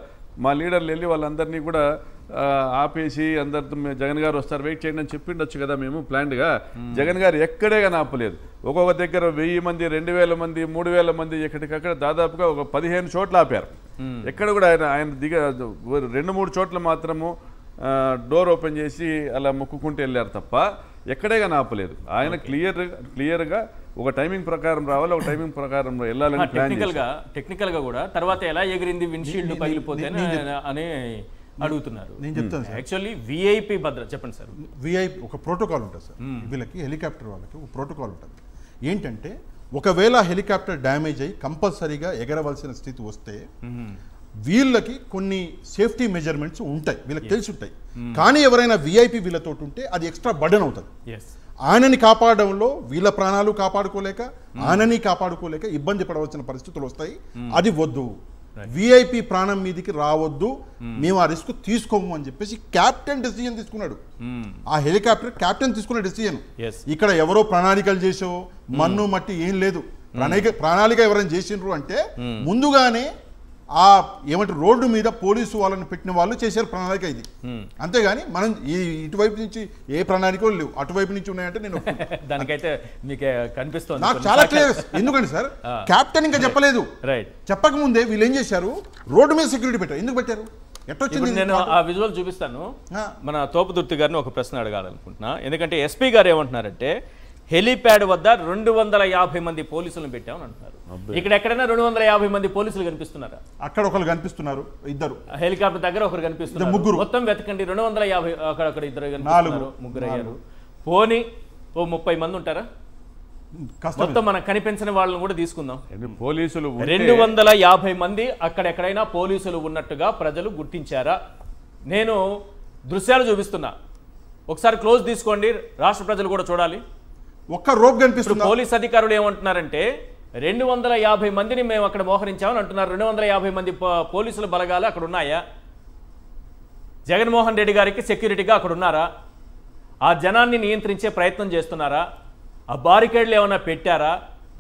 మా లీడర్లు వెళ్ళి వాళ్ళందరినీ కూడా ఆపేసి అందరితో జగన్ గారు వస్తారు వెయిట్ చేయండి అని చెప్పిండొచ్చు కదా మేము ప్లాన్డ్గా. జగన్ గారు ఎక్కడే కానీ ఆపలేదు. ఒక్కొక్క దగ్గర 1000 మంది 2000 మంది 3000 మంది ఎక్కడికక్కడ దాదాపుగా ఒక 15 చోట్ల ఆపారు. ఎక్కడ కూడా ఆయన 2-3 చోట్ల మాత్రము డోర్ ఓపెన్ చేసి అలా మొక్కుకుంటూ వెళ్ళారు తప్ప ఎక్కడే కానీ ఆపలేదు. ఆయన క్లియర్గా ఒక టైమింగ్ ప్రకారం రావాలి, ఒక టైమింగ్ ప్రకారం వెళ్ళాలని టెక్నికల్గా కూడా తర్వాత ఎలా ఎగిరింది విండ్షీల్డ్ పగిలిపోతే అని అడుగుతున్నారు. నేను చెప్తాను సార్. యాక్చువల్లీ విఐపి భద్రత చెప్పండి సార్. విఐపి ఒక ప్రోటోకాల్ ఉంటుంది సార్. వీళ్ళకి హెలికాప్టర్ వాళ్ళకి ఒక ప్రోటోకాల్ ఉంటుంది. ఏంటంటే ఒకవేళ హెలికాప్టర్ డ్యామేజ్ అయ్యి కంపల్సరీగా ఎగరవలసిన స్థితి వస్తే వీళ్ళకి కొన్ని సేఫ్టీ మెజర్మెంట్స్ ఉంటాయి, వీళ్ళకి తెలిసి ఉంటాయి. కానీ ఎవరైనా విఐపి వీళ్ళతో ఉంటే అది ఎక్స్ట్రా బర్డెన్ అవుతుంది. ఆయనని కాపాడడంలో వీళ్ళ ప్రాణాలు కాపాడుకోలేక ఆయనని కాపాడుకోలేక ఇబ్బంది పడవలసిన పరిస్థితులు వస్తాయి. అది వద్దు, విఐపి ప్రాణం మీదకి రావద్దు, మేము ఆ రిస్క్ తీసుకోము అని చెప్పేసి క్యాప్టెన్ డెసిజన్ తీసుకున్నాడు. ఆ హెలికాప్టర్ క్యాప్టెన్ తీసుకున్న డెసిజన్. ఇక్కడ ఎవరో ప్రణాళికలు చేసో మన్ను మట్టి ఏం లేదు. ప్రణాళిక ఎవరైనా చేసిండ్రు అంటే ముందుగానే ఆ ఏమంటారు రోడ్డు మీద పోలీసు వాళ్ళని పెట్టిన వాళ్ళు చేశారు ప్రణాళిక ఇది. అంతేగాని మనం ఇటువైపు నుంచి ఏ ప్రణాళికలు లేవు, అటువైపు నుంచి ఉన్నాయంటే నేను దానికైతే మీకు కనిపిస్తుంది. నాకు చాలా క్లియర్. ఎందుకంటే సార్ క్యాప్టెన్ ఇంకా చెప్పలేదు. చెప్పక ముందే వీళ్ళు ఏం చేశారు, రోడ్డు మీద సెక్యూరిటీ పెట్టారు. ఎందుకు పెట్టారు? ఎట్టొచ్చింది? నేను ఆ విజువల్ చూపిస్తాను. మన తోపుదుర్తి గారిని ఒక ప్రశ్న అడగాలనుకుంటున్నా. ఎందుకంటే ఎస్పీ గారు ఏమంటున్నారంటే హెలీప్యాడ్ వద్ద 250 మంది పోలీసులను పెట్టామని అంటున్నారు. ఇక్కడ ఎక్కడైనా 250 మంది పోలీసులు కనిపిస్తున్నారా? అక్కడ ఒకరు కనిపిస్తున్నారు, ఇద్దరు. హెలికాప్టర్ దగ్గర ఒకరు కనిపిస్తున్నారు, ముగ్గురు. మొత్తం వెతకండి 250. అక్కడ ఇద్దరు కనిపిస్తున్నారు, ముగ్గురు అయ్యారు. పోనీ 30 మంది ఉంటారా? మొత్తం మనకు కనిపించిన వాళ్ళని కూడా తీసుకుందాం. పోలీసులు 250 మంది అక్కడెక్కడైనా పోలీసులు ఉన్నట్టుగా ప్రజలు గుర్తించారా? నేను దృశ్యాలు చూపిస్తున్నా, ఒకసారి క్లోజ్ తీసుకోండి, రాష్ట్ర ప్రజలు కూడా చూడాలి. ఒక్క రోప్ కనిపిస్తుంది. పోలీస్ అధికారులు ఏమంటున్నారంటే 250 మందిని మేము అక్కడ మోహరించామని అంటున్నారు. 250 మంది పోలీసుల బలగాలు అక్కడ ఉన్నాయా? జగన్మోహన్ రెడ్డి గారికి సెక్యూరిటీగా అక్కడ ఉన్నారా? ఆ జనాన్ని నియంత్రించే ప్రయత్నం చేస్తున్నారా? ఆ బారికేడ్లు ఏమైనా పెట్టారా?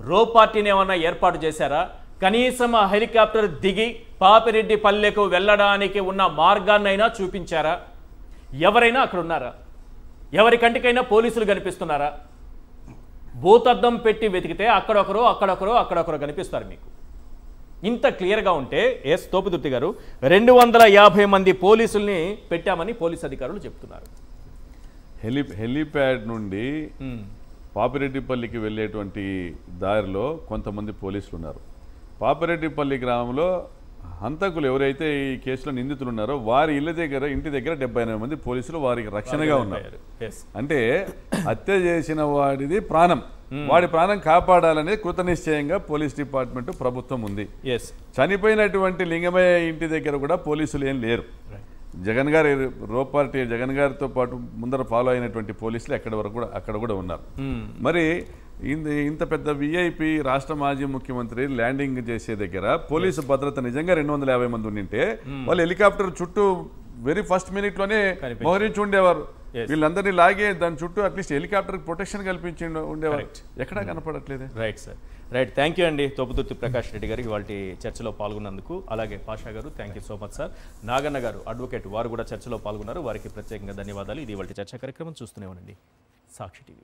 రోప్ పార్టీని ఏమైనా ఏర్పాటు చేశారా? కనీసం ఆ హెలికాప్టర్ దిగి పాపిరెడ్డి పల్లెకు వెళ్ళడానికి ఉన్న మార్గాన్నైనా చూపించారా? ఎవరైనా అక్కడ ఉన్నారా? ఎవరి కంటికైనా పోలీసులు కనిపిస్తున్నారా? భూతద్దం పెట్టి వెతికితే అక్కడొకరు కనిపిస్తారు మీకు. ఇంత క్లియర్గా ఉంటే ఎస్ తోపుదుర్తి గారు 250 మంది పోలీసుల్ని పెట్టామని పోలీస్ అధికారులు చెప్తున్నారు. హెలీప్యాడ్ నుండి పాపిరెడ్డిపల్లికి వెళ్ళేటువంటి దారిలో కొంతమంది పోలీసులు ఉన్నారు. పాపిరెడ్డిపల్లి గ్రామంలో హంతకులు ఎవరైతే ఈ కేసులో నిందితులు ఉన్నారో వారి ఇంటి దగ్గర 78 మంది పోలీసులు వారికి రక్షణగా ఉన్నారు. అంటే హత్య చేసిన వాడిది ప్రాణం, వాడి ప్రాణం కాపాడాలనే కృతనిశ్చయంగా పోలీస్ డిపార్ట్మెంట్ ప్రభుత్వం ఉంది. చనిపోయినటువంటి లింగమయ్య ఇంటి దగ్గర కూడా పోలీసులు ఏం లేరు. జగన్ గారి రోపార్టీ జగన్ గారితో పాటు ముందర ఫాలో అయినటువంటి పోలీసులు అక్కడ కూడా ఉన్నారు. మరి ఇంత పెద్ద విఐపి రాష్ట్ర మాజీ ముఖ్యమంత్రి ల్యాండింగ్ చేసే దగ్గర పోలీసు భద్రత నిజంగా 250 మంది ఉండింటే వాళ్ళు హెలికాప్టర్ చుట్టూ వెరీ ఫస్ట్ మినిట్ లోనే మోహరించి ఉండేవారు. వీళ్ళందరినీ లాగే దాని చుట్టూ అట్లీస్ట్ హెలికాప్టర్ ప్రొటెక్షన్ కల్పించి ఉండేవారు. ఎక్కడా కనపడట్లేదు. Right sir, right. Thank you అండి తోపుదుర్తి ప్రకాష్ రెడ్డి గారికి వాళ్ళ చర్చలో పాల్గొన్నందుకు. అలాగే పాషా గారు thank you so much sir. Naganna గారు అడ్వకేట్, వారు కూడా చర్చలో పాల్గొన్నారు, వారికి ప్రత్యేకంగా ధన్యవాదాలు. ఇది వాళ్ళ చర్చా కార్యక్రమం. చూస్తూనే ఉండండి సాక్షి టీవీ.